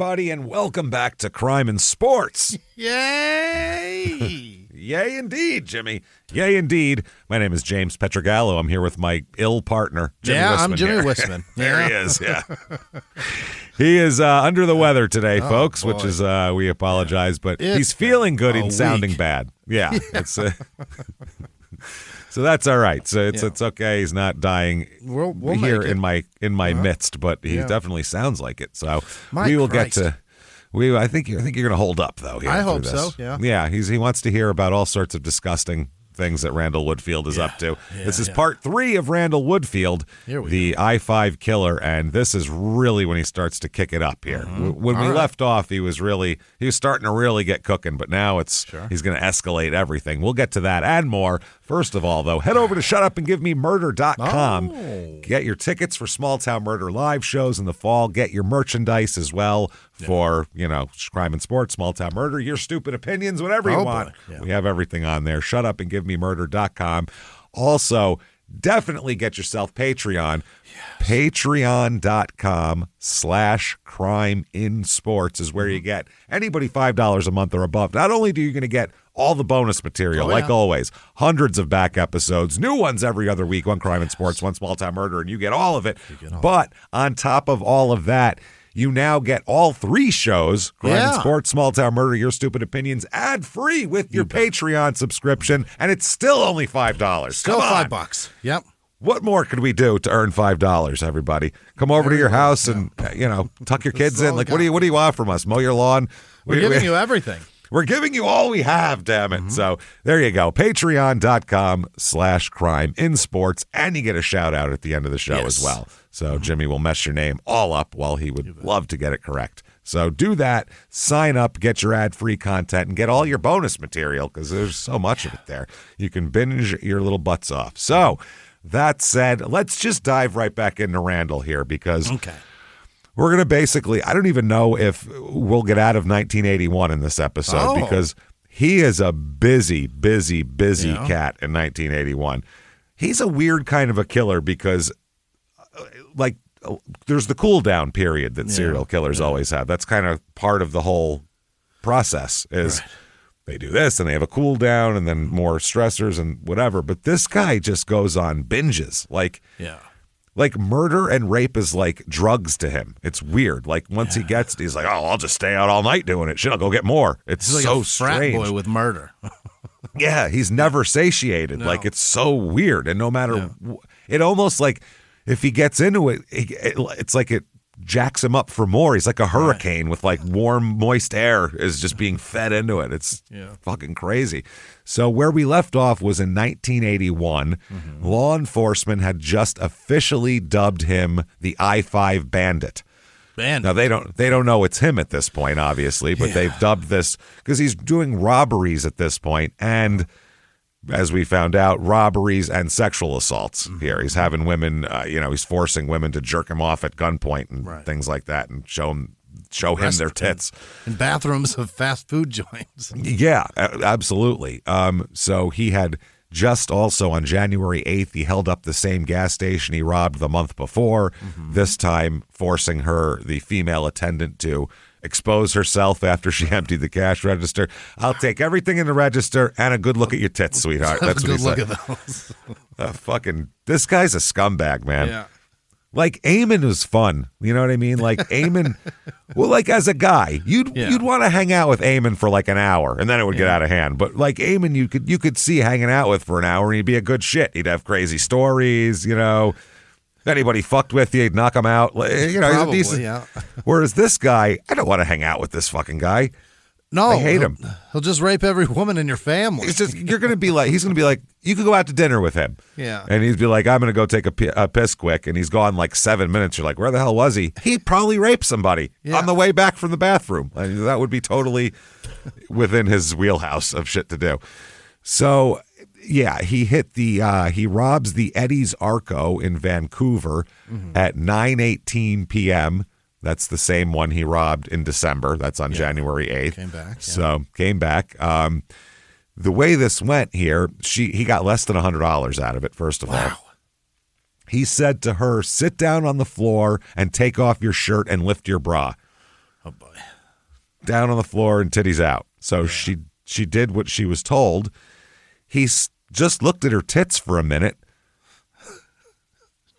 everybody, and welcome back to Crime and Sports. Yay! Yay, indeed, Jimmy. Yay, indeed. My name is James Pietragallo. I'm here with my ill partner, Jimmie Whisman. I'm Jimmie Whisman. There he is, yeah. He is under the weather today, folks, boy. which is, we apologize, but It's he's feeling good been a and sounding week. bad. Yeah. It's so that's all right. So it's okay. He's not dying We'll here make it. in my midst, but he Yeah. definitely sounds like it. So My we will Christ. get to. I think you're going to hold up though. Here I through hope this. so, yeah. Yeah. He wants to hear about all sorts of disgusting things that Randall Woodfield is up to. This is part 3 of Randall Woodfield, Here we the I-5 killer, and this is really when he starts to kick it up here. When we All right. left off, he was starting to really get cooking, but now he's going to escalate everything. We'll get to that and more. First of all, though, head over to shutupandgivememurder.com. Oh. Get your tickets for Small Town Murder live shows in the fall. Get your merchandise as well for, Crime and Sports, Small Town Murder, your stupid opinions, whatever you Oh, want. boy. Yeah. We have everything on there. Shutupandgivememurder.com. Also, definitely get yourself Patreon. Patreon.com/CrimeInSports is where you get anybody $5 a month or above. Not only do you going to get all the bonus material, like always, hundreds of back episodes, new ones every other week, one Crime and Sports, one Small Town Murder, and you get all of it. But on top of all of that, you now get all 3 shows, Crime and Sports, Small Town Murder, Your Stupid Opinions, ad-free with your Patreon subscription, and it's still only $5. Still Come on. $5. Yep. What more could we do to earn $5, everybody? Come over to your house and, tuck your kids in. Like, what do you want from us? Mow your lawn? We're giving you everything. We're giving you all we have, damn it. So there you go. Patreon.com/CrimeInSports. And you get a shout out at the end of the show as well. So Jimmie will mess your name all up while he would love to get it correct. So do that. Sign up, get your ad-free content, and get all your bonus material because there's so much of it there. You can binge your little butts off. So that said, let's just dive right back into Randall here because we're going to basically, I don't even know if we'll get out of 1981 in this episode because he is a busy cat in 1981. He's a weird kind of a killer because, there's the cool down period that serial killers always have. That's kind of part of the whole process is they do this and they have a cool down and then more stressors and whatever. But this guy just goes on binges. Like murder and rape is like drugs to him. It's weird. Like once he gets, he's like, oh, I'll just stay out all night doing it. Shit, I'll go get more. It's He's like so a frat strange. boy with murder. Yeah, he's never satiated. No. Like it's so weird. And no matter, it almost like if he gets into it, it's like it jacks him up for more. He's like a hurricane with like warm, moist air is just being fed into it. It's fucking crazy. So where we left off was in 1981. Law enforcement had just officially dubbed him the I-5 Bandit. Now they don't know it's him at this point, obviously, but they've dubbed this because he's doing robberies at this point, and as we found out, robberies and sexual assaults here. He's having women, he's forcing women to jerk him off at gunpoint and things like that, and show him their tits in bathrooms of fast food joints. Yeah, absolutely. So he had just also on January 8th, he held up the same gas station he robbed the month before, this time forcing the female attendant to expose herself after she emptied the cash register. I'll take everything in the register and a good look at your tits, sweetheart. That's what he said. Good look at those. This guy's a scumbag, man. Yeah. Like Eamon was fun, you know what I mean? Like Eamon, well, like as a guy, you'd want to hang out with Eamon for like an hour, and then it would get out of hand. But like Eamon, you could see hanging out with for an hour, and he'd be a good shit. He'd have crazy stories, Anybody fucked with you, he'd knock him out. He's a decent. Whereas this guy, I don't want to hang out with this fucking guy. No, I hate him. He'll just rape every woman in your family. It's just he's gonna be like, you could go out to dinner with him. Yeah. And he'd be like, I'm gonna go take a piss quick, and he's gone like 7 minutes. You're like, where the hell was he? He probably raped somebody on the way back from the bathroom. That would be totally within his wheelhouse of shit to do. So yeah, he robs the Eddie's Arco in Vancouver at 9:18 p.m. That's the same one he robbed in December. That's on January 8th. Came back. So came back. The way this went here, he got less than $100 out of it, first of all. He said to her, sit down on the floor and take off your shirt and lift your bra. Oh, boy. Down on the floor and titties out. So she did what she was told. He just looked at her tits for a minute.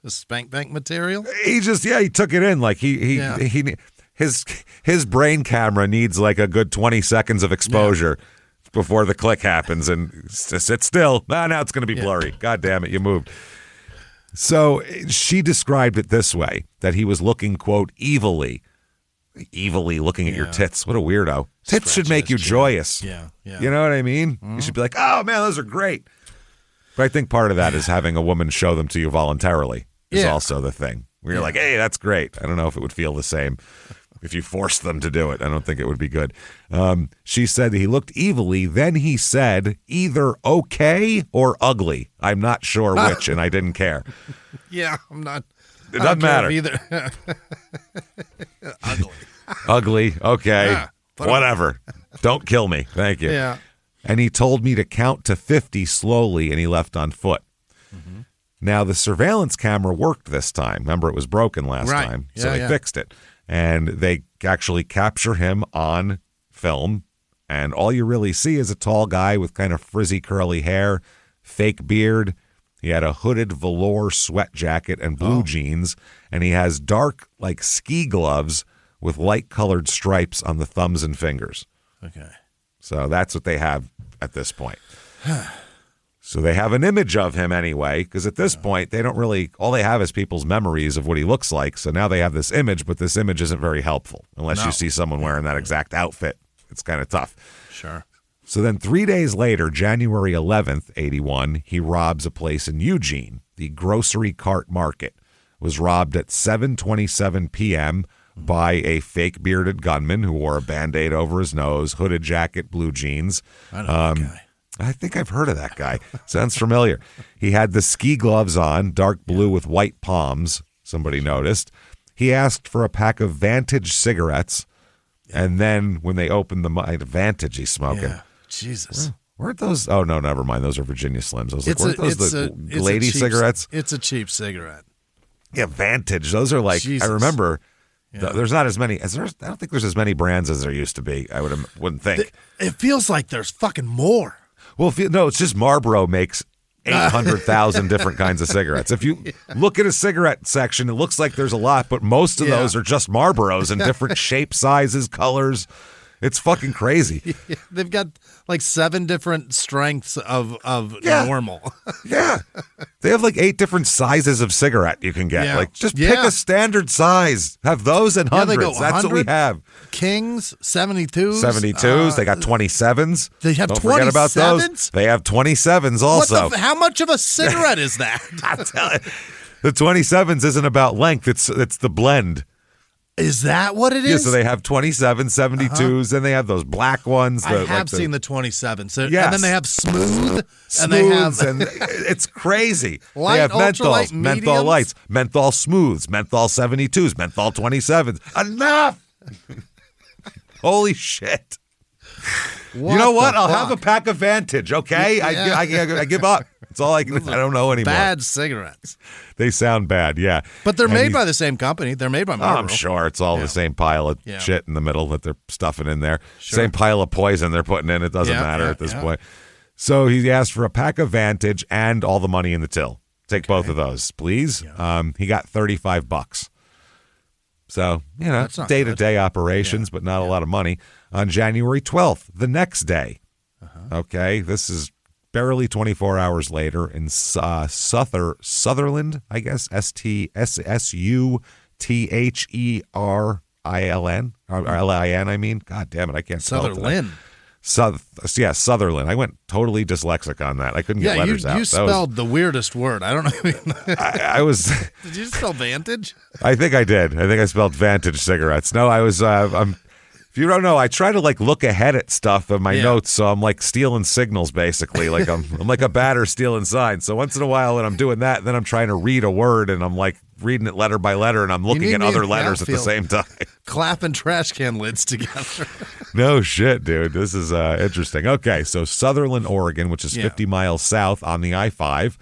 The spank bank material? He took it in. Like his brain camera needs like a good 20 seconds of exposure before the click happens, and sit still. Now it's going to be blurry. God damn it, you moved. So she described it this way, that he was looking, quote, evilly looking at your tits. What a weirdo. Tits should make you joyous. Yeah. You know what I mean? Mm-hmm. You should be like, oh, man, those are great. But I think part of that is having a woman show them to you voluntarily is also the thing. Where you're like, hey, that's great. I don't know if it would feel the same if you forced them to do it. I don't think it would be good. She said he looked evilly. Then he said either okay or ugly. I'm not sure which, and I didn't care. Yeah, I'm not. It doesn't matter. Either. Ugly. Ugly. Okay. Whatever. Don't kill me. Thank you. Yeah. And he told me to count to 50 slowly, and he left on foot. Mm-hmm. Now, the surveillance camera worked this time. Remember, it was broken last time, so they fixed it. And they actually capture him on film, and all you really see is a tall guy with kind of frizzy curly hair, fake beard. He had a hooded velour sweat jacket and blue jeans, and he has dark, like, ski gloves with light-colored stripes on the thumbs and fingers. Okay. So that's what they have at this point. So they have an image of him anyway, because at this point, they don't really, all they have is people's memories of what he looks like. So now they have this image, but this image isn't very helpful unless you see someone wearing that exact outfit. It's kind of tough. Sure. So then 3 days later, January 11th, 81, he robs a place in Eugene. The Grocery Cart Market was robbed at 7:27 p.m. by a fake bearded gunman who wore a Band-Aid over his nose, hooded jacket, blue jeans. I know that guy. I think I've heard of that guy. Sounds familiar. He had the ski gloves on, dark blue with white palms, somebody noticed. He asked for a pack of Vantage cigarettes, and then when they opened the Vantage he's smoking. Yeah. Jesus. Weren't those? Oh, no, never mind. Those are Virginia Slims. I was like, weren't those the lady cigarettes? It's a cheap cigarette. Yeah, Vantage. Those are like, Jesus. I remember, there's not as many. I don't think there's as many brands as there used to be. I wouldn't think. It feels like there's fucking more. Well, no, it's just Marlboro makes 800,000 different kinds of cigarettes. If you look at a cigarette section, it looks like there's a lot, but most of those are just Marlboros in different shapes, sizes, colors. It's fucking crazy. They've got like 7 different strengths of normal. Yeah. They have like 8 different sizes of cigarette you can get. Yeah. Like, just pick a standard size. Have those in hundreds. They go That's what we have. Kings, 72s. 72s. They got 27s. They have 27s? Don't forget about those. They have 27s also. How much of a cigarette is that? I'll tell you. The 27s isn't about length. It's the blend. Is that what it is? Yeah, so they have 27, 72s, and they have those black ones. I have seen the 27s. So, yes. And then they have smooth. And they have, and it's crazy. Light, they have ultralight, menthols, menthol mediums. lights, menthol smooths, menthol 72s, menthol 27s. Enough! Holy shit. You know what? I'll have a pack of Vantage, okay? Yeah. I give up. It's all I can. I don't know anymore. Bad cigarettes. They sound bad, yeah. But they're made by the same company. They're made by Marlboro. I'm sure it's all the same pile of shit in the middle that they're stuffing in there. Sure. Same pile of poison they're putting in. It doesn't matter at this point. So he asked for a pack of Vantage and all the money in the till. Take both of those, please. Yeah. He got $35. So, day-to-day operations, but not a lot of money. On January 12th, the next day. Okay, this is barely 24 hours later in Sutherland, I guess, Sutherlin, or Lin, I mean. God damn it, I can't spell it. Sutherland. I went totally dyslexic on that. I couldn't get letters out. You spelled the weirdest word. I don't know. I was. Did you spell Vantage? I think I did. I think I spelled Vantage cigarettes. No, I was. If you don't know, I try to like look ahead at stuff in my notes, so I'm like stealing signals basically. Like I'm like a batter stealing signs. So once in a while, when I'm doing that, then I'm trying to read a word and I'm like reading it letter by letter, and I'm looking at other letters at the same time. Clapping trash can lids together. No shit, dude. This is interesting. Okay, so Sutherland, Oregon, which is 50 miles south on the I-5.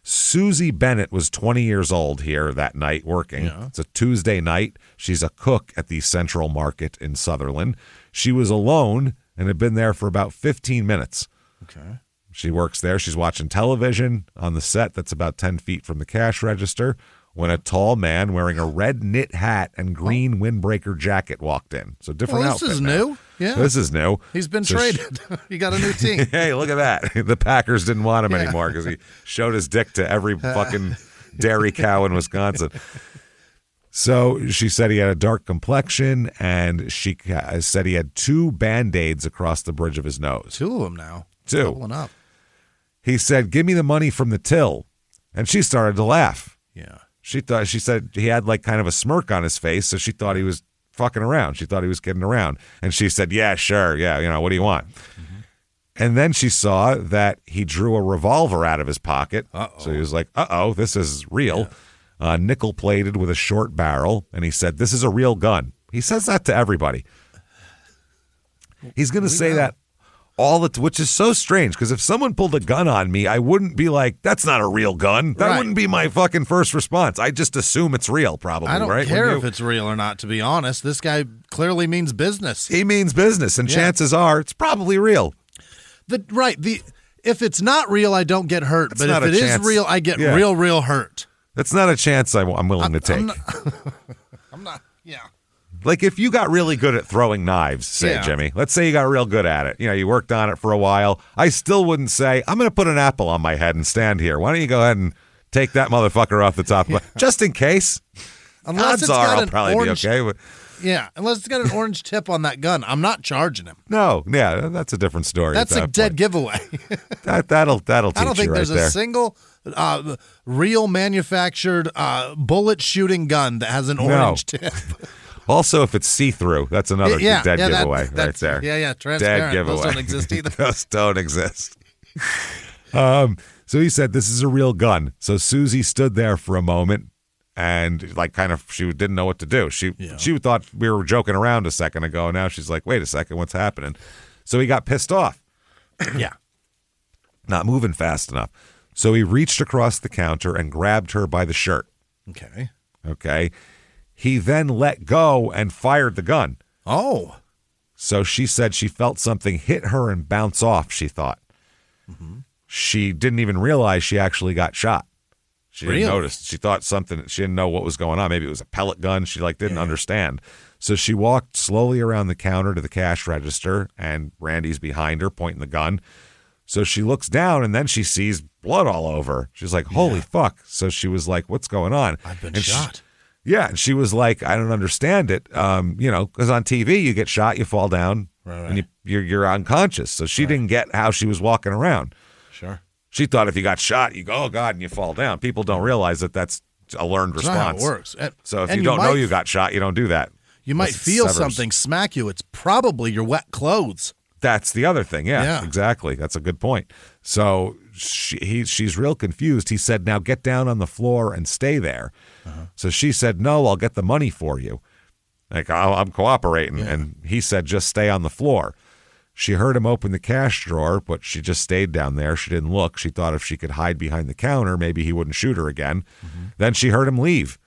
Susie Bennett was 20 years old here that night working. Yeah. It's a Tuesday night. She's a cook at the Central Market in Sutherland. She was alone and had been there for about 15 minutes. Okay. She works there. She's watching television on the set that's about 10 feet from the cash register when a tall man wearing a red knit hat and green windbreaker jacket walked in. So different outfit. This is now. new. Yeah. This is new. He's been traded. He got a new team. Hey, look at that. The Packers didn't want him anymore because he showed his dick to every fucking dairy cow in Wisconsin. So she said he had a dark complexion, and she said he had 2 Band-Aids across the bridge of his nose. 2 of them now. 2. Doubling up. He said, "Give me the money from the till." And she started to laugh. Yeah. She said he had like kind of a smirk on his face, so she thought he was fucking around. She thought he was kidding around. And she said, "Yeah, sure. Yeah, what do you want?" Mm-hmm. And then she saw that he drew a revolver out of his pocket. Uh-oh. So he was like, "Uh-oh, this is real." Yeah. Nickel-plated with a short barrel. And he said, "This is a real gun." He says that to everybody. He's going to say that which is so strange, because if someone pulled a gun on me, I wouldn't be like, "That's not a real gun." That wouldn't be my fucking first response. I just assume it's real, probably. I don't right? care if it's real or not, to be honest. This guy clearly means business. He means business, and chances are it's probably real. If it's not real, I don't get hurt. But if it is real, I get real hurt. That's not a chance I'm willing to take. I'm not. Yeah. Like if you got really good at throwing knives, say, Jimmie, let's say you got real good at it. You worked on it for a while. I still wouldn't say, "I'm going to put an apple on my head and stand here. Why don't you go ahead and take that motherfucker off the top of my just in case." Unless I'll probably be okay. But yeah, unless it's got an orange tip on that gun, I'm not charging him. No, yeah, that's a different story. That's a dead giveaway. That'll teach you right there. I don't think there's a single real manufactured bullet shooting gun that has an orange tip. Also, if it's see-through, that's another dead giveaway right there. Yeah, transparent. Dead giveaway. Those don't exist either. Those don't exist. So he said, "This is a real gun." So Susie stood there for a moment and she didn't know what to do. She thought we were joking around a second ago. Now she's like, "Wait a second, what's happening?" So he got pissed off. Yeah. Not moving fast enough. So he reached across the counter and grabbed her by the shirt. Okay. He then let go and fired the gun. Oh. So she said she felt something hit her and bounce off, she thought. Mm-hmm. She didn't even realize she actually got shot. She didn't notice. She thought something, she didn't know what was going on. Maybe it was a pellet gun. She didn't understand. So she walked slowly around the counter to the cash register, and Randy's behind her pointing the gun. So she looks down and then she sees blood all over. She's like, "Holy fuck." So she was like, "What's going on?" I've been shot. And she was like, "I don't understand it." Because on TV you get shot, you fall down, and you're unconscious. So she didn't get how she was walking around. Sure. She thought if you got shot, you go, "Oh God," and you fall down. People don't realize that that's a learned response. Not how it works. So if you don't know you got shot, you don't do that. You might feel something smack you. It's probably your wet clothes. That's the other thing. Yeah, exactly. That's a good point. So she's real confused. He said, "Now get down on the floor and stay there." Uh-huh. So she said, "No, I'll get the money for you. Like, I'm cooperating." Yeah. And he said, "Just stay on the floor." She heard him open the cash drawer, but she just stayed down there. She didn't look. She thought if she could hide behind the counter, maybe he wouldn't shoot her again. Mm-hmm. Then she heard him leave.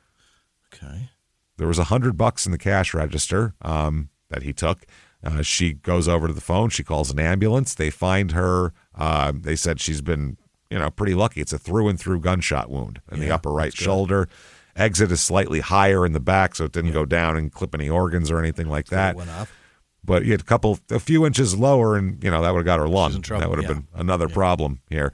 Okay. There was $100 in the cash register that he took. She goes over to the phone. She calls an ambulance. They find her. They said she's been, pretty lucky. It's a through and through gunshot wound in the upper right shoulder. Exit is slightly higher in the back, so it didn't go down and clip any organs or anything like that. It went up. But you had a few inches lower, and that would have got her lung. That would have been another problem here.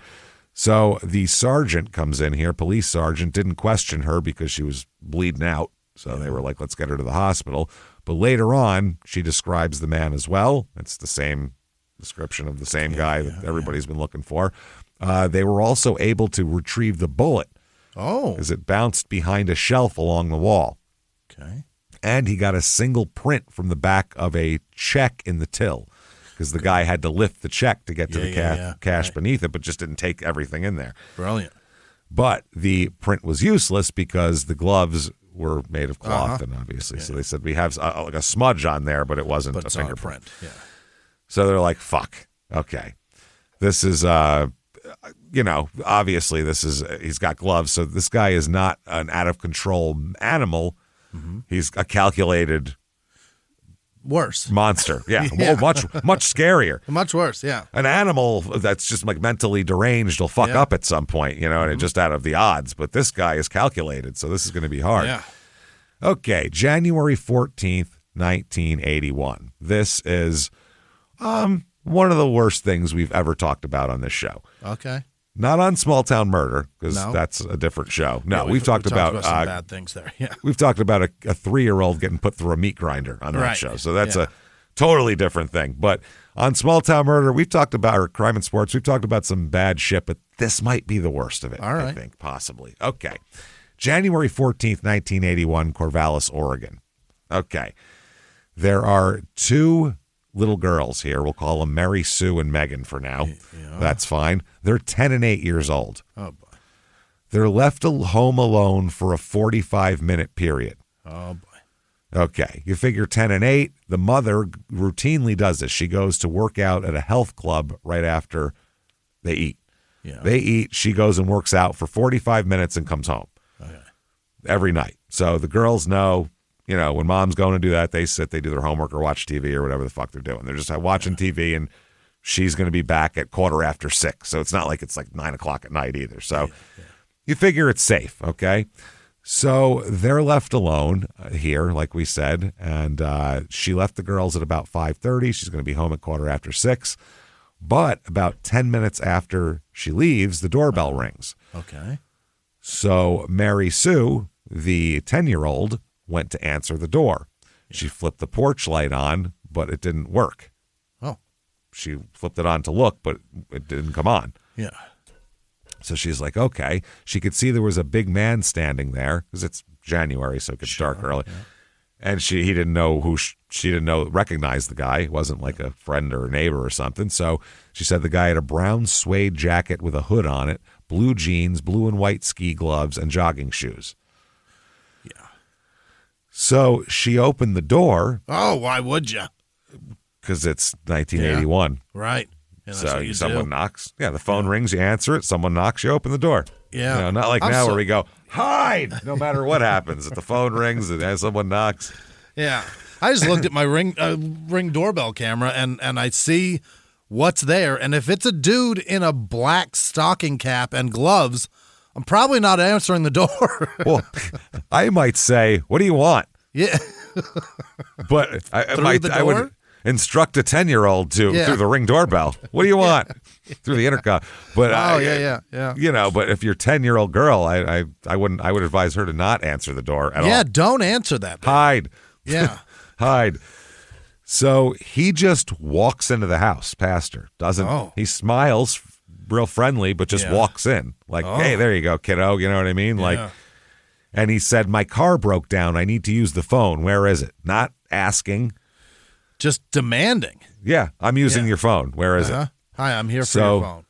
So the sergeant comes in here. Police sergeant didn't question her because she was bleeding out. So they were like, "Let's get her to the hospital." But later on, she describes the man as well. It's the same description of the same guy that everybody's been looking for. They were also able to retrieve the bullet. Oh. Because it bounced behind a shelf along the wall. Okay. And he got a single print from the back of a check in the till, because the guy had to lift the check to get to the cash beneath it, but just didn't take everything in there. Brilliant. But the print was useless because the gloves were made of cloth, and obviously. So they said, we have like a smudge on there, but it wasn't a fingerprint. Yeah. So they're like, fuck. Okay. This is, obviously he's got gloves, so this guy is not an out of control animal. Mm-hmm. He's a calculated worse monster. Yeah. Well, much scarier. Much worse. Yeah. An animal that's just like mentally deranged will fuck up at some point, and it's just out of the odds. But this guy is calculated, so this is going to be hard. Yeah. Okay, January 14th, 1981. This is one of the worst things we've ever talked about on this show. Okay. Not on Small Town Murder, because that's a different show. No, we've talked about some bad things there. Yeah. We've talked about a 3-year-old getting put through a meat grinder on that show. So that's a totally different thing. But on Small Town Murder, we've talked about, or Crime and Sports, we've talked about some bad shit, but this might be the worst of it, all right. I think, possibly. Okay. January 14th, 1981, Corvallis, Oregon. Okay. There are 2 little girls here. We'll call them Mary Sue and Megan for now. Yeah. That's fine. They're 10 and 8 years old. Oh, boy. They're left home alone for a 45-minute period. Oh, boy. Okay. You figure 10 and 8. The mother routinely does this. She goes to work out at a health club right after they eat. Yeah. They eat. She goes and works out for 45 minutes and comes home. Okay. Every night. So the girls know, when mom's going to do that, they sit, they do their homework or watch TV or whatever the fuck they're doing. They're just watching TV, and she's going to be back at 6:15. So it's not like it's like 9 o'clock at night either. So you figure it's safe. Okay. So they're left alone here, like we said. And she left the girls at about 5:30. She's going to be home at 6:15. But about 10 minutes after she leaves, the doorbell rings. Okay. So Mary Sue, the 10-year-old, went to answer the door. Yeah. She flipped the porch light on, but it didn't work. Oh. She flipped it on to look, but it didn't come on. Yeah. So she's like, okay. She could see there was a big man standing there, because it's January, so it gets dark early. Yeah. And he didn't know she didn't recognize the guy. It wasn't like a friend or a neighbor or something. So she said the guy had a brown suede jacket with a hood on it, blue jeans, blue and white ski gloves, and jogging shoes. Yeah. So she opened the door. Oh, why would you? Because it's 1981. Yeah. Right. Yeah, so someone knocks. Yeah, the phone rings, you answer it. Someone knocks, you open the door. Yeah. Not like now where we go, hide, no matter what happens. If the phone rings and someone knocks. Yeah. I just looked at my ring doorbell camera, and I see what's there. And if it's a dude in a black stocking cap and gloves, I'm probably not answering the door. Well, I might say, what do you want? Yeah. But I would instruct a 10-year-old through the Ring doorbell. What do you want? Through the intercom. But yeah. But if you're a 10-year-old girl, I would advise her to not answer the door at all. Yeah, don't answer that. Babe. Hide. Yeah. Hide. So he just walks into the house, past her. He smiles real friendly, but just walks in. Like, hey, there you go, kiddo. You know what I mean? Yeah. Like, and he said, my car broke down. I need to use the phone. Where is it? Not asking. Just demanding. Yeah, I'm using your phone. Where is it? Hi, I'm here for your phone.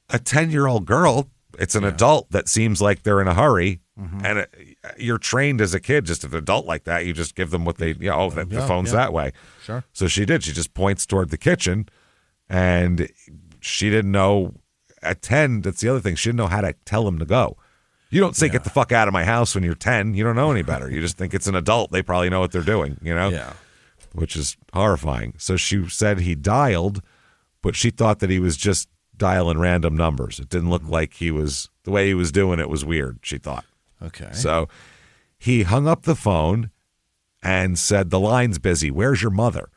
A 10-year-old girl, it's an adult that seems like they're in a hurry, and you're trained as a kid, just an adult like that, you just give them what they, the phone's that way. Sure. So she did. She just points toward the kitchen, and she didn't know, at 10, that's the other thing, she didn't know how to tell him to go. You don't say, get the fuck out of my house when you're 10. You don't know any better. You just think it's an adult. They probably know what they're doing, Yeah. Which is horrifying. So she said he dialed, but she thought that he was just dialing random numbers. It didn't look like the way he was doing it was weird, she thought. Okay. So he hung up the phone and said, the line's busy. Where's your mother?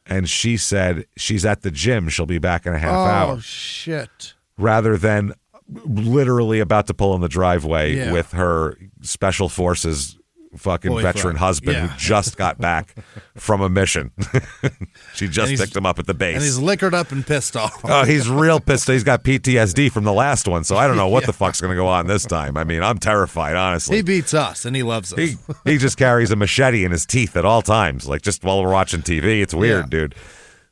And she said, she's at the gym. She'll be back in a half hour. Oh, shit. Rather than literally about to pull in the driveway with her special forces fucking veteran husband who just got back from a mission. She just picked him up at the base. And he's liquored up and pissed off. Oh, he's real pissed. He's got PTSD from the last one, so I don't know what the fuck's going to go on this time. I mean, I'm terrified, honestly. He beats us, and he loves us. He just carries a machete in his teeth at all times, like just while we're watching TV. It's weird, dude.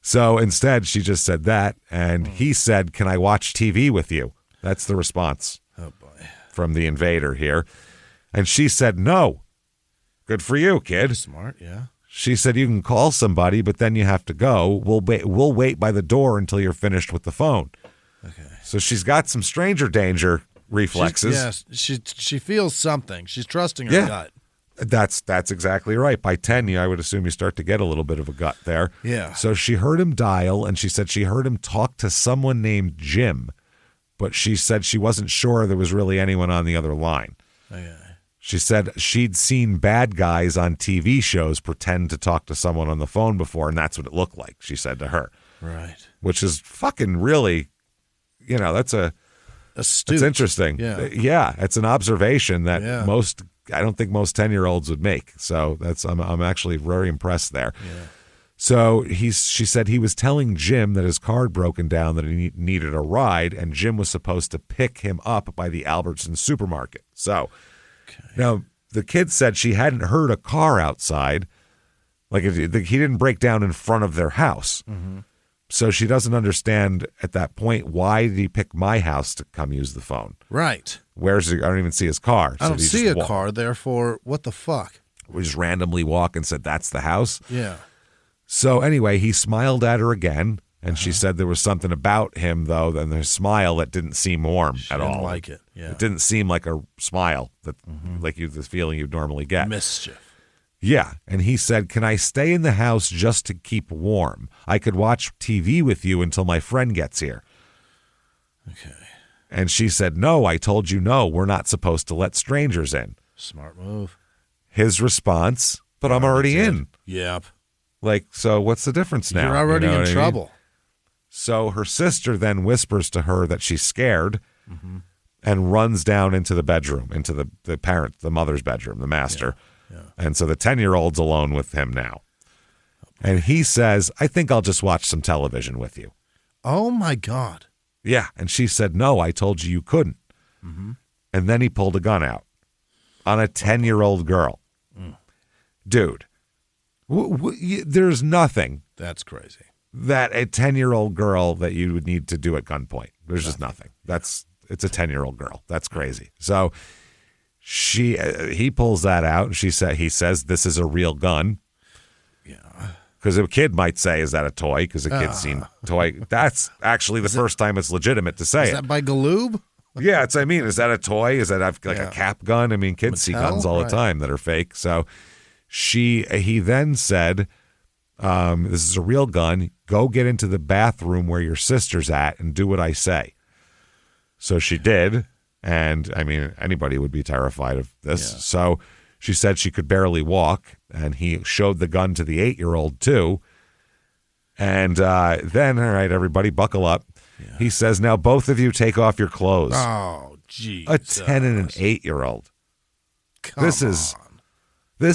So instead, she just said that, and he said, can I watch TV with you? That's the response. Oh, boy. From the invader here. And she said, no. Good for you, kid. Smart, yeah. She said, you can call somebody, but then you have to go. We'll wait by the door until you're finished with the phone. Okay. So she's got some stranger danger reflexes. She feels something. She's trusting her gut. That's exactly right. By 10, I would assume you start to get a little bit of a gut there. Yeah. So she heard him dial, and she said she heard him talk to someone named Jim, but she said she wasn't sure there was really anyone on the other line. Okay. She said she'd seen bad guys on TV shows pretend to talk to someone on the phone before, and that's what it looked like, she said to her. Right. Which is fucking really, that's astute. That's interesting. Yeah. It's an observation that I don't think most 10-year-olds would make. So I'm actually very impressed there. Yeah. So she said he was telling Jim that his car had broken down, that he needed a ride, and Jim was supposed to pick him up by the Albertsons supermarket. So now the kid said she hadn't heard a car outside. Like he didn't break down in front of their house. Mm-hmm. So she doesn't understand at that point, why did he pick my house to come use the phone? Right. Where's he? I don't even see his car. I don't see a car, therefore, what the fuck? We just randomly walk and said, that's the house? Yeah. So anyway, he smiled at her again, and she said there was something about him, though, than the smile that didn't seem warm at all. Didn't like it, yeah. It didn't seem like a smile, that like the feeling you'd normally get. Mischief. Yeah, and he said, can I stay in the house just to keep warm? I could watch TV with you until my friend gets here. Okay. And she said, no, I told you no, we're not supposed to let strangers in. Smart move. His response, but I'm already in. Yep. Like, so what's the difference now? You're already in trouble. So her sister then whispers to her that she's scared and runs down into the bedroom, into the mother's bedroom, the master. Yeah. And so the 10-year-old's alone with him now. And he says, I think I'll just watch some television with you. Oh, my God. Yeah. And she said, no, I told you couldn't. Mm-hmm. And then he pulled a gun out on a 10-year-old girl. Dude, there's nothing. That's crazy. That a 10-year-old girl that you would need to do at gunpoint. There's just nothing. It's a 10-year-old girl. That's crazy. So he pulls that out, and he says this is a real gun. Yeah. Because a kid might say, is that a toy? Because a kid's seen toy. That's actually the first time it's legitimate to say it. Is that by Galoob? Yeah, is that a toy? Is that like a cap gun? I mean, kids see guns all the time that are fake. So he then said, this is a real gun. Go get into the bathroom where your sister's at and do what I say. So she did. And I mean, anybody would be terrified of this. Yeah. So she said she could barely walk, and he showed the gun to the 8-year-old too. And then, all right, everybody buckle up. Yeah. He says, now both of you take off your clothes. Oh, geez. A 10 and an 8-year-old. This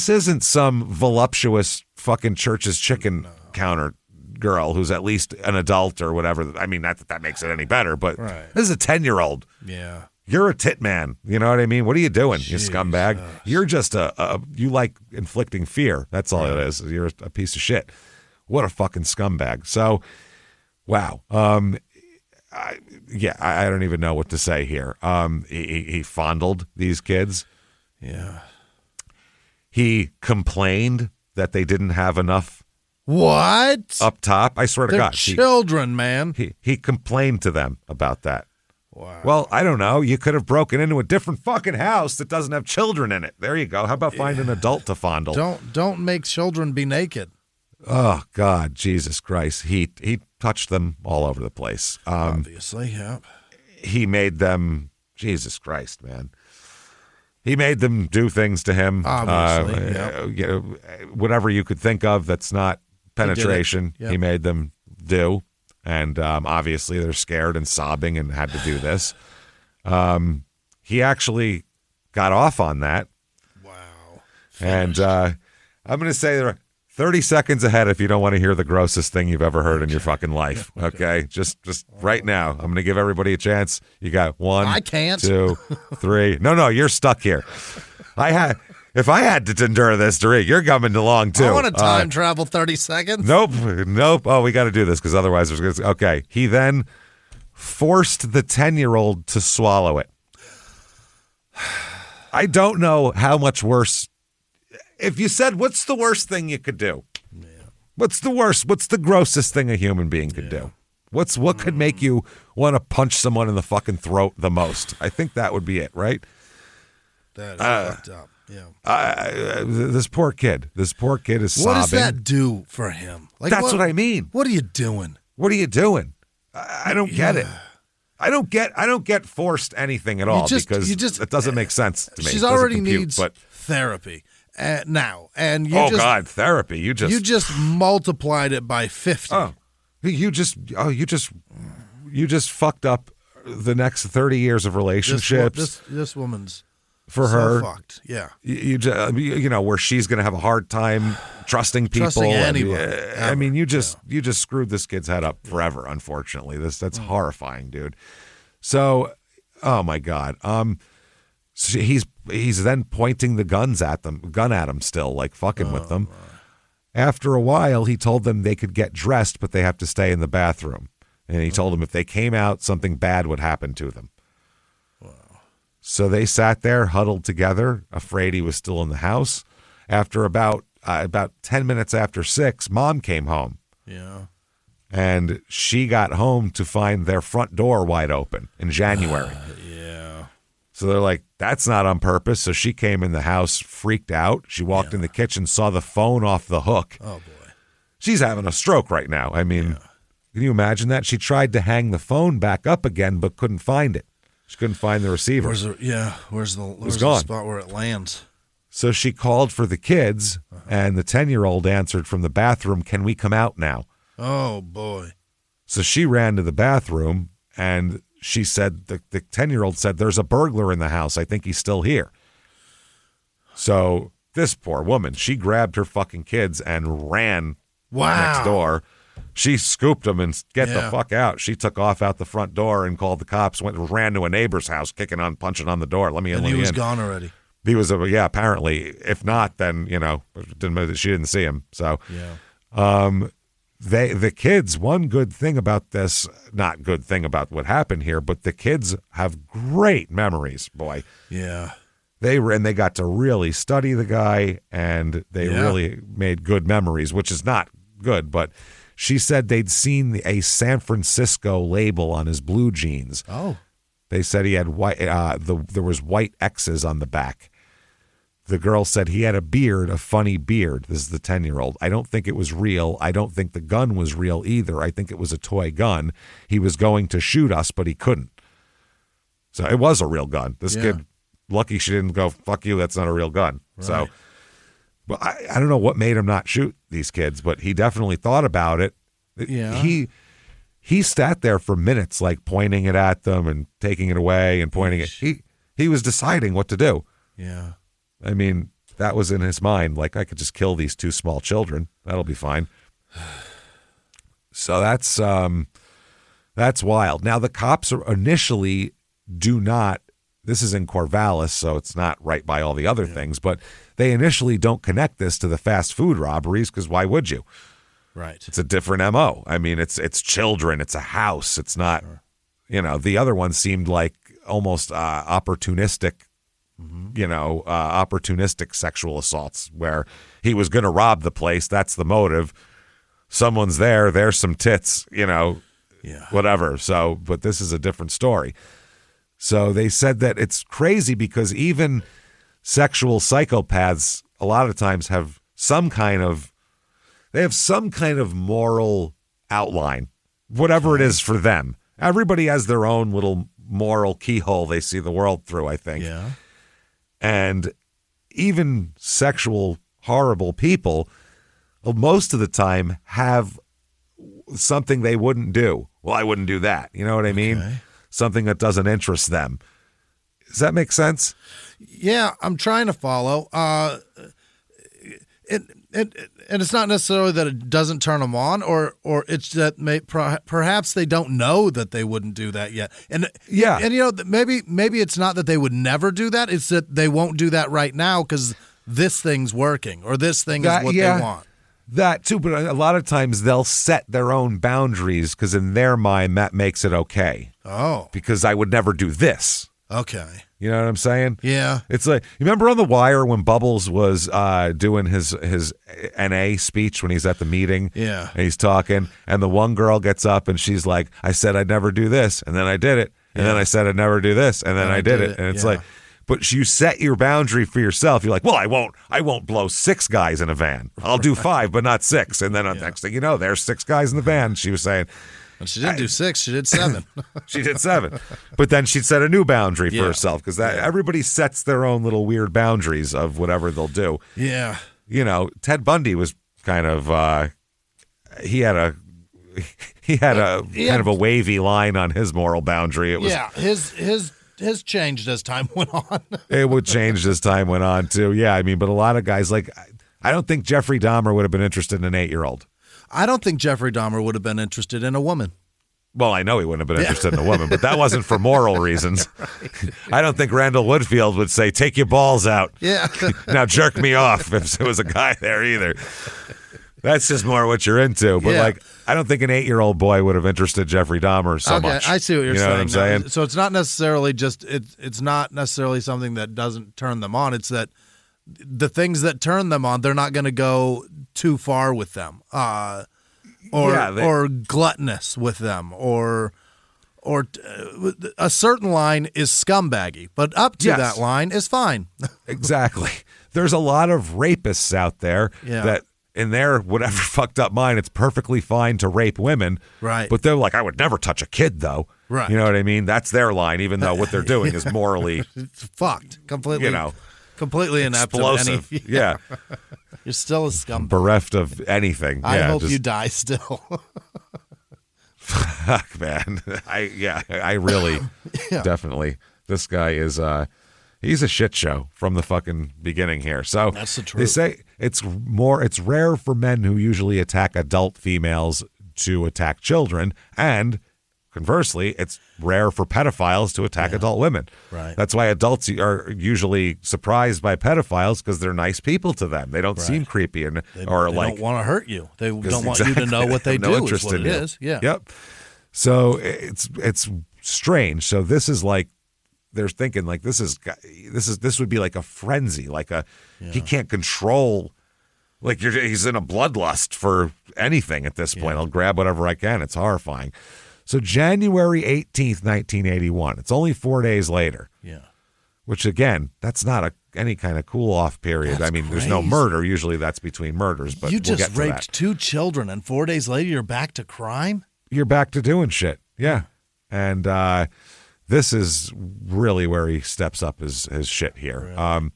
isn't some voluptuous fucking church's chicken counter girl who's at least an adult or whatever. I mean, not that makes it any better, but This is a 10-year-old. Yeah. You're a tit man. You know what I mean? What are you doing, you scumbag? You're just you like inflicting fear. That's all it is. You're a piece of shit. What a fucking scumbag. So, wow. I don't even know what to say here. He fondled these kids. Yeah. He complained that they didn't have enough. What? Up top. I swear to God. Children, man. He complained to them about that. Wow. Well, I don't know. You could have broken into a different fucking house that doesn't have children in it. There you go. How about find an adult to fondle? Don't make children be naked. Oh, God, Jesus Christ. He touched them all over the place. Obviously, yeah. He made them, Jesus Christ, man. He made them do things to him. Obviously, whatever you could think of that's not penetration, Yep. he made them do. And obviously they're scared and sobbing and had to do this. He actually got off on that. Wow. And I'm going to say there are 30 seconds ahead if you don't want to hear the grossest thing you've ever heard in your fucking life. Okay? Just right now. I'm going to give everybody a chance. You got 1, I can't. 2, 3. No, you're stuck here. If I had to endure this, you're coming along too. I want to time travel 30 seconds. Nope. Oh, we got to do this because otherwise there's going to. Okay. He then forced the 10-year-old to swallow it. I don't know how much worse. If you said, what's the worst thing you could do? Yeah. What's the worst? What's the grossest thing a human being could do? What could make you want to punch someone in the fucking throat the most? I think that would be it, right? That is fucked up. Yeah. This poor kid is sobbing. What does that do for him? Like, That's what I mean. What are you doing? What are you doing? I don't get it. I don't get forced anything at all because it doesn't make sense to me. She's already needs therapy now, and God, therapy! You just multiplied it by 50. Oh, you just fucked up the next 30 years of relationships. This woman's for so her fucked. Yeah, you know where she's gonna have a hard time trusting people. Trusting anyone. I mean, you just screwed this kid's head up forever. Unfortunately, that's horrifying, dude. So, oh my God. So he's then pointing the gun at them still, like fucking with them. After a while, he told them they could get dressed, but they have to stay in the bathroom. And he told them if they came out, something bad would happen to them. Wow. So they sat there, huddled together, afraid he was still in the house. After about 10 minutes after 6, Mom came home. Yeah. And she got home to find their front door wide open in January. Yeah. So they're like, that's not on purpose. So she came in the house, freaked out. She walked in the kitchen, saw the phone off the hook. Oh, boy. She's having a stroke right now. I mean, can you imagine that? She tried to hang the phone back up again, but couldn't find it. She couldn't find the receiver. Where's the spot where it lands? So she called for the kids, and the 10-year-old answered from the bathroom, "Can we come out now?" Oh, boy. So she ran to the bathroom, and she said, the 10-year-old said, "There's a burglar in the house. I think he's still here." So this poor woman, she grabbed her fucking kids and ran next door. She scooped them and get the fuck out. She took off out the front door and called the cops, ran to a neighbor's house, punching on the door. Let me in, and let me in. He was gone already. He was, apparently. If not, then, she didn't see him. So, the kids, one good thing about this, not good thing about what happened here, but the kids have great memories, boy. Yeah. They got to really study the guy, and they really made good memories, which is not good, but she said they'd seen a San Francisco label on his blue jeans. Oh. They said he had white, there was white X's on the back. The girl said he had a funny beard. This is the 10-year-old. I don't think it was real. I don't think the gun was real either. I think it was a toy gun. He was going to shoot us, but he couldn't. So it was a real gun. This kid, lucky she didn't go, "Fuck you, that's not a real gun." Right. So, well, I don't know what made him not shoot these kids, but he definitely thought about it. Yeah. He sat there for minutes, like pointing it at them and taking it away and pointing it. He was deciding what to do. Yeah. I mean, that was in his mind. Like, I could just kill these 2 small children. That'll be fine. So that's wild. Now, the cops initially do not, this is in Corvallis, so it's not right by all the other things, but they initially don't connect this to the fast food robberies, because why would you? Right. It's a different MO. I mean, it's children. It's a house. It's not, the other one seemed like almost opportunistic, opportunistic sexual assaults where he was going to rob the place. That's the motive. Someone's there's some tits, whatever. So, but this is a different story. So they said that it's crazy because even sexual psychopaths a lot of times have some kind of moral outline, whatever it is for them. Everybody has their own little moral keyhole they see the world through, I think. Yeah. And even sexual, horrible people, most of the time, have something they wouldn't do. Well, I wouldn't do that. You know what I mean? Something that doesn't interest them. Does that make sense? Yeah, I'm trying to follow. And it's not necessarily that it doesn't turn them on, or it's that perhaps they don't know that they wouldn't do that yet. And maybe it's not that they would never do that. It's that they won't do that right now because this thing's working, or this thing is what they want. That too, but a lot of times they'll set their own boundaries because in their mind that makes it okay. Oh, because I would never do this. Okay. You know what I'm saying? Yeah. It's like, you remember on The Wire when Bubbles was doing his NA speech when he's at the meeting? Yeah. And he's talking, and the one girl gets up and she's like, I said I'd never do this, and then I did it. And then I said I'd never do this, and then I did it. And it's like, but you set your boundary for yourself. You're like, well, I won't blow 6 guys in a van. I'll do 5, but not 6. And then next thing you know, there's 6 guys in the van. She was saying, and she didn't do 6, she did 7. She did 7. But then she'd set a new boundary for herself, because everybody sets their own little weird boundaries of whatever they'll do. Yeah. You know, Ted Bundy was kind of he had a kind of a wavy line on his moral boundary. It was his changed as time went on. It would change as time went on too. Yeah, I mean, but a lot of guys, like, I don't think Jeffrey Dahmer would have been interested in an 8-year-old. I don't think Jeffrey Dahmer would have been interested in a woman. Well, I know he wouldn't have been interested in a woman, but that wasn't for moral reasons. Right. I don't think Randall Woodfield would say, take your balls out. Yeah. Now jerk me off if there was a guy there either. That's just more what you're into. But, like, I don't think an 8-year-old boy would have interested Jeffrey Dahmer so much. I see what you're saying. You know what I'm saying? So it's not necessarily just it's not necessarily something that doesn't turn them on. It's that the things that turn them on, they're not going to go too far with them, or gluttonous with them, or a certain line is scumbaggy, but up to that line is fine. Exactly. There's a lot of rapists out there that, in their whatever fucked up mind, it's perfectly fine to rape women. Right. But they're like, I would never touch a kid, though. Right. You know what I mean? That's their line, even though what they're doing is morally it's fucked. Completely. You know, completely inept. Explosive. Yeah. You're still a scumbag. Bereft of anything. I hope you die still. Fuck, man. I really definitely. This guy is he's a shit show from the fucking beginning here. So that's the truth. They say it's rare for men who usually attack adult females to attack children, and conversely, it's rare for pedophiles to attack adult women. Right. That's why adults are usually surprised by pedophiles, because they're nice people to them. They don't seem creepy they don't want to hurt you. They don't want you to know what they do. Is what it is. Yeah. Yep. So it's strange. So this is like, they're thinking like this would be like a frenzy, like he can't control. Like he's in a bloodlust for anything at this point. I'll grab whatever I can. It's horrifying. So January 18th, 1981. It's only 4 days later. Yeah. Which, again, that's not any kind of cool-off period. That's crazy. There's no murder. Usually that's between murders, but you just raped 2 children, and 4 days later you're back to crime? You're back to doing shit. Yeah. And this is really where he steps up his shit here. Really?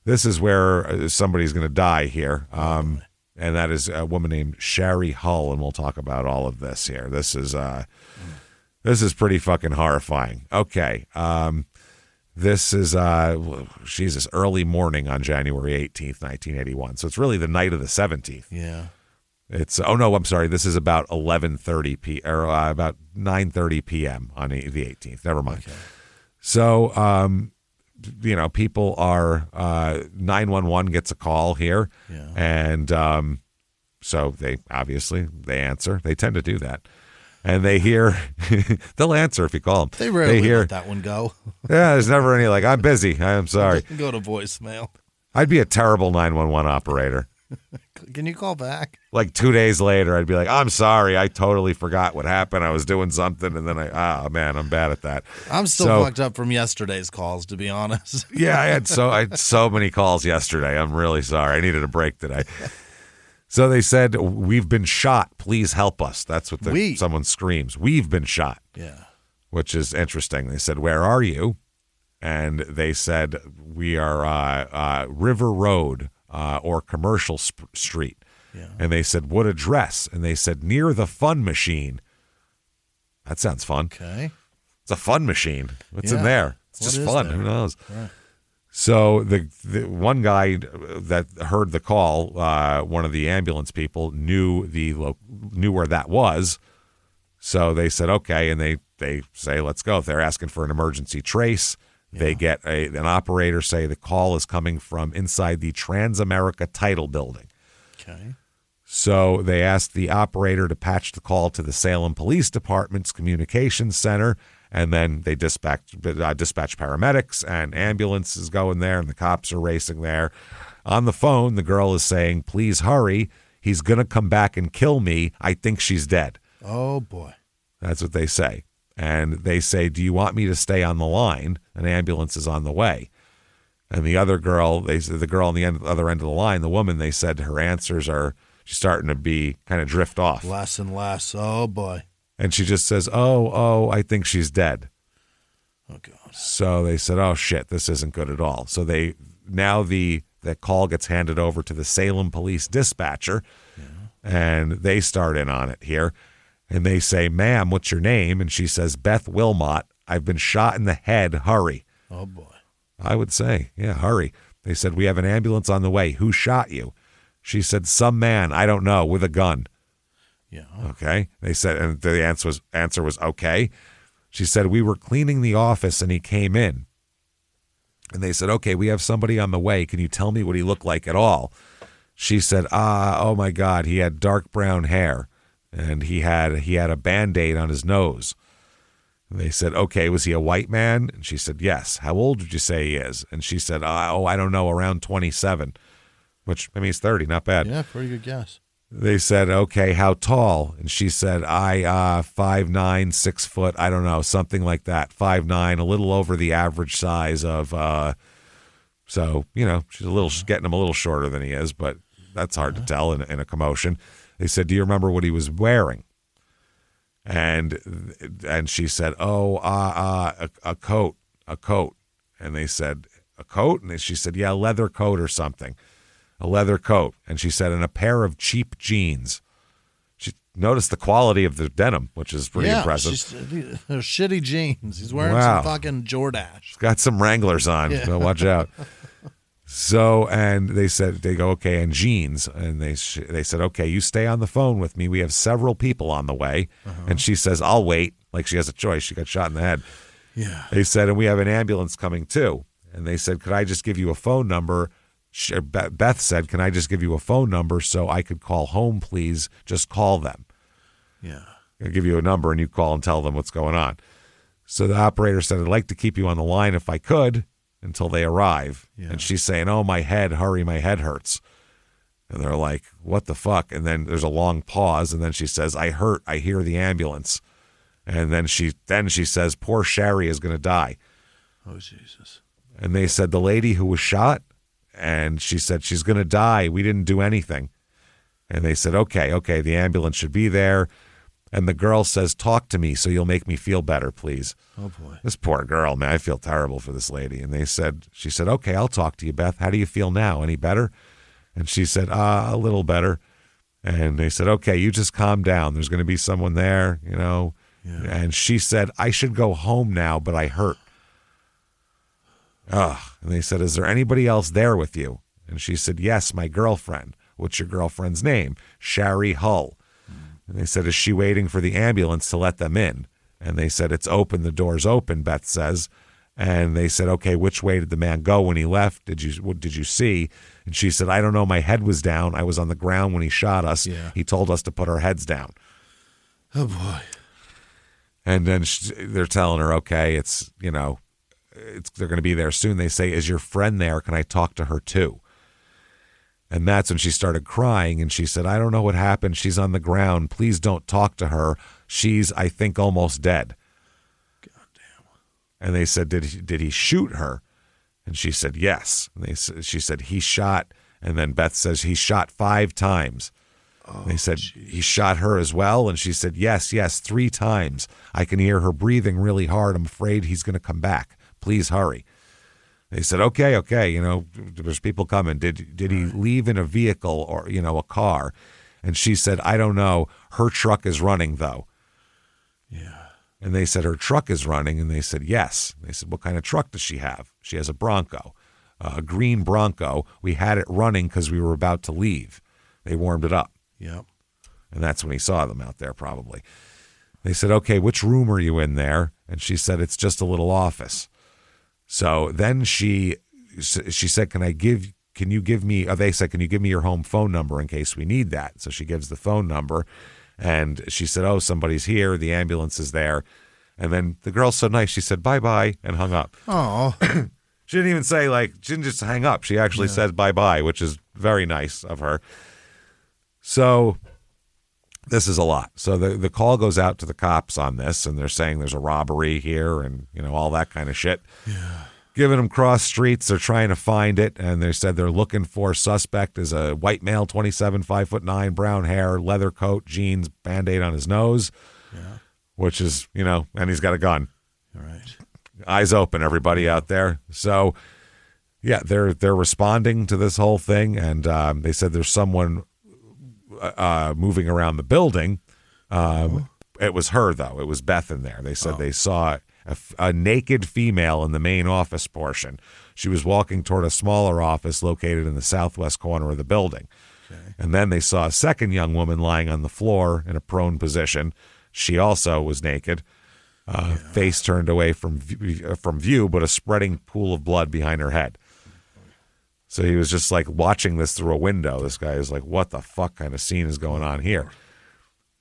This is where somebody's going to die here. And that is a woman named Sherry Hull, and we'll talk about all of this here. This is pretty fucking horrifying. Okay, this is Jesus, early morning on January 18th, 1981. So it's really the night of the 17th. Yeah. It's I'm sorry. This is about 11:30 or about 9:30 p.m. on the 18th. Never mind. Okay. So people are 911 gets a call here, and so they answer. They tend to do that, and they hear they'll answer if you call them. They rarely let that one go. Yeah, there's never any like, I'm busy. I'm sorry. Go to voicemail. I'd be a terrible 911 operator. Can you call back? Like 2 days later, I'd be like, I'm sorry, I totally forgot what happened. I was doing something, and then man, I'm bad at that. I'm still fucked up from yesterday's calls, to be honest. Yeah, I had so many calls yesterday. I'm really sorry. I needed a break today. So they said, we've been shot. Please help us. That's what someone screams. We've been shot. Yeah. Which is interesting. They said, where are you? And they said, we are River Road or Commercial Street. Yeah. And they said, what address? And they said, near the fun machine. That sounds fun. Okay. It's a fun machine. What's in there? It's just fun. There? Who knows? Right. So the one guy that heard the call, one of the ambulance people, knew where that was. So they said, okay, and they say, let's go. If they're asking for an emergency trace, they get an operator say the call is coming from inside the Transamerica Title Building. Okay. So they asked the operator to patch the call to the Salem Police Department's communications center, And then they dispatch paramedics, and ambulances going there, and the cops are racing there. On the phone, the girl is saying, "Please hurry. He's going to come back and kill me. I think she's dead." Oh, boy. That's what they say. And they say, "Do you want me to stay on the line? An ambulance is on the way." And the other girl, the girl on the other end of the line, the woman, they said her answers are, she's starting to be kind of drift off. Less and less. Oh, boy. And she just says, oh, I think she's dead. Oh, God. So they said, oh, shit, this isn't good at all. So the call gets handed over to the Salem police dispatcher, and they start in on it here. And they say, "Ma'am, what's your name?" And she says, "Beth Wilmot. I've been shot in the head. Hurry." Oh, boy. I would say, yeah, hurry. They said, "We have an ambulance on the way. Who shot you?" She said, "Some man, I don't know, with a gun." Yeah. Okay. They said, and the answer was okay. She said, "We were cleaning the office and he came in." And they said, "Okay, we have somebody on the way. Can you tell me what he looked like at all?" She said, "Oh my God, he had dark brown hair and he had a Band-Aid on his nose." And they said, "Okay, was he a white man?" And she said, "Yes." "How old would you say he is?" And she said, I don't know, around 27, which, I mean, he's 30, not bad. Yeah, pretty good guess. They said, "Okay, how tall?" And she said, 5'9", 6 foot, I don't know, something like that. 5'9", a little over the average size of, so, she's getting him a little shorter than he is, but that's hard to tell in a commotion. They said, "Do you remember what he was wearing?" And she said, a coat. And they said, "A coat?" And she said, "Yeah, a leather coat or something. A leather coat." And she said, "and a pair of cheap jeans." She noticed the quality of the denim, which is pretty impressive. They're shitty jeans. He's wearing some fucking Jordache. He's got some Wranglers on, so watch out. So, and they go, "Okay, and jeans." And they said, "Okay, you stay on the phone with me. We have several people on the way." And she says, "I'll wait." Like she has a choice. She got shot in the head. Yeah. They said, "And we have an ambulance coming too." And they said, "Could I just give you a phone number?" Beth said, "Can I just give you a phone number so I could call home, please? Just call them." Yeah. I'll give you a number and you call and tell them what's going on. So the operator said, "I'd like to keep you on the line if I could until they arrive." Yeah. And she's saying, "Oh, my head, hurry, my head hurts." And they're like, "What the fuck?" And then there's a long pause, and then she says, "I hurt, I hear the ambulance." And then she says, "Poor Sherry is going to die." Oh, Jesus. And they said, "The lady who was shot?" And she said, "She's going to die. We didn't do anything." And they said, okay, the ambulance should be there. And the girl says, "Talk to me so you'll make me feel better, please." Oh, boy. This poor girl, man, I feel terrible for this lady. And she said, "Okay, I'll talk to you, Beth. How do you feel now? Any better?" And she said, "A little better." And they said, "Okay, you just calm down. There's going to be someone there, Yeah. And she said, "I should go home now, but I hurt." And they said, "Is there anybody else there with you?" And she said, "Yes, my girlfriend." "What's your girlfriend's name?" "Shari Hull." And they said, "Is she waiting for the ambulance to let them in?" And they said, "It's open. The door's open," Beth says. And they said, "Okay, which way did the man go when he left? What did you see?" And she said, "I don't know. My head was down. I was on the ground when he shot us. Yeah. He told us to put our heads down." Oh, boy. And then they're telling her, "Okay, they're going to be there soon." They say, "Is your friend there? Can I talk to her too?" And that's when she started crying, and she said, "I don't know what happened. She's on the ground. Please don't talk to her. She's, I think, almost dead." God damn. And they said, did he shoot her?" And she said, "Yes." And she said, "He shot," and then Beth says, "He shot 5 times." And they said, geez. "He shot her as well?" And she said, yes, 3 times. I can hear her breathing really hard. I'm afraid he's going to come back. Please hurry." They said, okay, there's people coming. Did he leave in a vehicle or, a car? And she said, "I don't know. Her truck is running, though." Yeah. And they said, "Her truck is running?" And they said, "Yes." They said, "What kind of truck does she have?" "She has a Bronco, a green Bronco. We had it running because we were about to leave. They warmed it up." Yep. And that's when he saw them out there, probably. They said, "Okay, which room are you in there?" And she said, "It's just a little office." So then she said, Can you give me your home phone number in case we need that? So she gives the phone number, and she said, "Oh, somebody's here. The ambulance is there." And then the girl's so nice, she said bye-bye and hung up. Oh. She didn't even say, she didn't just hang up. She actually says bye-bye, which is very nice of her. So this is a lot. So the call goes out to the cops on this, and they're saying there's a robbery here and, all that kind of shit. Yeah. Giving them cross streets. They're trying to find it, and they said they're looking for suspect is a white male, 27, 5'9", brown hair, leather coat, jeans, Band-Aid on his nose, which is, and he's got a gun. All right. Eyes open, everybody out there. So, yeah, they're responding to this whole thing, and they said there's someone moving around the building. It was her, though. It was Beth in there. They said they saw a naked female in the main office portion. She was walking toward a smaller office located in the southwest corner of the building. Okay. And then they saw a second young woman lying on the floor in a prone position. She also was naked, face turned away from view, but a spreading pool of blood behind her head. So he was just watching this through a window. This guy is like, what the fuck kind of scene is going on here?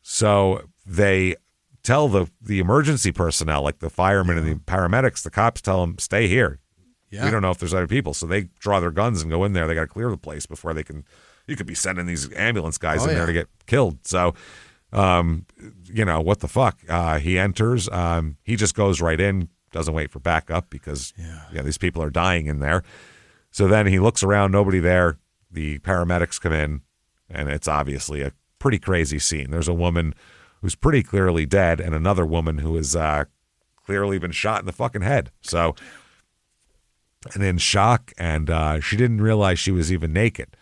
So they tell the emergency personnel, like the firemen and the paramedics, the cops tell them, stay here. Yeah. We don't know if there's other people. So they draw their guns and go in there. They got to clear the place before they can. You could be sending these ambulance guys in there to get killed. So, what the fuck? He enters. He just goes right in, doesn't wait for backup because these people are dying in there. So then he looks around, nobody there. The paramedics come in, and it's obviously a pretty crazy scene. There's a woman who's pretty clearly dead, and another woman who has clearly been shot in the fucking head. So, and in shock, and she didn't realize she was even naked.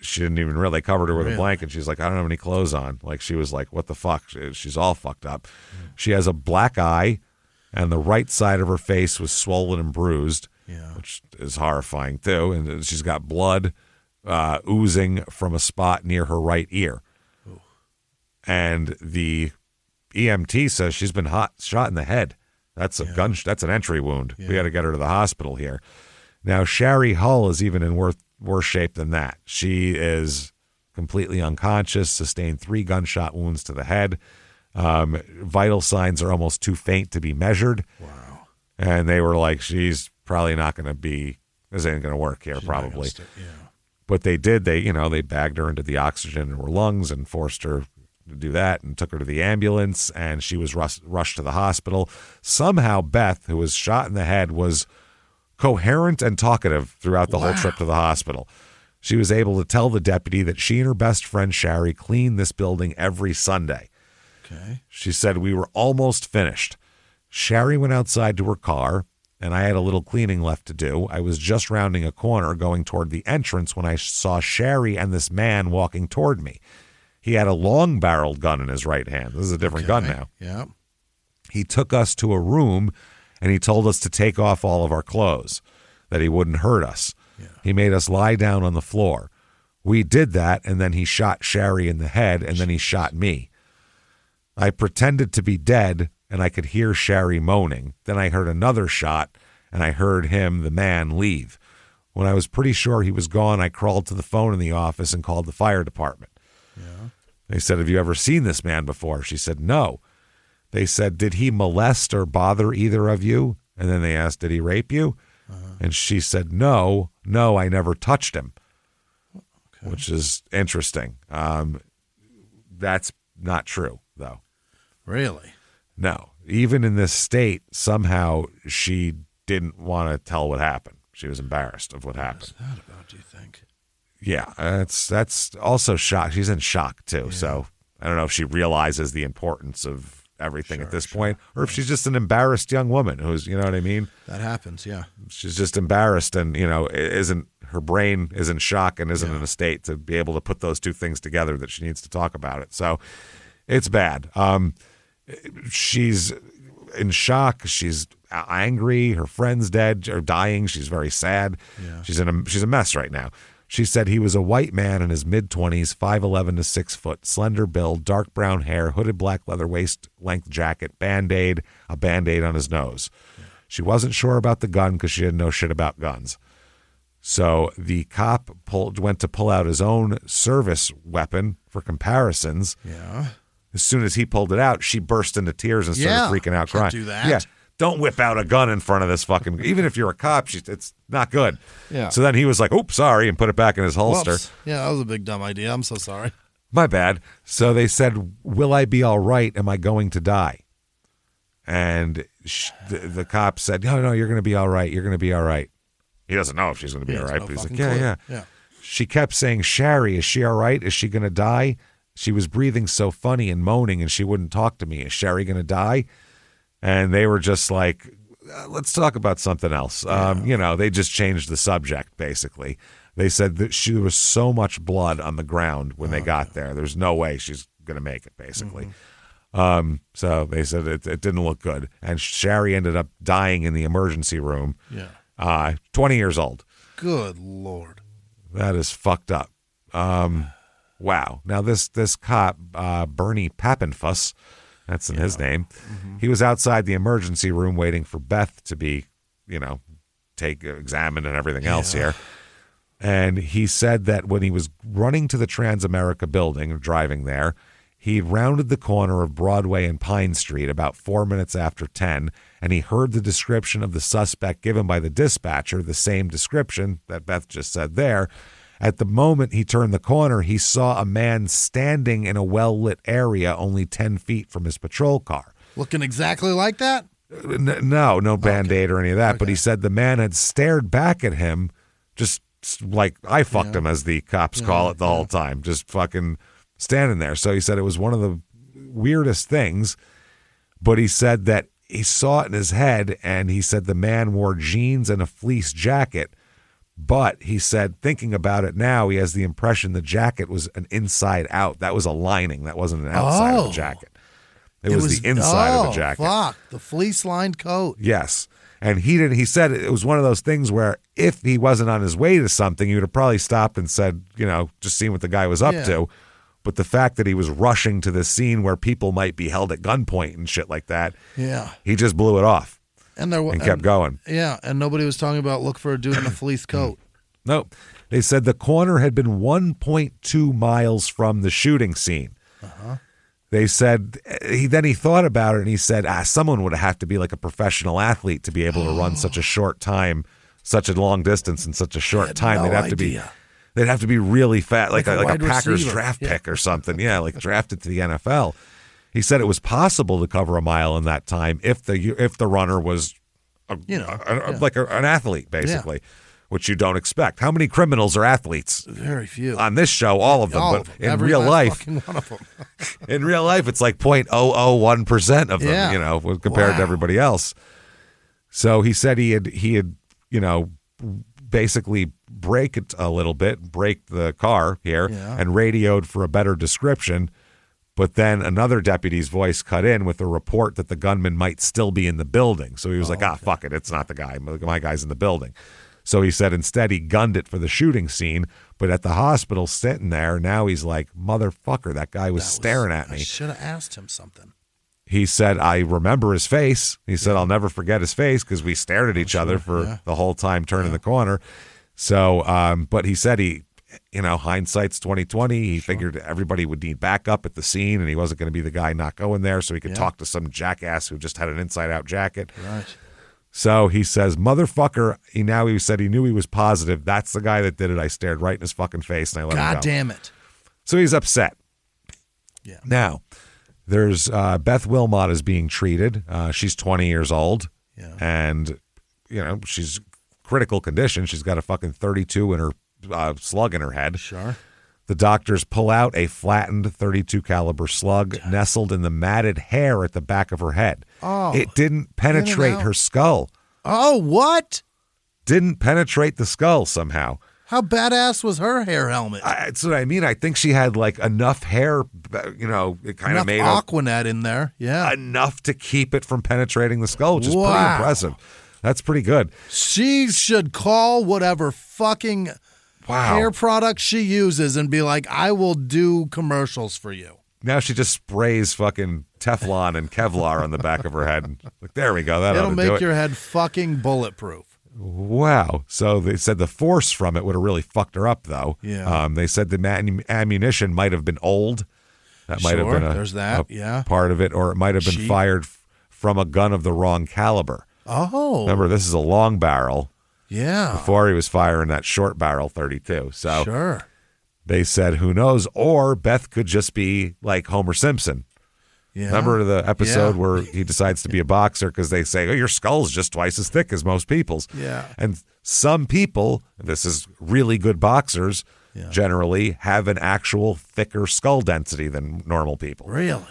She didn't even really covered her with a blanket. She's like, I don't have any clothes on. She was like, what the fuck? She's all fucked up. She has a black eye, and the right side of her face was swollen and bruised, which is horrifying too. And she's got blood oozing from a spot near her right ear. And the EMT says she's been shot in the head. That's a that's an entry wound. We got to get her to the hospital here. Now, Sherry Hull is even in worse shape than that. She is completely unconscious, sustained 3 gunshot wounds to the head. Vital signs are almost too faint to be measured. Wow. And they were like, she's probably not going to be, this ain't going to work here, probably. But they did. They bagged her into the oxygen in her lungs and forced her to do that and took her to the ambulance, and she was rushed to the hospital. Somehow Beth, who was shot in the head, was coherent and talkative throughout the whole trip to the hospital. She was able to tell the deputy that she and her best friend Sherry cleaned this building every Sunday. Okay. She said, we were almost finished. Sherry went outside to her car, and I had a little cleaning left to do. I was just rounding a corner going toward the entrance when I saw Sherry and this man walking toward me. He had a long-barreled gun in his right hand. This is a different gun now. Yeah. He took us to a room, and he told us to take off all of our clothes, that he wouldn't hurt us. Yeah. He made us lie down on the floor. We did that, and then he shot Sherry in the head, and then he shot me. I pretended to be dead, and I could hear Sherry moaning. Then I heard another shot, and I heard him, the man, leave. When I was pretty sure he was gone, I crawled to the phone in the office and called the fire department. Yeah. They said, have you ever seen this man before? She said, no. They said, did he molest or bother either of you? And then they asked, did he rape you? And she said, no, I never touched him, which is interesting. That's not true, though. Really? No. Even in this state, somehow she didn't want to tell what happened. She was embarrassed of what happened. What's that about, do you think? Yeah, that's also shock. She's in shock, too. Yeah. So I don't know if she realizes the importance of everything at this point, or if she's just an embarrassed young woman who's, you know what I mean? That happens, yeah. She's just embarrassed and, her brain is in shock and isn't in a state to be able to put those two things together that she needs to talk about it. So it's bad. She's in shock. She's angry. Her friend's dead or dying. She's very sad. Yeah. She's a mess right now. She said he was a white man in his mid-20s, 5'11" to 6 foot, slender build, dark brown hair, hooded black leather waist-length jacket, a Band-Aid on his nose. Yeah. She wasn't sure about the gun because she didn't know shit about guns. So the cop went to pull out his own service weapon for comparisons. Yeah. As soon as he pulled it out, she burst into tears and started freaking out, crying. Do that. Yeah. Don't whip out a gun in front of this fucking, even if you're a cop, it's not good. Yeah. So then he was like, oops, sorry, and put it back in his holster. Whoops. Yeah, that was a big dumb idea. I'm so sorry. My bad. So they said, will I be all right? Am I going to die? And the cop said, no, you're going to be all right. You're going to be all right. He doesn't know if she's going to be all right, but he's like, yeah. She kept saying, Sherry, is she all right? Is she going to die? She was breathing so funny and moaning, and she wouldn't talk to me. Is Sherry going to die? And they were just like, let's talk about something else. They just changed the subject, basically. They said that there was so much blood on the ground when they got there. There's no way she's going to make it, basically. So they said it didn't look good. And Sherry ended up dying in the emergency room. Yeah. 20 years old. Good Lord. That is fucked up. Wow. Now, this cop, Bernie Pappenfuss, that's in his name. Mm-hmm. He was outside the emergency room waiting for Beth to be, examined and everything else here. And he said that when he was running to the Transamerica building or driving there, he rounded the corner of Broadway and Pine Street about 4 minutes after 10, and he heard the description of the suspect given by the dispatcher, the same description that Beth just said there. At the moment he turned the corner, he saw a man standing in a well-lit area only 10 feet from his patrol car. Looking exactly like that? No Band-Aid or any of that, but he said the man had stared back at him, just like I fucked him, as the cops call it the whole time, just fucking standing there. So he said it was one of the weirdest things, but he said that he saw it in his head, and he said the man wore jeans and a fleece jacket. But he said, thinking about it now, he has the impression the jacket was an inside out. That was a lining. That wasn't an outside of the jacket. It was the inside of the jacket. Fuck, the fleece-lined coat. Yes. And he said it was one of those things where if he wasn't on his way to something, he would have probably stopped and said, just seeing what the guy was up to. But the fact that he was rushing to this scene where people might be held at gunpoint and shit like that, he just blew it off. And kept going. Yeah, and nobody was talking about look for a dude in a fleece coat. Nope. They said the corner had been 1.2 miles from the shooting scene. They said he thought about it, and he said, someone would have to be like a professional athlete to be able to run such a short time, such a long distance in such a short time. They'd have to be really fat, like a Packers draft pick or something. Yeah, like drafted to the NFL. He said it was possible to cover a mile in that time if the runner was, like an athlete, basically, which you don't expect. How many criminals are athletes? Very few. On this show, all of them. But in real life, one of them. in real life, it's like 0.001% of them, compared to everybody else. So he said he had basically brake it a little bit, braked the car here, and radioed for a better description. But then another deputy's voice cut in with a report that the gunman might still be in the building. So he was fuck it, it's not the guy. My guy's in the building. So he said instead he gunned it for the shooting scene, but at the hospital sitting there, now he's like, motherfucker, that guy was staring at me. I should have asked him something. He said, I remember his face. He said, I'll never forget his face because we stared at each other for the whole time turning the corner. So, but he said hindsight's 20/20. He figured everybody would need backup at the scene, and he wasn't going to be the guy not going there, so he could talk to some jackass who just had an inside-out jacket. Right. So he says, motherfucker, he said he knew he was positive. That's the guy that did it. I stared right in his fucking face, and I let him go. God damn it. So he's upset. Yeah. Now, there's Beth Wilmot is being treated. She's 20 years old, and, she's critical condition. She's got a fucking 32 in her slug in her head. Sure. The doctors pull out a flattened 32 caliber slug nestled in the matted hair at the back of her head. Oh, it didn't penetrate her skull. Oh, what? Didn't penetrate the skull somehow. How badass was her hair helmet? That's what I mean. I think she had like enough hair, it kind of made Aquanet in there. Yeah. Enough to keep it from penetrating the skull, which is pretty impressive. That's pretty good. She should call whatever fucking hair product she uses and be like, I will do commercials for you. Now she just sprays fucking Teflon and Kevlar on the back of her head. Like, there we go. That'll make your head fucking bulletproof. Wow. So they said the force from it would have really fucked her up, though. Yeah. They said the ammunition might have been old. That might have been there's that. part of it, or it might have been fired from a gun of the wrong caliber. Oh. Remember, this is a long barrel. Yeah. Before he was firing that short barrel 32. So sure. They said, who knows? Or Beth could just be like Homer Simpson. Yeah. Remember the episode where he decides to be a boxer because they say, oh, your skull's just twice as thick as most people's. Yeah. And some people, this is really good boxers, generally have an actual thicker skull density than normal people. Really?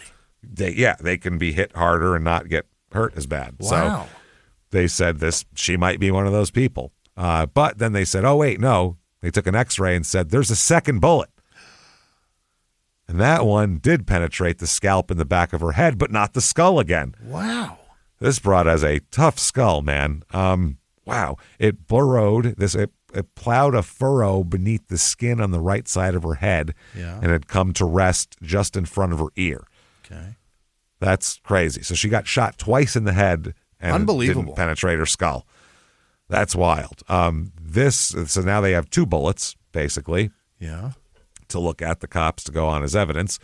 They can be hit harder and not get hurt as bad. Wow. So they said she might be one of those people. But then they said, oh, wait, no. They took an x-ray and said, there's a second bullet. And that one did penetrate the scalp in the back of her head, but not the skull again. Wow. This broad has a tough skull, man. Wow. It burrowed, it plowed a furrow beneath the skin on the right side of her head, and had come to rest just in front of her ear. Okay. That's crazy. So she got shot twice in the head and Unbelievable. didn't penetrate her skull. That's wild. So now they have 2 bullets, basically. Yeah. To look at the cops to go on as evidence.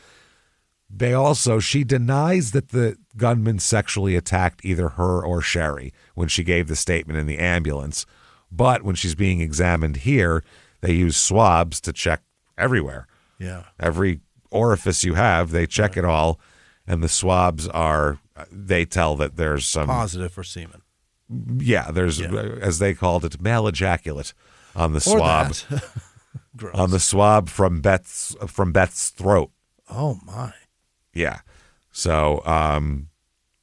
She denies that the gunman sexually attacked either her or Sherry when she gave the statement in the ambulance. But when she's being examined here, they use swabs to check everywhere. Yeah. Every orifice you have, they check it all. And the swabs they tell that there's some positive for semen. Yeah, there's, as they called it, male ejaculate on the swab. On the swab from Beth's throat. Oh my. Yeah. So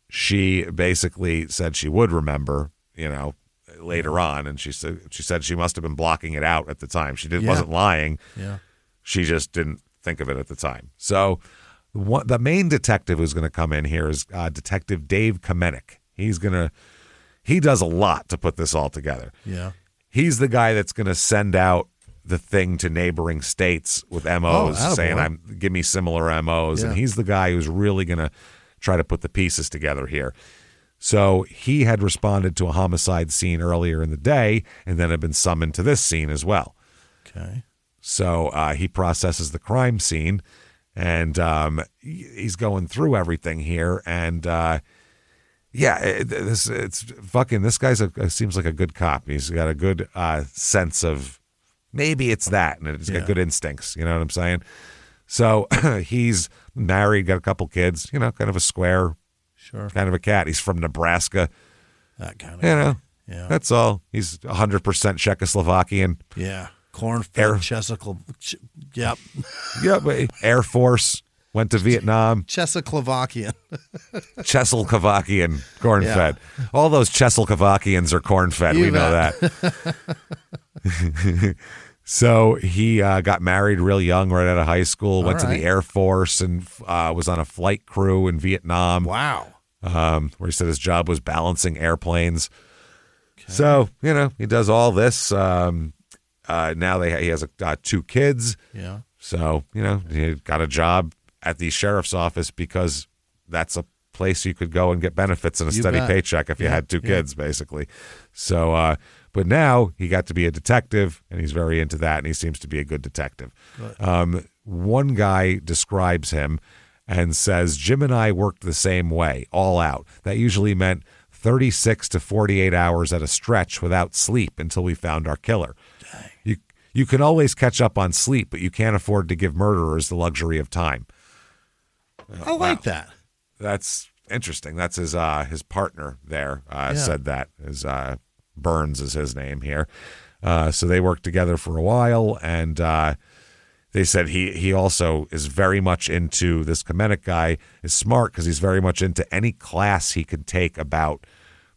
she basically said she would remember, later on, and she said she must have been blocking it out at the time. She wasn't lying. Yeah. She just didn't think of it at the time. So the main detective who's going to come in here is Detective Dave Kamenik. He does a lot to put this all together. Yeah. He's the guy that's going to send out the thing to neighboring states with MOs saying, give me similar MOs. Yeah. And he's the guy who's really going to try to put the pieces together here. So he had responded to a homicide scene earlier in the day and then had been summoned to this scene as well. Okay. So he processes the crime scene and he's going through everything here. And this guy seems like a good cop. He's got a good sense of, maybe it's that, and he's got good instincts. You know what I'm saying? So he's married, got a couple kids, kind of a square, kind of a cat. He's from Nebraska. That kind of yeah. That's all. He's 100% Czechoslovakian. Yeah. Corn-fed Yep. Yep. Air Force, went to Vietnam. Czechoslovakian. Czechoslovakian, corn-fed. Yeah. All those Czechoslovakians are corn-fed. We know that. So he got married real young, right out of high school, went to the Air Force and was on a flight crew in Vietnam. Wow. Where he said his job was balancing airplanes. Okay. So, he does all this. Now he has 2 kids. Yeah. So, he got a job at the sheriff's office because that's a place you could go and get benefits and a steady paycheck if you had 2 kids, basically. So, but now he got to be a detective, and he's very into that, and he seems to be a good detective. One guy describes him and says, Jim and I worked the same way, all out. That usually meant 36 to 48 hours at a stretch without sleep until we found our killer. Dang. You can always catch up on sleep, but you can't afford to give murderers the luxury of time. I like that. That's interesting. That's his partner there said that. Burns is his name here. So they worked together for a while, and they said he also is very much into, this Kamenik guy is smart because he's very much into any class he could take about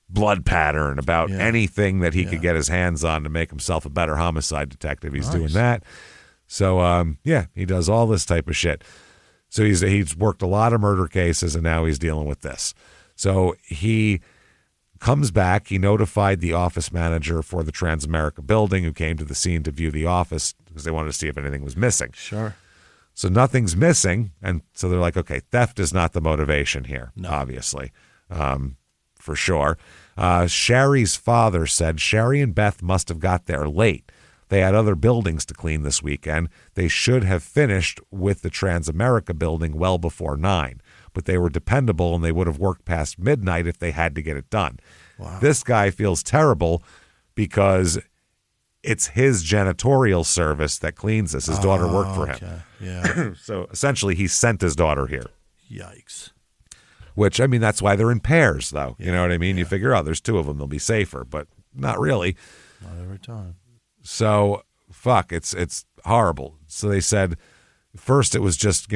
blood pattern, about anything that he could get his hands on to make himself a better homicide detective. He's doing that. So, he does all this type of shit. So he's worked a lot of murder cases, and now he's dealing with this. So he comes back. He notified the office manager for the Transamerica building who came to the scene to view the office because they wanted to see if anything was missing. Sure. So nothing's missing. And so they're like, okay, theft is not the motivation here, obviously, for sure. Sherry's father said Sherry and Beth must have got there late. They had other buildings to clean this weekend. They should have finished with the Transamerica building well before 9, but they were dependable and they would have worked past midnight if they had to get it done. Wow. This guy feels terrible because it's his janitorial service that cleans this. His daughter worked for him. Yeah. So essentially he sent his daughter here. Yikes. Which, I mean, that's why they're in pairs, though. You know what I mean? You figure, oh, there's 2 of them. They'll be safer, but not really. Not every time. So, fuck, it's horrible. So they said, first it was just,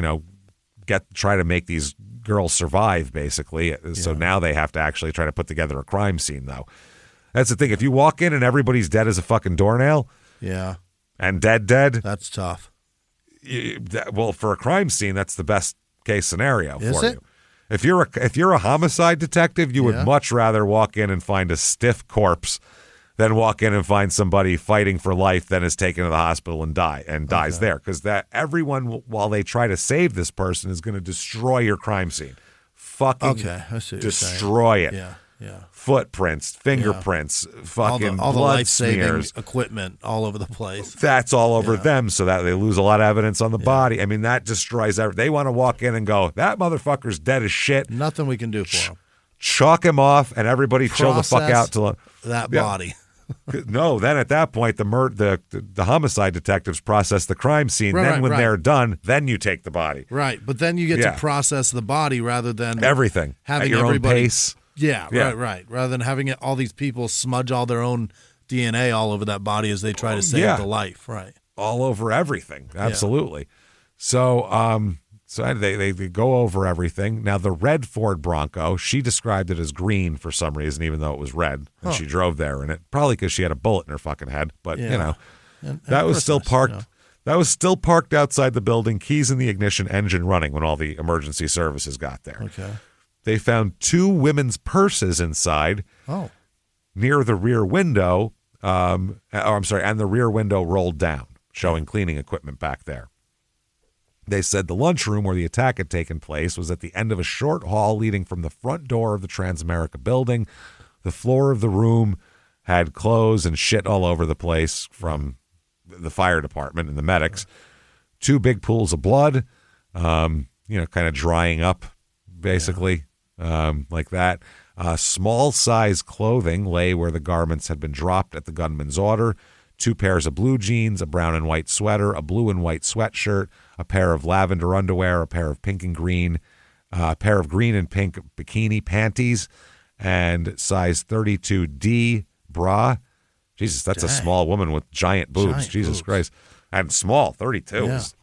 try to make these girls survive, basically. So now they have to actually try to put together a crime scene, though. That's the thing. If you walk in and everybody's dead as a fucking doornail. Yeah. And dead. That's tough. Well, for a crime scene, that's the best case scenario for it? you. If you're a homicide detective, you would much rather walk in and find a stiff corpse than walk in and find somebody fighting for life, then is taken to the hospital and dies there. Because that everyone, while they try to save this person, is going to destroy your crime scene. Fucking I see what destroy you're it. saying. Yeah. Footprints, fingerprints, fucking all the blood life-saving smears, equipment all over the place. That's all over them, so that they lose a lot of evidence on the body. I mean, that destroys everything. They want to walk in and go, that motherfucker's dead as shit. Nothing we can do for him. Chalk him off, and everybody chill the fuck out till that body. No, then at that point, the homicide detectives process the crime scene. Then when they're done, then you take the body. Right, but then you get to process the body rather than everything having at your everybody, own pace. Yeah, right. Rather than having all these people smudge all their own DNA all over that body as they try to save the life. Right. All over everything. Absolutely. So they go over everything. Now, the red Ford Bronco, she described it as green for some reason, even though it was red. And she drove there in it, probably because she had a bullet in her fucking head. But, that was still parked. That was still parked outside the building, keys in the ignition, engine running when all the emergency services got there. Okay. They found 2 women's purses inside near the rear window. And the rear window rolled down, showing cleaning equipment back there. They said the lunchroom where the attack had taken place was at the end of a short hall leading from the front door of the Transamerica building. The floor of the room had clothes and shit all over the place from the fire department and the medics. 2 big pools of blood, kind of drying up, basically. Like that. Small size clothing lay where the garments had been dropped at the gunman's order. 2 pairs of blue jeans, a brown and white sweater, a blue and white sweatshirt, a pair of lavender underwear, a pair of pink and green, a pair of green and pink bikini panties, and size 32D bra. Jesus, that's a small woman with giant boobs. Jesus Christ. And small, 32 is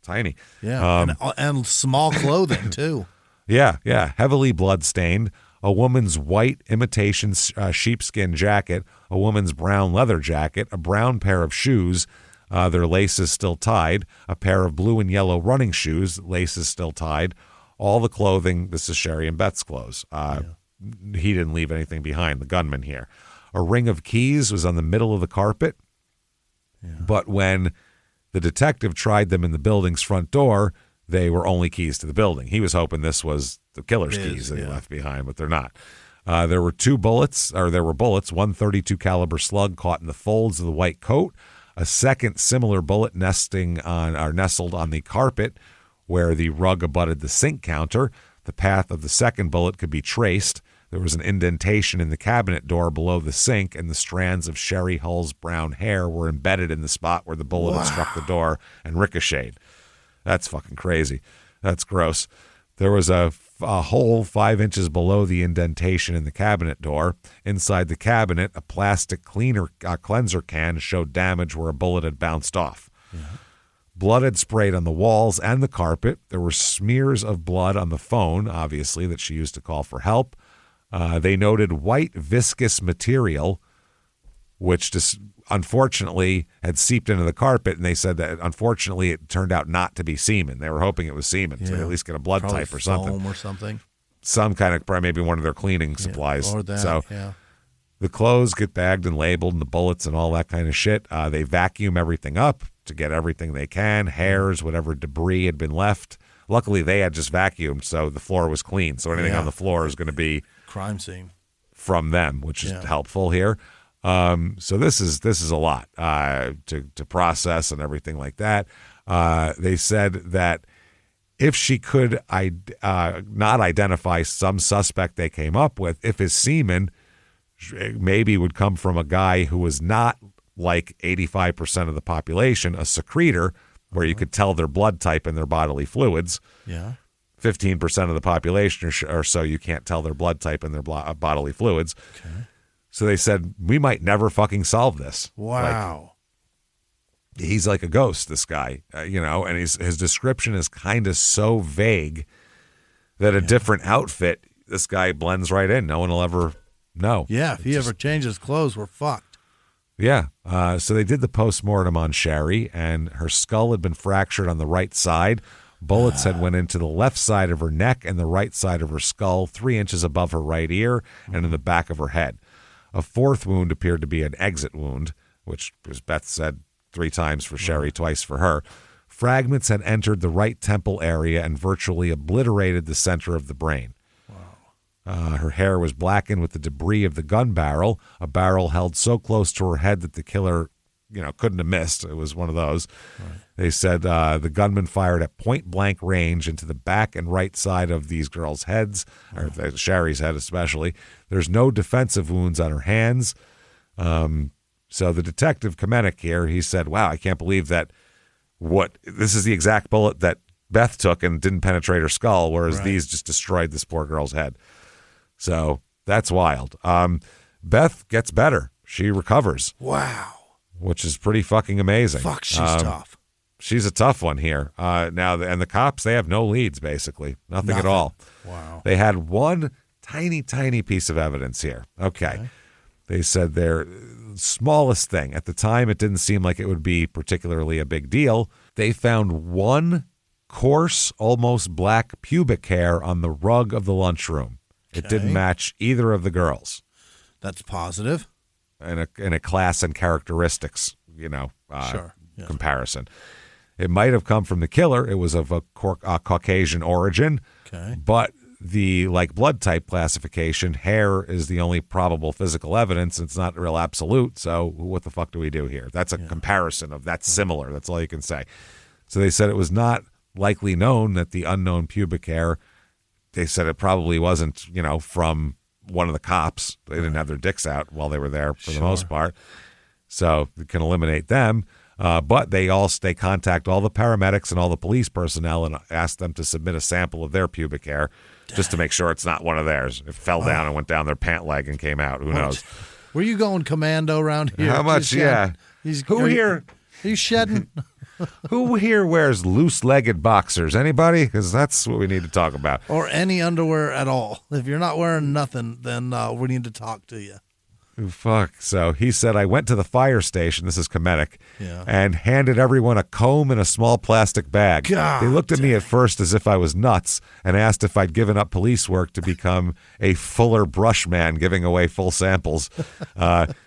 tiny. Yeah, and small clothing, too. Yeah, heavily blood-stained. A woman's white imitation sheepskin jacket, a woman's brown leather jacket, a brown pair of shoes, their laces still tied, a pair of blue and yellow running shoes, laces still tied, all the clothing. This is Sherry and Beth's clothes. He didn't leave anything behind, the gunman here. A ring of keys was on the middle of the carpet, but when the detective tried them in the building's front door, they were only keys to the building. He was hoping this was the killer's keys that he left behind, but they're not. There were bullets, 132 caliber slug caught in the folds of the white coat. A second similar bullet nestled on the carpet where the rug abutted the sink counter. The path of the second bullet could be traced. There was an indentation in the cabinet door below the sink, and the strands of Sherry Hull's brown hair were embedded in the spot where the bullet had struck the door and ricocheted. That's fucking crazy. That's gross. There was a hole 5 inches below the indentation in the cabinet door. Inside the cabinet, a plastic cleanser can showed damage where a bullet had bounced off. Yeah. Blood had sprayed on the walls and the carpet. There were smears of blood on the phone, obviously, that she used to call for help. They noted white viscous material, which just unfortunately had seeped into the carpet, and they said that unfortunately it turned out not to be semen. They were hoping it was semen, so they at least get a blood type or something. Foam or something. Some kind of, probably maybe one of their cleaning supplies. Or that, so the clothes get bagged and labeled, and the bullets and all that kind of shit. They vacuum everything up to get everything they can, hairs, whatever debris had been left. Luckily, they had just vacuumed, so the floor was clean. So anything on the floor is going to be crime scene from them, which is helpful here. So this is a lot to process and everything like that. They said that if she could not identify some suspect they came up with, if his semen maybe would come from a guy who was not like 85% of the population, a secretor, where you could tell their blood type and their bodily fluids. Yeah. 15% of the population or so, you can't tell their blood type and their bodily fluids. Okay. So they said, we might never fucking solve this. Wow. Like, he's like a ghost, this guy, and his description is kind of so vague that a different outfit, this guy blends right in. No one will ever know. Yeah, if he ever changes clothes, we're fucked. Yeah. So they did the postmortem on Sherry, and her skull had been fractured on the right side. Bullets had went into the left side of her neck and the right side of her skull, 3 inches above her right ear and in the back of her head. A fourth wound appeared to be an exit wound, which, as Beth said, 3 times for Sherry, twice for her. Fragments had entered the right temple area and virtually obliterated the center of the brain. Her hair was blackened with the debris of the gun barrel, a barrel held so close to her head that the killer, couldn't have missed. It was one of those. Right. They said the gunman fired at point-blank range into the back and right side of these girls' heads, or Sherry's head especially. There's no defensive wounds on her hands. So the detective Kamenek here, he said, wow, I can't believe that this is the exact bullet that Beth took and didn't penetrate her skull, whereas these just destroyed this poor girl's head. So that's wild. Beth gets better. She recovers. Wow. Which is pretty fucking amazing. Fuck, she's tough. She's a tough one here. Now, and the cops, they have no leads, basically. Nothing at all. Wow. They had one tiny, tiny piece of evidence here. Okay. They said their smallest thing. At the time, it didn't seem like it would be particularly a big deal. They found one coarse, almost black pubic hair on the rug of the lunchroom. It didn't match either of the girls. That's positive. In a class and characteristics, comparison. It might have come from the killer. It was of a Caucasian origin. Okay. But the blood type classification, hair is the only probable physical evidence. It's not real absolute. So what the fuck do we do here? That's a comparison of that's similar. That's all you can say. So they said it was not likely known that the unknown pubic hair, they said it probably wasn't, from one of the cops. They didn't have their dicks out while they were there for the most part. So you can eliminate them. But they contact all the paramedics and all the police personnel and ask them to submit a sample of their pubic hair just to make sure it's not one of theirs. It fell down and went down their pant leg and came out. Who knows? Were you going commando around here? How much? Yeah. Who here? Are you shedding? Who here wears loose-legged boxers? Anybody? Because that's what we need to talk about. Or any underwear at all. If you're not wearing nothing, then we need to talk to you. Fuck. So he said, I went to the fire station, this is Kamenek, and handed everyone a comb and a small plastic bag. God, they looked at me at first as if I was nuts and asked if I'd given up police work to become a fuller brush man, giving away full samples,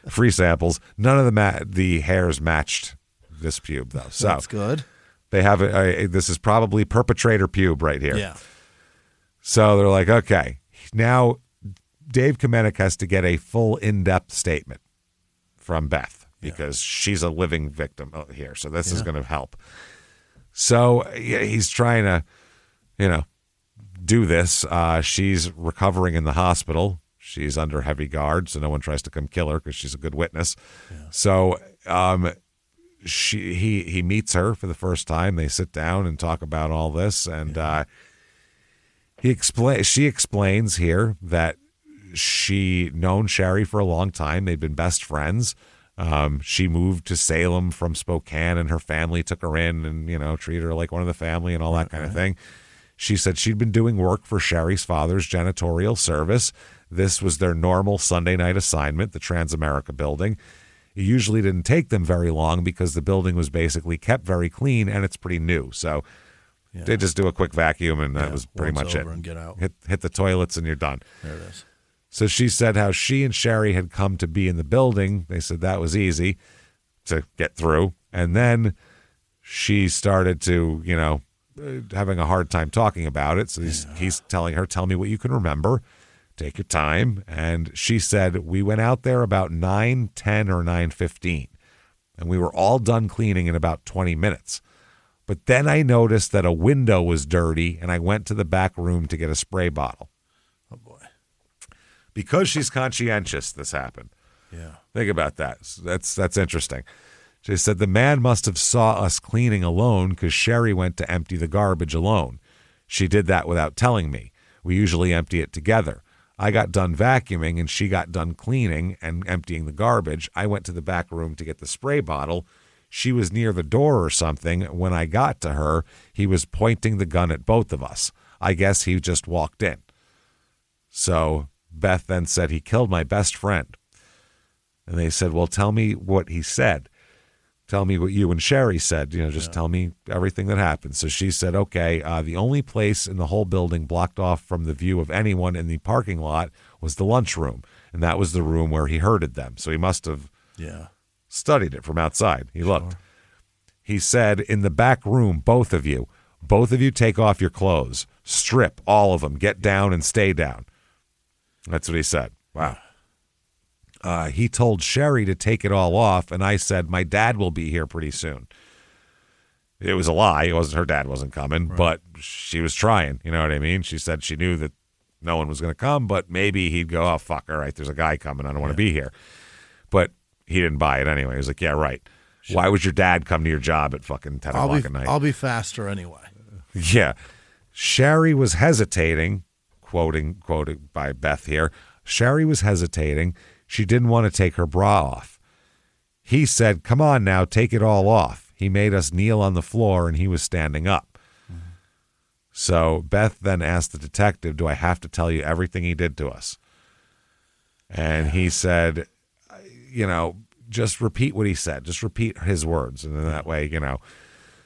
free samples. None of the hairs matched this pube, though. So that's good. They have this is probably perpetrator pube right here. Yeah. So they're like, okay, now Dave Kamenek has to get a full in-depth statement from Beth because she's a living victim here. So this is going to help. So he's trying to, do this. She's recovering in the hospital. She's under heavy guard, so no one tries to come kill her because she's a good witness. Yeah. So he meets her for the first time. They sit down and talk about all this, and she explains here that she known Sherry for a long time. They'd been best friends. She moved to Salem from Spokane, and her family took her in and treated her like one of the family and all that kind of thing. She said she'd been doing work for Sherry's father's janitorial service. This was their normal Sunday night assignment, the Transamerica building. It usually didn't take them very long because the building was basically kept very clean and it's pretty new. So they just do a quick vacuum and that was pretty much it. And get out. Hit the toilets and you're done. There it is. So she said how she and Sherry had come to be in the building. They said that was easy to get through. And then she started to, having a hard time talking about it. So he's telling her, tell me what you can remember. Take your time. And she said, we went out there about 9:10 or 9:15, and we were all done cleaning in about 20 minutes. But then I noticed that a window was dirty, and I went to the back room to get a spray bottle. Oh, boy. Because she's conscientious, this happened. Yeah. Think about that. That's interesting. She said the man must have saw us cleaning alone because Sherry went to empty the garbage alone. She did that without telling me. We usually empty it together. I got done vacuuming and she got done cleaning and emptying the garbage. I went to the back room to get the spray bottle. She was near the door or something. When I got to her, he was pointing the gun at both of us. I guess he just walked in. So Beth then said, he killed my best friend. And they said, well, tell me what he said. Tell me what you and Sherry said. Just tell me everything that happened. So she said, okay, the only place in the whole building blocked off from the view of anyone in the parking lot was the lunchroom. And that was the room where he herded them. So he must have studied it from outside. He looked. He said, in the back room, both of you take off your clothes. Strip, all of them. Get down and stay down. That's what he said. Wow. He told Sherry to take it all off, and I said, my dad will be here pretty soon. It was a lie. Her dad wasn't coming, but she was trying. You know what I mean? She said she knew that no one was going to come, but maybe he'd go, oh, fuck, all right, there's a guy coming. I don't want to be here. But he didn't buy it anyway. He was like, yeah, right. Sure. Why would your dad come to your job at fucking 10 o'clock at night? I'll be faster anyway. Yeah. Sherry was hesitating, quoted by Beth here. Sherry was hesitating. She didn't want to take her bra off. He said, come on now, take it all off. He made us kneel on the floor, and he was standing up. Mm-hmm. So Beth then asked the detective, do I have to tell you everything he did to us? And he said, just repeat what he said. Just repeat his words. And then that way,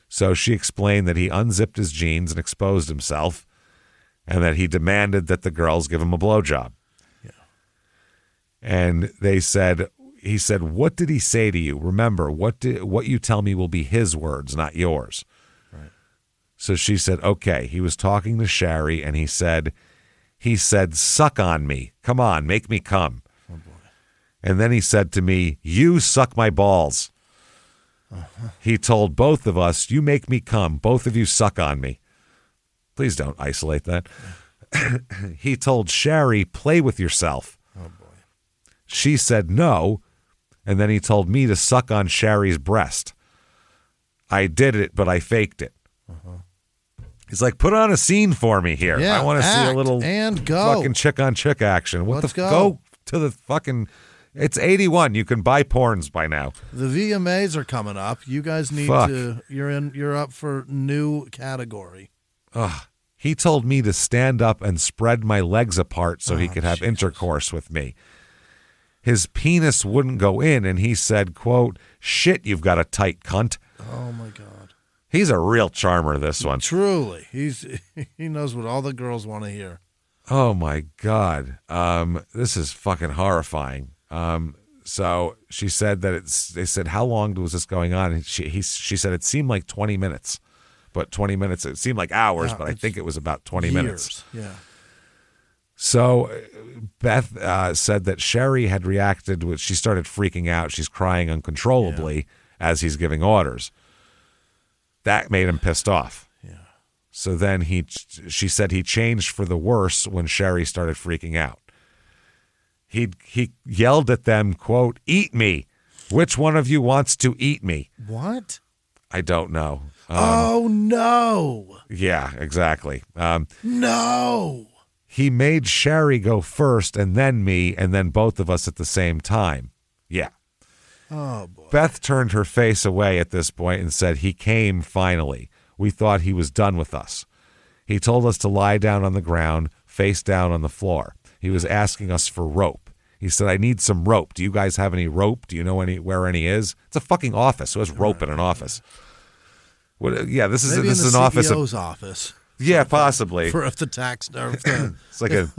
So she explained that he unzipped his jeans and exposed himself, and that he demanded that the girls give him a blowjob. And he said, what did he say to you? Remember, what you tell me will be his words, not yours. Right. So she said, okay. He was talking to Sherry, and he said, suck on me. Come on, make me come. Oh, boy. And then he said to me, you suck my balls. Uh-huh. He told both of us, you make me come. Both of you suck on me. Please don't isolate that. He told Sherry, play with yourself. She said no, and then he told me to suck on Sherry's breast. I did it, but I faked it. Uh-huh. He's like, put on a scene for me here. Yeah, I want to see a little and go. Fucking chick-on-chick action. Let's go to the fucking... It's 81. You can buy porns by now. The VMAs are coming up. You guys need to... You're up for new category. Ugh. He told me to stand up and spread my legs apart so he could have intercourse with me. His penis wouldn't go in, and he said, quote, shit, you've got a tight cunt. Oh, my God. He's a real charmer, this one. Truly. He knows what all the girls want to hear. Oh, my God. This is fucking horrifying. So she said that they said, how long was this going on? And she said it seemed like 20 minutes. But 20 minutes, it seemed like hours, but I think it was about 20 minutes. Yeah. So Beth said that Sherry had reacted she started freaking out. She's crying uncontrollably as he's giving orders. That made him pissed off. Yeah. So then she said he changed for the worse when Sherry started freaking out. He yelled at them, quote, eat me. Which one of you wants to eat me? What? I don't know. Oh, no. Yeah, exactly. No. He made Sherry go first and then me and then both of us at the same time. Yeah. Oh, boy. Beth turned her face away at this point and said, he came finally. We thought he was done with us. He told us to lie down on the ground, face down on the floor. He was asking us for rope. He said, I need some rope. Do you guys have any rope? Do you know where any is? It's a fucking office. Who has rope in an office? What? Yeah, this is an office. CEO's office. Yeah, possibly. For if the tax, it's like if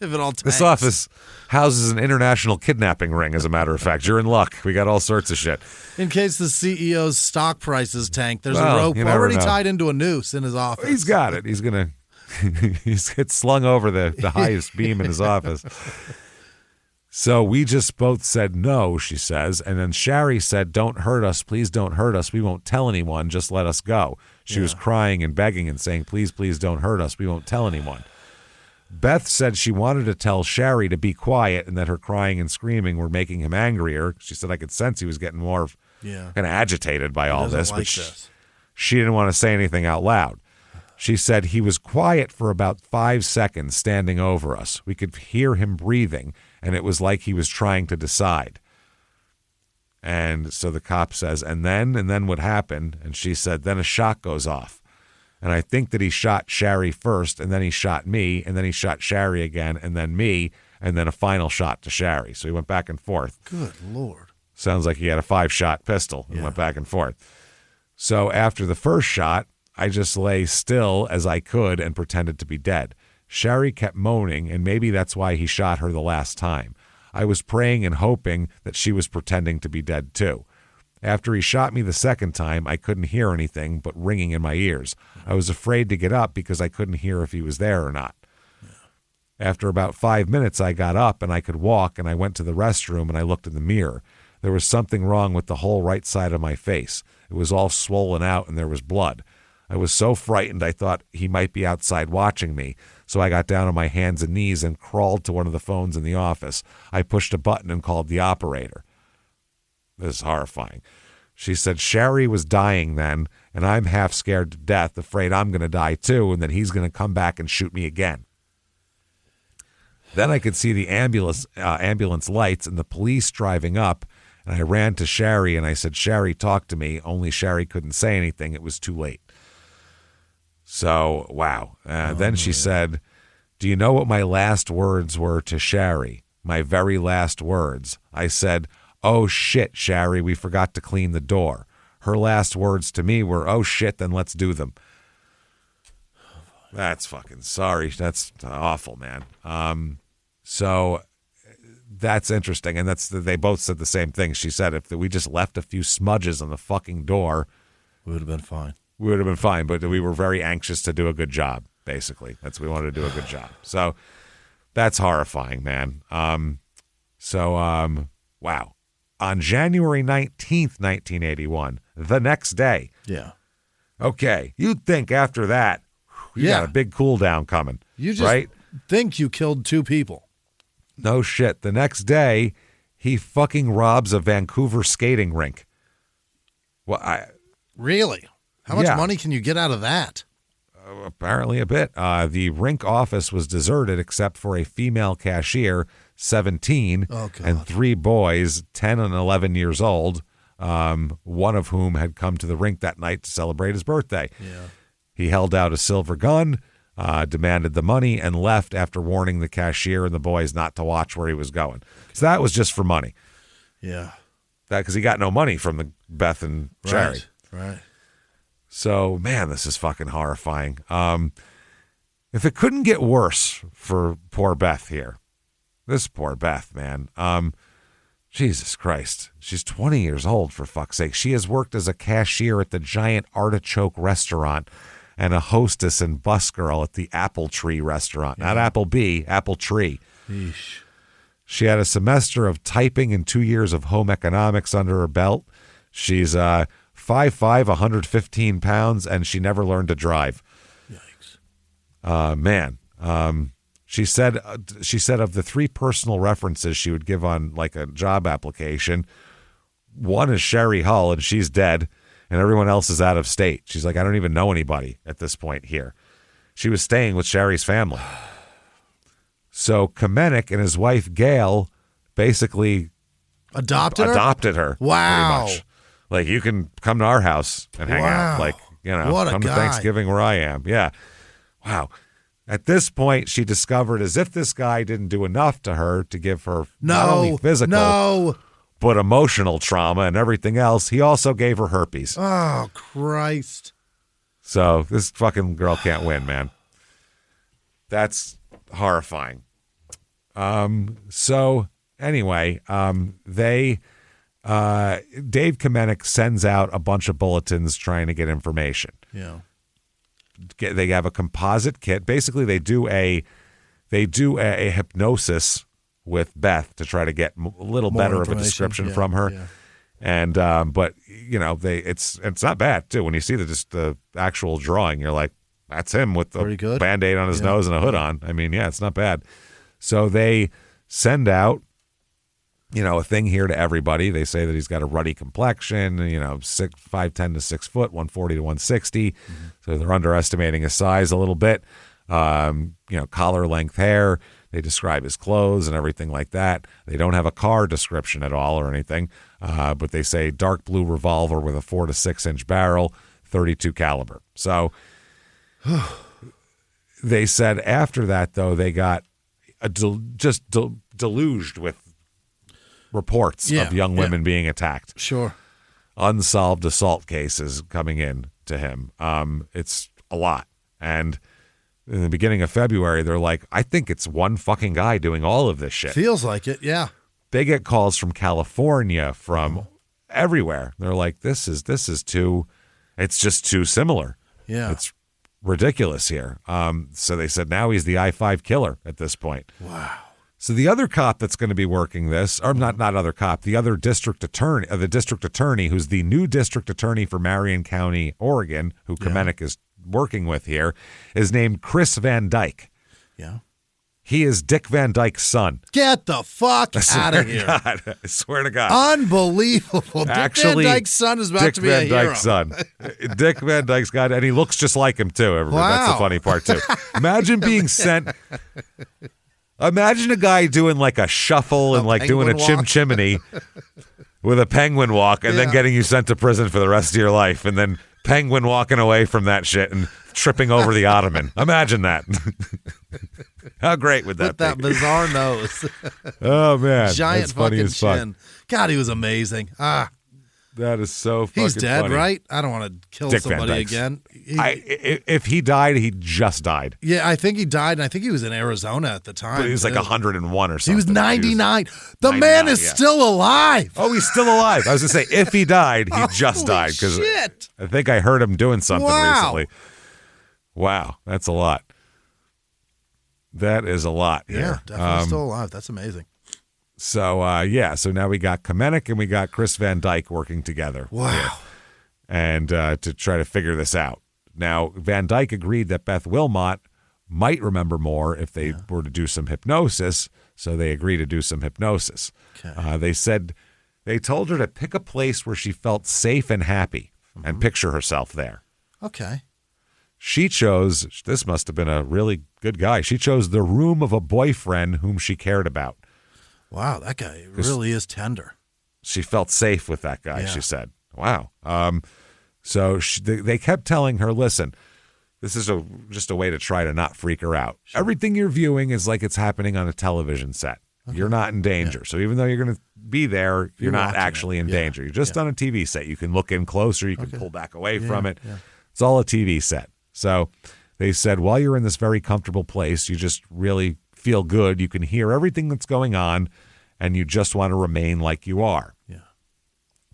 it all tanks. This office houses an international kidnapping ring, as a matter of fact. You're in luck. We got all sorts of shit. In case the CEO's stock prices tank, there's a rope already tied into a noose in his office. He's got it. He's gonna He gets slung over the highest beam in his office. So we just both said no, she says. And then Shari said, don't hurt us. Please don't hurt us. We won't tell anyone. Just let us go. She was crying and begging and saying, please, please don't hurt us. We won't tell anyone. Beth said she wanted to tell Shari to be quiet and that her crying and screaming were making him angrier. She said, I could sense he was getting more kind of agitated by all this. But she didn't want to say anything out loud. She said he was quiet for about 5 seconds standing over us. We could hear him breathing, and it was like he was trying to decide. And so the cop says, and then what happened? And she said, then a shot goes off. And I think that he shot Shari first, and then he shot me, and then he shot Shari again, and then me, and then a final shot to Shari. So he went back and forth. Good Lord. Sounds like he had a 5-shot pistol and went back and forth. So after the first shot, I just lay still as I could and pretended to be dead. Shari kept moaning, and maybe that's why he shot her the last time. I was praying and hoping that she was pretending to be dead too. After he shot me the second time, I couldn't hear anything but ringing in my ears. I was afraid to get up because I couldn't hear if he was there or not. After about 5 minutes, I got up and I could walk, and I went to the restroom and I looked in the mirror. There was something wrong with the whole right side of my face. It was all swollen out and there was blood. I was so frightened I thought he might be outside watching me, so I got down on my hands and knees and crawled to one of the phones in the office. I pushed a button and called the operator. This is horrifying. She said Shari was dying then, and I'm half scared to death, afraid I'm going to die too, and that he's going to come back and shoot me again. Then I could see the ambulance lights and the police driving up, and I ran to Shari and I said, Shari, talk to me. Only Shari couldn't say anything. It was too late. So, wow. Then she said, do you know what my last words were to Shari? My very last words. I said, oh, shit, Shari, we forgot to clean the door. Her last words to me were, oh, shit, then let's do them. That's fucking sorry. That's awful, man. So that's interesting. And they both said the same thing. She said, if we just left a few smudges on the fucking door, we would have been fine. We would have been fine, but we were very anxious to do a good job, basically. We wanted to do a good job. So that's horrifying, man. Wow. On January 19th, 1981, the next day. Yeah. Okay. You'd think after that, you got a big cool down coming. You just think you killed 2 people. No shit. The next day, he fucking robs a Vancouver skating rink. Well, Really? How much money can you get out of that? Apparently a bit. The rink office was deserted except for a female cashier, 17, and 3 boys, 10 and 11 years old, one of whom had come to the rink that night to celebrate his birthday. Yeah. He held out a silver gun, demanded the money, and left after warning the cashier and the boys not to watch where he was going. So that was just for money. Yeah. Because he got no money from Beth and Shari. Right. So, man, this is fucking horrifying. If it couldn't get worse for poor Beth here, this poor Beth, man. Jesus Christ. She's 20 years old, for fuck's sake. She has worked as a cashier at the Giant Artichoke restaurant and a hostess and busgirl at the Apple Tree restaurant. Not Applebee, Apple Tree. Yeesh. She had a semester of typing and 2 years of home economics under her belt. She's 5'5", 115 pounds, and she never learned to drive. Yikes. Man. She said of the 3 personal references she would give on like a job application, one is Sherry Hull, and she's dead, and everyone else is out of state. She's like, I don't even know anybody at this point here. She was staying with Sherry's family. So Kamenik and his wife Gail basically adopted her. Pretty Wow. much. Like, you can come to our house and hang out. Like, come to Thanksgiving where I am. Yeah. Wow. At this point, she discovered as if this guy didn't do enough to her to give her not only physical, but emotional trauma and everything else, he also gave her herpes. Oh, Christ. So this fucking girl can't win, man. That's horrifying. So anyway, Dave Kamenik sends out a bunch of bulletins trying to get information. Yeah. they have a composite kit. Basically, they do a hypnosis with Beth to try to get a little More better of a information. description Yeah, from her. yeah. And but it's not bad too. When you see the actual drawing, you're like, that's him with Pretty the good. Band-Aid on his nose and a hood on. I mean, yeah, it's not bad. So they send out, a thing here to everybody. They say that he's got a ruddy complexion, 5'10" to 6 foot, 140 to 160. Mm-hmm. So they're underestimating his size a little bit. Collar length hair. They describe his clothes and everything like that. They don't have a car description at all or anything, but they say dark blue revolver with a 4 to 6 inch barrel, 32 caliber. So they said after that, though, they got deluged with reports of young women being attacked. Sure. Unsolved assault cases coming in to him. It's a lot. And in the beginning of February, they're like, I think it's one fucking guy doing all of this shit. Feels like it, yeah. They get calls from California, from everywhere. They're like, it's just too similar. Yeah. It's ridiculous here. So they said now he's the I-5 killer at this point. Wow. So the other cop that's going to be working this, or not other cop, the other district attorney, who's the new district attorney for Marion County, Oregon, who Kamenek is working with here, is named Chris Van Dyke. Yeah. He is Dick Van Dyke's son. Get the fuck out of here. God, I swear to God. Unbelievable. Actually, Dick Van Dyke's son is about Dick to be Van a hero. Dyke's son. Dick Van Dyke's got, and he looks just like him too. Everybody. Wow. That's the funny part too. Imagine being sent. Imagine a guy doing like a shuffle and like doing a chimney with a penguin walk, and then getting you sent to prison for the rest of your life, and then penguin walking away from that shit and tripping over the ottoman. Imagine that. How great would that With that be? bizarre nose. Oh man, Giant that's funny fucking as fuck. chin. God, he was amazing. That is so fucking He's dead, funny. right? I don't want to kill Dick Van somebody Dyke's. again. If he died, he just died. Yeah, I think he died, and I think he was in Arizona at the time. But he was like too. 101 or something. He was 99. The 99, man is yeah. still alive. Oh, he's still alive. I was going to say, if he died, he just Holy died. Because shit. I think I heard him doing something Wow. recently. Wow, that's a lot. That is a lot. Yeah, Here. definitely still alive. That's amazing. So, so now we got Kamenek and we got Chris Van Dyke working together. Wow. Here. And to try to figure this out. Now, Van Dyke agreed that Beth Wilmot might remember more if they were to do some hypnosis, so they agreed to do some hypnosis. Okay. They told her to pick a place where she felt safe and happy and picture herself there. Okay. She chose, this must have been a really good guy, she chose the room of a boyfriend whom she cared about. Wow, that guy really is tender. She felt safe with that guy, Yeah. she said. Wow. So they kept telling her, listen, this is just a way to try to not freak her out. Sure. Everything you're viewing is like it's happening on a television set. Okay. You're not in danger. Yeah. So even though you're going to be there, you're not actually in danger. You're just on a TV set. You can look in closer. You can pull back away from it. Yeah. It's all a TV set. So they said, while you're in this very comfortable place, you just really feel good. You can hear everything that's going on, and you just want to remain like you are. Yeah.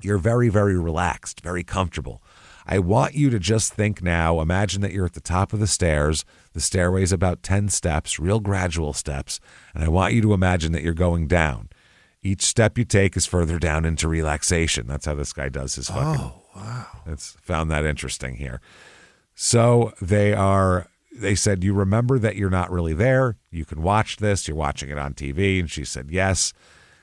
You're very, very relaxed, very comfortable. I want you to just think now, imagine that you're at the top of the stairs. The stairway's about 10 steps, real gradual steps, and I want you to imagine that you're going down. Each step you take is further down into relaxation. That's how this guy does his fucking. Oh, wow. It's found that interesting here. So they said, you remember that you're not really there. You can watch this. You're watching it on TV. And she said, yes.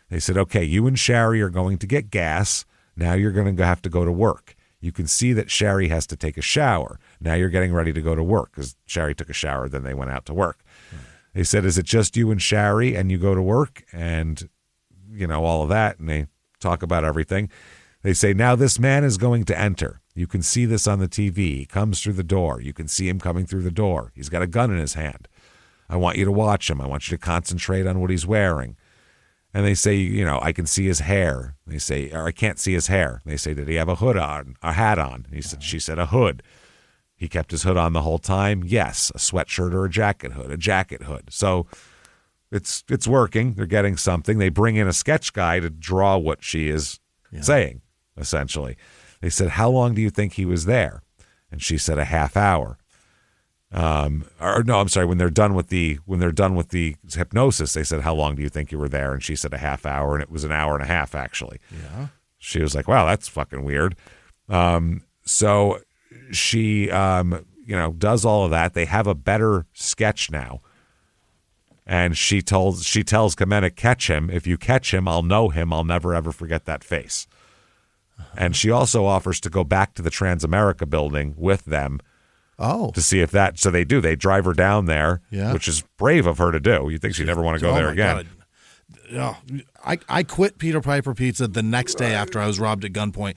They said, okay, you and Sherry are going to get gas. Now you're going to have to go to work. You can see that Sherry has to take a shower. Now you're getting ready to go to work because Sherry took a shower, then they went out to work. They said, is it just you and Sherry and you go to work and, all of that? And they talk about everything. They say, now this man is going to enter. You can see this on the TV. He comes through the door. You can see him coming through the door. He's got a gun in his hand. I want you to watch him. I want you to concentrate on what he's wearing. And they say, I can see his hair. They say, or I can't see his hair. They say, did he have a hood on, a hat on? She said, a hood. He kept his hood on the whole time. Yes, a sweatshirt or a jacket hood. So it's working. They're getting something. They bring in a sketch guy to draw what she is saying, essentially. They said, how long do you think he was there? And she said, a half hour. Or no, I'm sorry. When they're done with the hypnosis, they said, "How long do you think you were there?" And she said a half hour, and it was an hour and a half actually. Yeah. She was like, "Wow, that's fucking weird." So she, does all of that. They have a better sketch now, and she tells Kamena, "Catch him. If you catch him, I'll know him. I'll never ever forget that face." And she also offers to go back to the Transamerica building with them. Oh. To see if that, so they do. They drive her down there, yeah. which is brave of her to do. You'd think she'd never want to go there again. God. I quit Peter Piper Pizza the next day after I was robbed at gunpoint.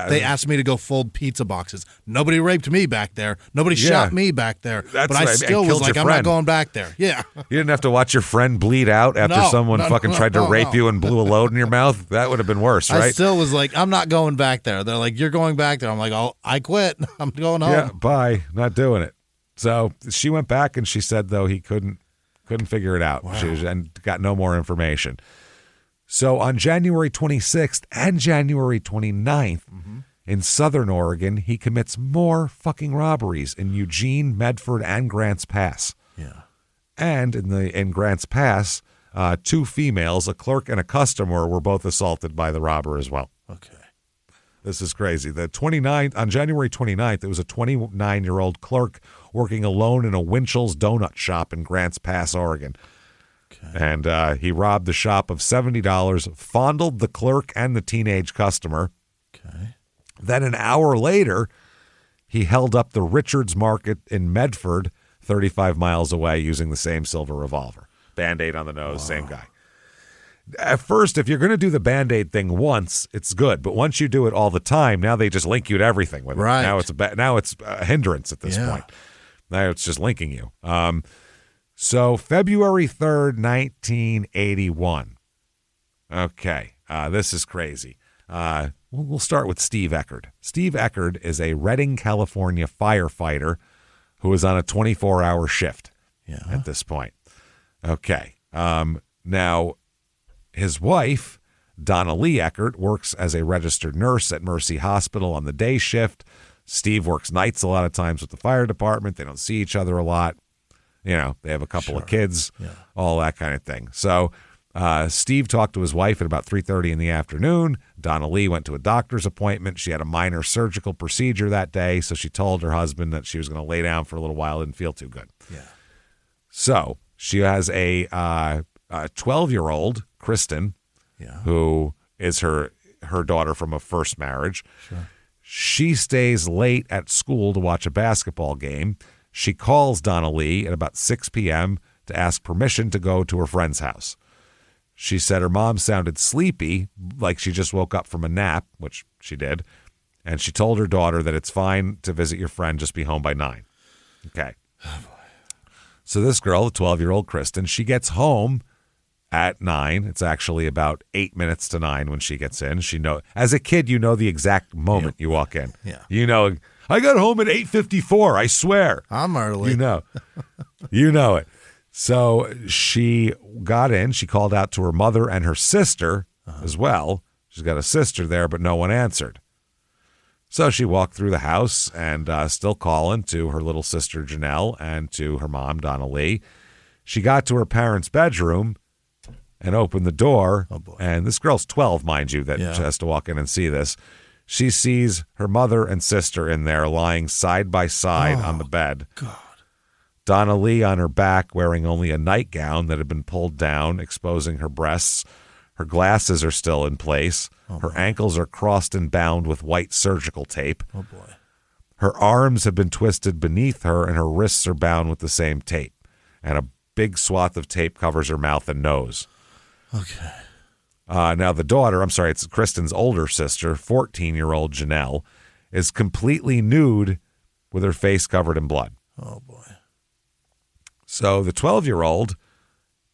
They asked me to go fold pizza boxes. Nobody raped me back there. Nobody shot me back there. But I still was like, I'm not going back there. Yeah. You didn't have to watch your friend bleed out after someone tried to rape you and blew a load in your mouth? That would have been worse, right? I still was like, I'm not going back there. They're like, you're going back there. I'm like, oh, I quit. I'm going home. Yeah, bye. Not doing it. So she went back and she said, though, he couldn't figure it out. Wow. And got no more information. So on January 26th and January 29th, in Southern Oregon, he commits more fucking robberies in Eugene, Medford, and Grants Pass. Yeah. And in Grants Pass, 2 females, a clerk and a customer, were both assaulted by the robber as well. Okay. This is crazy. On January 29th, it was a 29-year-old clerk working alone in a Winchell's donut shop in Grants Pass, Oregon. Okay. And he robbed the shop of $70, fondled the clerk and the teenage customer. Okay. Then an hour later, he held up the Richards Market in Medford, 35 miles away, using the same silver revolver. Band-Aid on the nose, same guy. At first, if you're going to do the Band-Aid thing once, it's good. But once you do it all the time, now they just link you to everything with it. Right. Now it's a hindrance at this point. Now it's just linking you. So February 3rd, 1981. Okay, this is crazy. We'll start with Steve Eckerd. Steve Eckerd is a Redding, California firefighter who is on a 24-hour shift at this point. Okay. Now, his wife, Donna Lee Eckerd, works as a registered nurse at Mercy Hospital on the day shift. Steve works nights a lot of times with the fire department. They don't see each other a lot. They have a couple of kids, all that kind of thing. So Steve talked to his wife at about 3:30 in the afternoon. Donna Lee went to a doctor's appointment. She had a minor surgical procedure that day, so she told her husband that she was going to lay down for a little while. Didn't feel too good. Yeah. So she has a 12-year-old, Kristen, who is her daughter from a first marriage. Sure. She stays late at school to watch a basketball game. She calls Donna Lee at about 6 p.m. to ask permission to go to her friend's house. She said her mom sounded sleepy, like she just woke up from a nap, which she did, and she told her daughter that it's fine to visit your friend, just be home by 9. Okay. Oh, boy. So this girl, the 12-year-old Kristen, she gets home at 9. It's actually about 8 minutes to 9 when she gets in. As a kid, you know the exact moment you walk in. Yeah. I got home at 8:54, I swear. I'm early. You know it. So she got in. She called out to her mother and her sister as well. She's got a sister there, but no one answered. So she walked through the house and still calling to her little sister Janelle and to her mom, Donna Lee. She got to her parents' bedroom and opened the door. Oh, boy. And this girl's 12, mind you, that has to walk in and see this. She sees her mother and sister in there lying side by side on the bed. God. Donna Lee on her back wearing only a nightgown that had been pulled down, exposing her breasts. Her glasses are still in place. Her ankles are crossed and bound with white surgical tape. Oh, boy. Her arms have been twisted beneath her, and her wrists are bound with the same tape. And a big swath of tape covers her mouth and nose. Okay. Now the daughter, it's Kristen's older sister, 14-year-old Janelle, is completely nude with her face covered in blood. Oh, boy. So the 12-year-old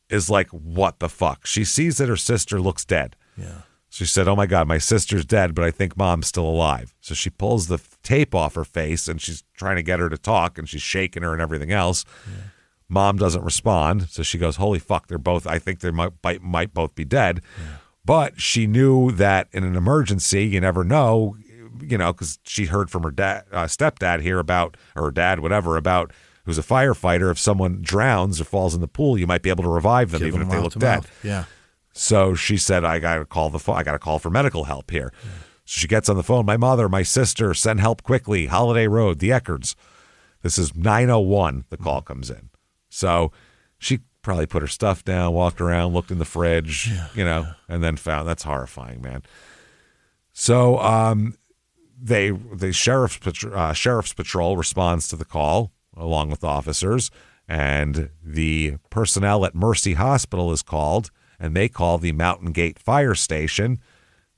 is like, what the fuck? She sees that her sister looks dead. Yeah. She said, oh, my God, my sister's dead, but I think mom's still alive. So she pulls the tape off her face, and she's trying to get her to talk, and she's shaking her and everything else. Yeah. Mom doesn't respond, so she goes, holy fuck, I think they might both be dead. Yeah. But she knew that in an emergency, you never know, because she heard from her stepdad here about, or her dad, whatever, about who's a firefighter. If someone drowns or falls in the pool, you might be able to revive them, even if they look dead. Yeah. So she said, I got to call for medical help here. Yeah. So she gets on the phone. My mother, my sister, send help quickly. Holiday Road, the Eckards. This is 9:01. The call comes in. So she probably put her stuff down, walked around, looked in the fridge, and then found. That's horrifying, man. So the sheriff's patrol responds to the call along with officers, and the personnel at Mercy Hospital is called, and they call the Mountain Gate Fire Station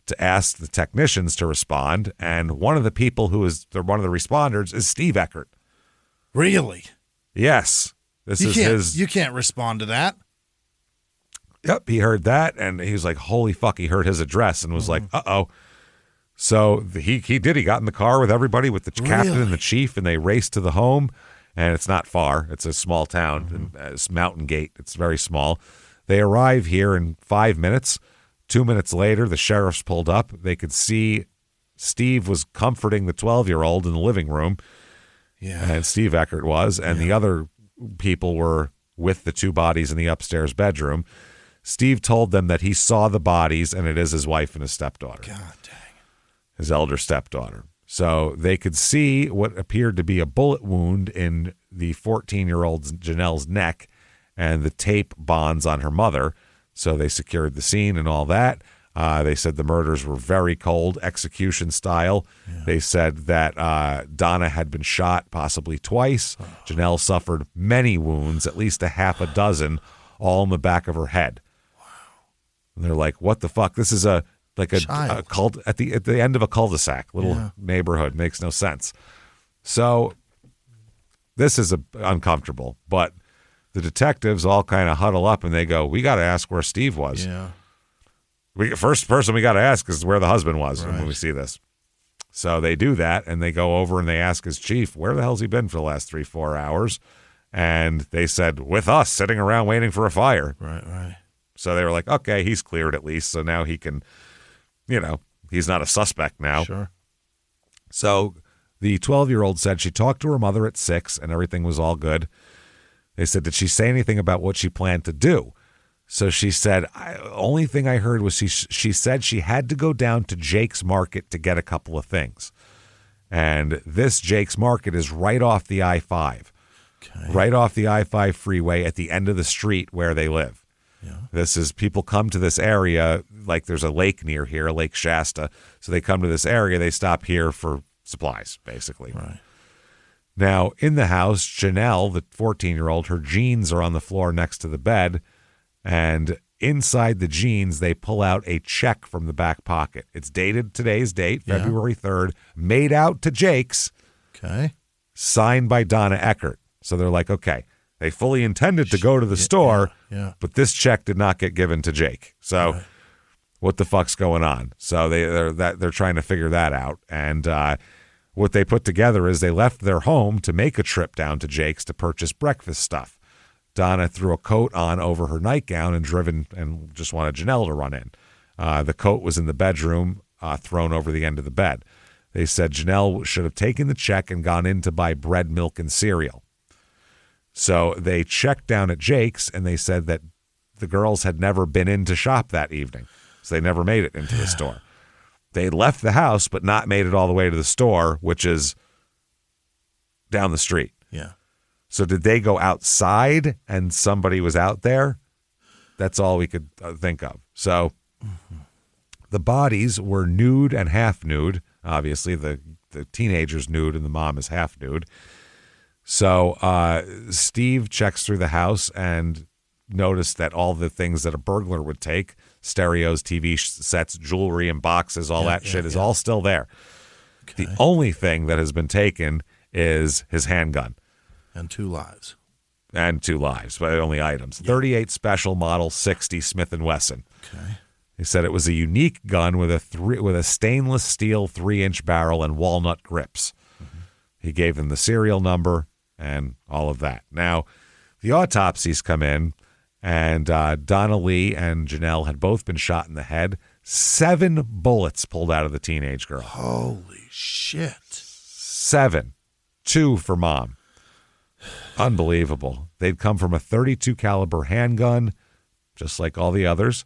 to ask the technicians to respond. And one of the people one of the responders is Steve Eckert. Really? Yes. You can't respond to that. Yep, he heard that, and he was like, holy fuck, he heard his address and was like, uh-oh. So he did. He got in the car with everybody, with the captain and the chief, and they raced to the home. And it's not far. It's a small town. It's Mountain Gate. It's very small. They arrive here in 5 minutes. 2 minutes later, the sheriffs pulled up. They could see Steve was comforting the 12-year-old in the living room. Yeah. And Steve Eckert was. And the other people were with the two bodies in the upstairs bedroom. Steve told them that he saw the bodies, and it is his wife and his stepdaughter. God dang. His elder stepdaughter. So they could see what appeared to be a bullet wound in the 14-year-old Janelle's neck and the tape bonds on her mother. So they secured the scene and all that. They said the murders were very cold, execution style. Yeah. They said that Donna had been shot possibly twice. Oh. Janelle suffered many wounds, at least a half a dozen, all in the back of her head. Wow. And they're like, what the fuck? This is a cult at the end of a cul-de-sac, little neighborhood. Makes no sense. So this is uncomfortable, but the detectives all kind of huddle up and they go, we got to ask where Steve was. Yeah. First person we got to ask is where the husband was when we see this. So they do that, and they go over and they ask his chief, where the hell's he been for the last 3-4 hours? And they said, with us, sitting around waiting for a fire. Right. So they were like, okay, he's cleared at least. So now he can, he's not a suspect now. Sure. So the 12-year-old said she talked to her mother at 6 and everything was all good. They said, did she say anything about what she planned to do? So she said, only thing I heard was she said she had to go down to Jake's Market to get a couple of things. And this Jake's Market is right off the I-5. Okay. Right off the I-5 freeway at the end of the street where they live. Yeah. People come to this area, like there's a lake near here, Lake Shasta. So they come to this area, they stop here for supplies, basically. Right. Now, in the house, Janelle, the 14-year-old, her jeans are on the floor next to the bed. And inside the jeans, they pull out a check from the back pocket. It's dated today's date, February 3rd, made out to Jake's. Okay. Signed by Donna Eckert. So they're like, okay, they fully intended to go to the store, but this check did not get given to Jake. So what the fuck's going on? So they're trying to figure that out. And what they put together is they left their home to make a trip down to Jake's to purchase breakfast stuff. Donna threw a coat on over her nightgown and just wanted Janelle to run in. The coat was in the bedroom, thrown over the end of the bed. They said Janelle should have taken the check and gone in to buy bread, milk, and cereal. So they checked down at Jake's, and they said that the girls had never been in to shop that evening. So they never made it into the store. They left the house, but not made it all the way to the store, which is down the street. Yeah. So did they go outside and somebody was out there? That's all we could think of. So the bodies were nude and half nude. Obviously, the teenager's nude and the mom is half nude. So Steve checks through the house and noticed that all the things that a burglar would take, stereos, TV sets, jewelry, and boxes, all that shit is all still there. Okay. The only thing that has been taken is his handgun. And 2 lives. And 2 lives, but only items. 38 Special Model 60 Smith & Wesson. Okay. He said it was a unique gun with a stainless steel 3-inch barrel and walnut grips. Mm-hmm. He gave them the serial number and all of that. Now, the autopsies come in, and Donna Lee and Janelle had both been shot in the head. 7 bullets pulled out of the teenage girl. Holy shit. 7. 2 for mom. Unbelievable. They'd come from a .32 caliber handgun, just like all the others.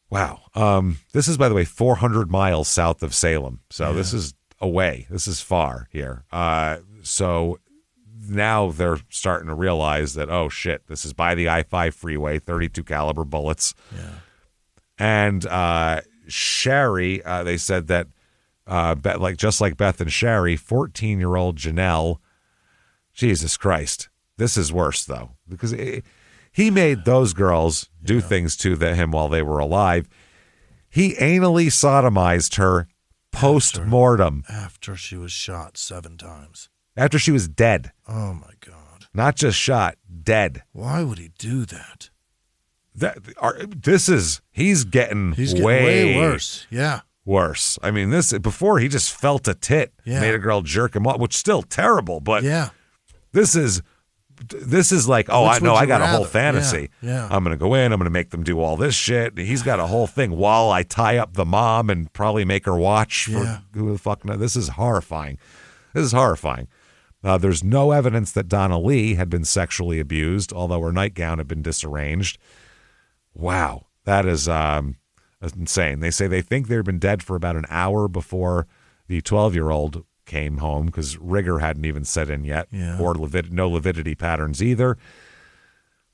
Wow. This is, by the way, 400 miles south of Salem. So this is away. This is far here. So now they're starting to realize that, oh, shit, this is by the I-5 freeway, .32 caliber bullets. Yeah. And Sherry, they said that, just like Beth and Sherry, 14-year-old Janelle, Jesus Christ, this is worse, though, because he made those girls do things to him while they were alive. He anally sodomized her post-mortem. After she was shot 7 times. After she was dead. Oh, my God. Not just shot, dead. Why would he do that? He's getting way worse. Yeah. Worse. I mean, before he just felt a tit, made a girl jerk him off, which is still terrible, but this is like, oh, I know, I got a whole fantasy. Yeah. I'm going to go in, I'm going to make them do all this shit. He's got a whole thing while I tie up the mom and probably make her watch for who the fuck knows. This is horrifying. There's no evidence that Donna Lee had been sexually abused, although her nightgown had been disarranged. Wow, that is insane. They say they think they'd been dead for about an hour before the 12-year-old came home because rigor hadn't even set in yet, or no lividity patterns either.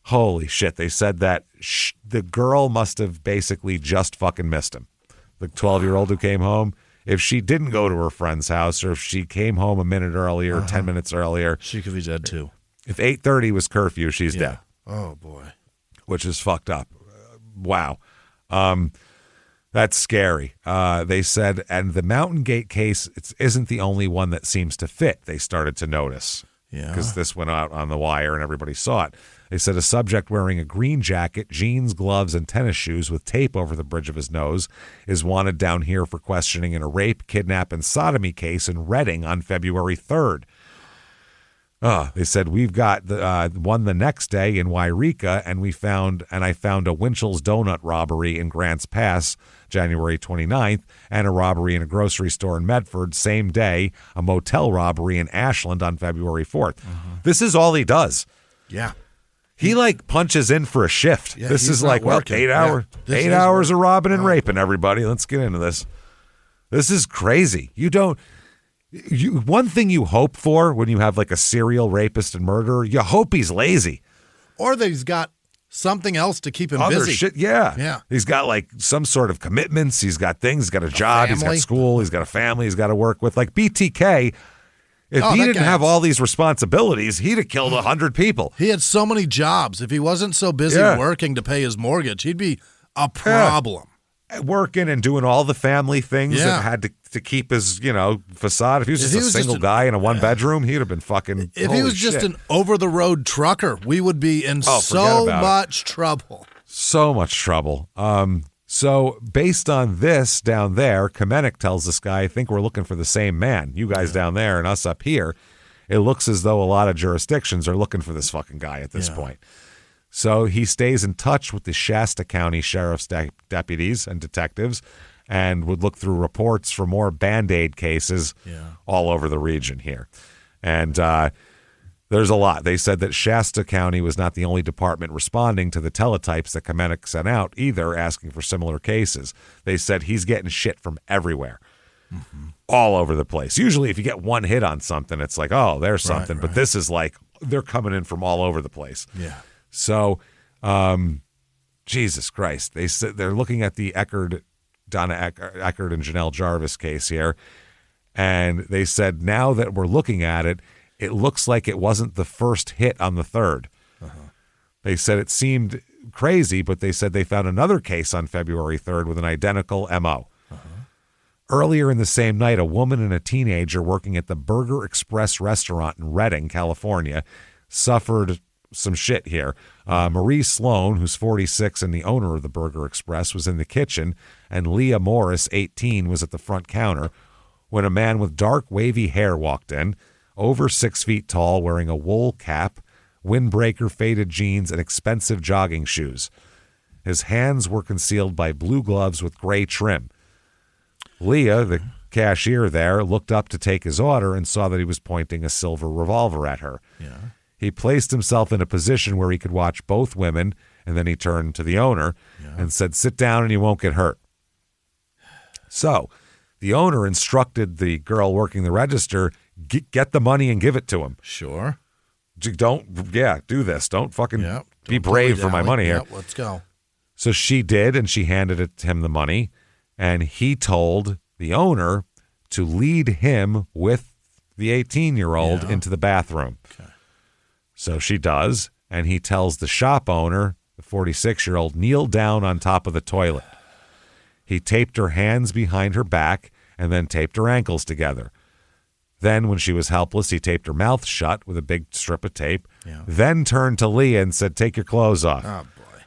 Holy shit. They said that the girl must have basically just fucking missed him. The 12-year-old who came home, if she didn't go to her friend's house or if she came home a minute earlier, 10 minutes earlier. She could be dead too. If 8:30 was curfew, she's dead. Oh, boy. Which is fucked up. Wow. That's scary. They said, and the Mountain Gate case isn't the only one that seems to fit, they started to notice. Yeah. Because this went out on the wire and everybody saw it. They said a subject wearing a green jacket, jeans, gloves, and tennis shoes with tape over the bridge of his nose is wanted down here for questioning in a rape, kidnap, and sodomy case in Reading on February 3rd. They said we've got the one the next day in Wairika, and I found a Winchell's Donut robbery in Grants Pass, January 29th, and a robbery in a grocery store in Medford, same day, a motel robbery in Ashland on February 4th. This is all he does. Yeah. He punches in for a shift. Yeah, this is like, working. 8 hours, Yeah. 8 hours of robbing and raping everybody. Let's get into this. This is crazy. One thing you hope for when you have like a serial rapist and murderer, you hope he's lazy. Or that he's got something else to keep him Other busy. shit, yeah. He's got like some sort of commitments. He's got things. He's got a job. He's got school. He's got a family. He's got to work with. Like BTK, if he didn't have all these responsibilities, he'd have killed 100 people. He had so many jobs. If he wasn't so busy working to pay his mortgage, he'd be a problem. Working and doing all the family things that had to keep his, facade. If he was just a single guy in a one-bedroom, he'd have been fucking If he was just an over-the-road trucker, we would be in so much trouble. So much trouble. So based on this down there, Kamenik tells this guy, I think we're looking for the same man. You guys down there and us up here. It looks as though a lot of jurisdictions are looking for this fucking guy at this point. So he stays in touch with the Shasta County Sheriff's deputies and detectives and would look through reports for more Band-Aid cases all over the region here. And there's a lot. They said that Shasta County was not the only department responding to the teletypes that Kamenik sent out either, asking for similar cases. They said he's getting shit from everywhere, all over the place. Usually if you get one hit on something, it's like, oh, there's something. But this is like they're coming in from all over the place. Yeah. So, Jesus Christ, they said they're looking at the Donna Eckert and Janelle Jarvis case here, and they said now that we're looking at it, it looks like it wasn't the first hit on the third. They said it seemed crazy, but they said they found another case on February 3rd with an identical MO. Earlier in the same night, a woman and a teenager working at the Burger Express restaurant in Redding, California, suffered some shit here. Marie Sloan, who's 46 and the owner of the Burger Express, was in the kitchen, and Leah Morris, 18, was at the front counter when a man with dark, wavy hair walked in, over 6 feet tall, wearing a wool cap, windbreaker, faded jeans, and expensive jogging shoes. His hands were concealed by blue gloves with gray trim. Leah, the cashier there, looked up to take his order and saw that he was pointing a silver revolver at her. Yeah. He placed himself in a position where he could watch both women, and then he turned to the owner and said, "Sit down and you won't get hurt." So the owner instructed the girl working the register, get the money and give it to him. Sure. Don't, do this. Don't fucking be Don't brave for my money here. Yep, let's go. So she did, and she handed him the money, and he told the owner to lead him with the 18-year-old into the bathroom. Okay. So she does, and he tells the shop owner, the 46-year-old, kneel down on top of the toilet. He taped her hands behind her back and then taped her ankles together. Then, when she was helpless, he taped her mouth shut with a big strip of tape, then turned to Leah and said, "Take your clothes off." Oh, boy.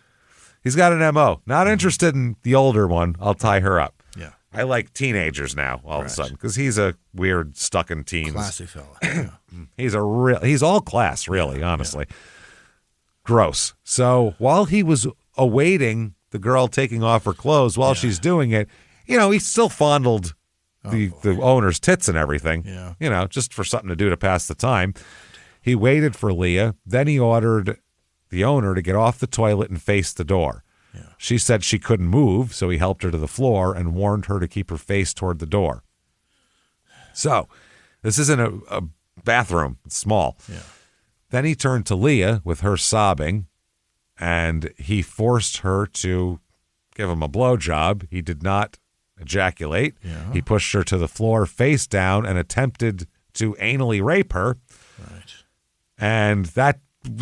He's got an M.O. Not interested in the older one. I'll tie her up. Yeah. I like teenagers now all of a sudden because he's a weird stuck in teens. Classy fella. Yeah. He's all class, really, honestly. Gross. So while he was awaiting the girl taking off her clothes while she's doing it, he still fondled the owner's tits and everything, just for something to do to pass the time. He waited for Leah. Then he ordered the owner to get off the toilet and face the door. Yeah. She said she couldn't move, so he helped her to the floor and warned her to keep her face toward the door. So this isn't a bathroom. It's small. Yeah. Then he turned to Leah with her sobbing, and he forced her to give him a blowjob. He did not ejaculate. Yeah. He pushed her to the floor face down and attempted to anally rape her. Right. And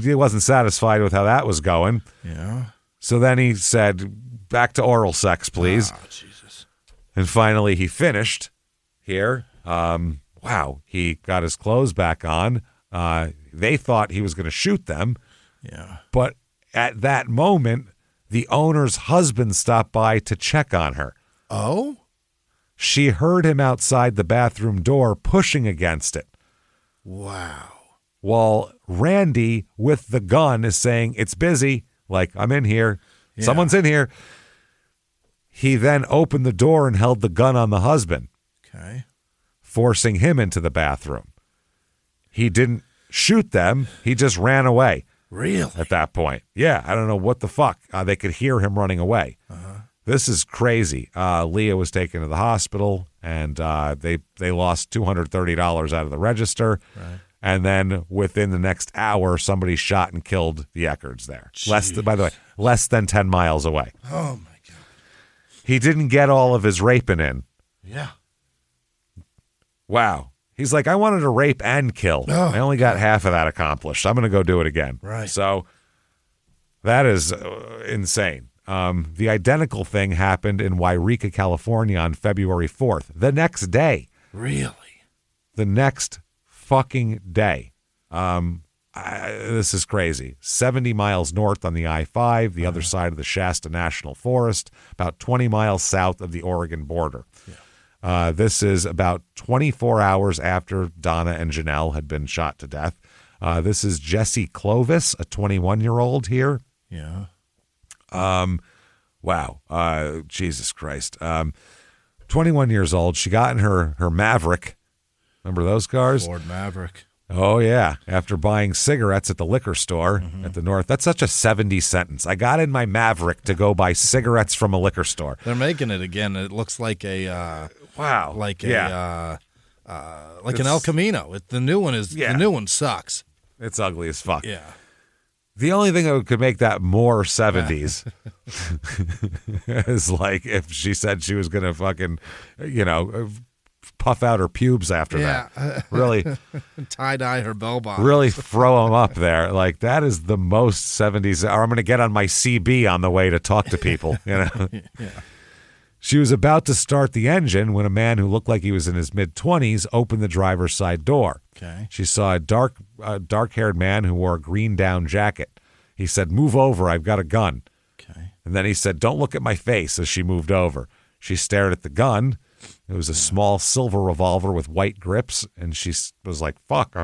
he wasn't satisfied with how that was going. Yeah. So then he said, "Back to oral sex, please." Oh, Jesus. And finally he finished here. He got his clothes back on. They thought he was going to shoot them. Yeah. But at that moment, the owner's husband stopped by to check on her. Oh? She heard him outside the bathroom door pushing against it. Wow. While Randy, with the gun, is saying, "It's busy. Like, I'm in here. Someone's in here." He then opened the door and held the gun on the husband. Okay. Forcing him into the bathroom. He didn't shoot them. He just ran away. Really? At that point. Yeah, I don't know what the fuck. They could hear him running away. This is crazy. Leah was taken to the hospital, and they lost $230 out of the register. Right. And then within the next hour, somebody shot and killed the Eckards there. By the way, less than 10 miles away. Oh, my God. He didn't get all of his raping in. Yeah. Wow. He's like, "I wanted to rape and kill. I only got half of that accomplished. I'm going to go do it again." Right. So that is insane. The identical thing happened in Yreka, California on February 4th. The next day. Really? The next fucking day. This is crazy. 70 miles north on the I-5, the other side of the Shasta National Forest, about 20 miles south of the Oregon border. Yeah. This is about 24 hours after Donna and Janelle had been shot to death. This is Jessie Clovis, a 21-year-old here. Yeah. Wow. Jesus Christ. 21 years old. She got in her Maverick. Remember those cars? Ford Maverick. Oh, yeah. After buying cigarettes at the liquor store at the North. That's such a 70s sentence. I got in my Maverick to go buy cigarettes from a liquor store. They're making it again. It looks like a wow. Like an El Camino. The new one sucks. It's ugly as fuck. Yeah. The only thing that could make that more 70s is like if she said she was going to fucking, puff out her pubes after that. Really. Tie-dye her bell bottom. Really throw them up there. Like, that is the most 70s. Or I'm going to get on my CB on the way to talk to people, Yeah. She was about to start the engine when a man who looked like he was in his mid-20s opened the driver's side door. Okay. She saw a dark-haired man who wore a green down jacket. He said, "Move over, I've got a gun." Okay. And then he said, "Don't look at my face," as she moved over. She stared at the gun. It was a small silver revolver with white grips, and she was like, "Fuck,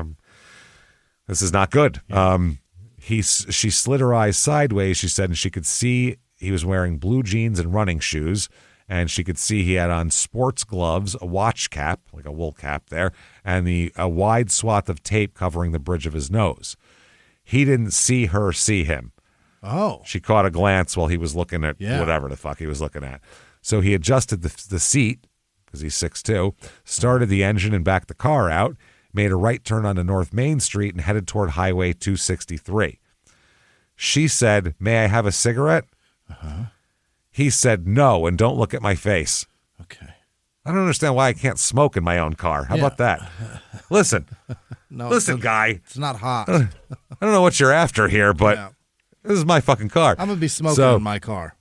this is not good." Yeah. She slid her eyes sideways, she said, and she could see he was wearing blue jeans and running shoes, and she could see he had on sports gloves, a watch cap, like a wool cap there, and a wide swath of tape covering the bridge of his nose. He didn't see her see him. Oh. She caught a glance while he was looking at whatever the fuck he was looking at. So he adjusted the seat, because he's 6'2", started the engine and backed the car out, made a right turn onto North Main Street and headed toward Highway 263. She said, "May I have a cigarette?" He said, "No, and don't look at my face." Okay. I don't understand why I can't smoke in my own car. How about that? Listen. Listen, guy. It's not hot. I don't know what you're after here, but this is my fucking car. I'm going to be smoking in my car.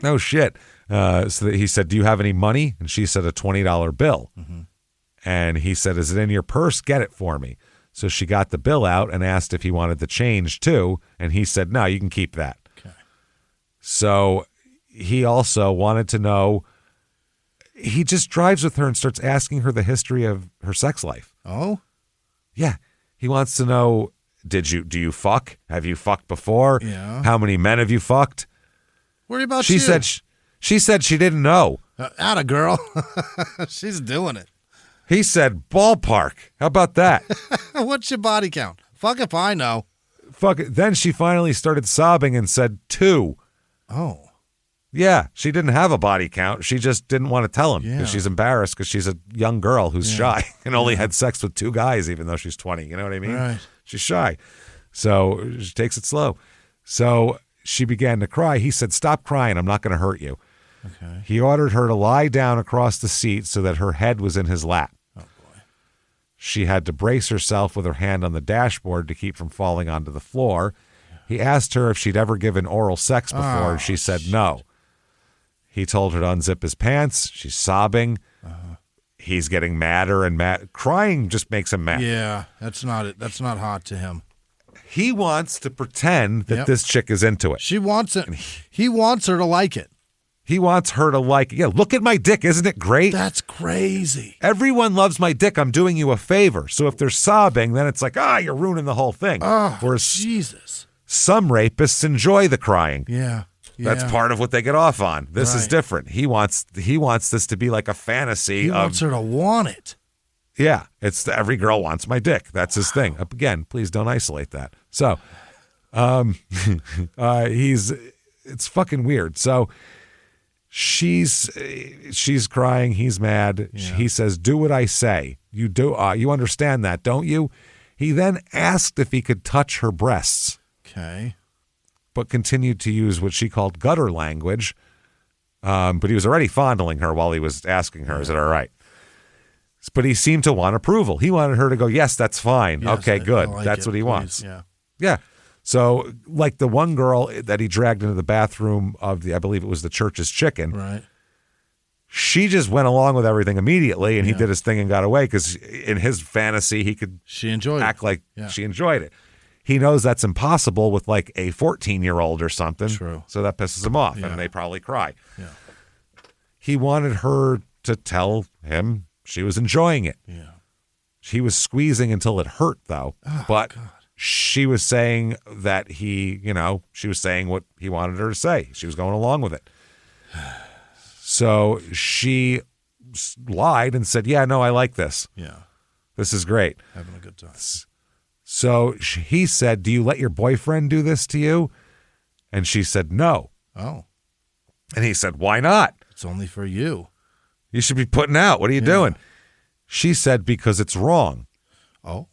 No shit. So he said, "Do you have any money?" And she said, "A $20 bill." And he said, "Is it in your purse? Get it for me." So she got the bill out and asked if he wanted the change too. And he said, "No, you can keep that." Okay. So he also wanted to know, he just drives with her and starts asking her the history of her sex life. Oh? Yeah. He wants to know, do you fuck? Have you fucked before? Yeah. How many men have you fucked? Worry about she you. She said she didn't know. Atta girl. She's doing it. He said ballpark. How about that? What's your body count? Fuck if I know. Fuck it. Then she finally started sobbing and said 2. Oh. Yeah, she didn't have a body count. She just didn't want to tell him because she's embarrassed because she's a young girl who's shy and only had sex with 2 guys even though she's 20. You know what I mean? Right. She's shy. So she takes it slow. So she began to cry. He said, "Stop crying. I'm not going to hurt you." Okay. He ordered her to lie down across the seat so that her head was in his lap. Oh, boy. She had to brace herself with her hand on the dashboard to keep from falling onto the floor. He asked her if she'd ever given oral sex before, and she said no. He told her to unzip his pants. She's sobbing. He's getting madder and mad. Crying just makes him mad. Yeah, that's not it. That's not hot to him. He wants to pretend that this chick is into it. She wants it. He wants her to like it. He wants her to like it. Yeah, look at my dick. Isn't it great? That's crazy. Everyone loves my dick. I'm doing you a favor. So if they're sobbing, then it's like, you're ruining the whole thing. Oh, Whereas Jesus. Some rapists enjoy the crying. Yeah. That's part of what they get off on. This is different. He wants this to be like a fantasy. He wants her to want it. Yeah, every girl wants my dick. That's his thing. Again, please don't isolate that. So, it's fucking weird. So she's crying. He's mad. Yeah. He says, "Do what I say. You do. You understand that, don't you?" He then asked if he could touch her breasts. Okay. But continued to use what she called gutter language. But he was already fondling her while he was asking her, "Is it all right?" But he seemed to want approval. He wanted her to go, "Yes, that's fine. Yes, okay, good. That's what he wants." Yeah. Yeah. So, like the one girl that he dragged into the bathroom of I believe it was the church's chicken. Right. She just went along with everything immediately, and he did his thing and got away because in his fantasy, he could act like she enjoyed it. He knows that's impossible with like a 14-year-old or something. True. So that pisses him off, and they probably cry. Yeah. He wanted her to tell him she was enjoying it. Yeah. She was squeezing until it hurt, though. Oh, but God. She was saying that she was saying what he wanted her to say. She was going along with it. So she lied and said, "Yeah, no, I like this. Yeah. This is great. Having a good time." So he said, "Do you let your boyfriend do this to you?" And she said, "No." Oh. And he said, "Why not? It's only for you. You should be putting out. What are you doing?" She said, "Because it's wrong." Oh.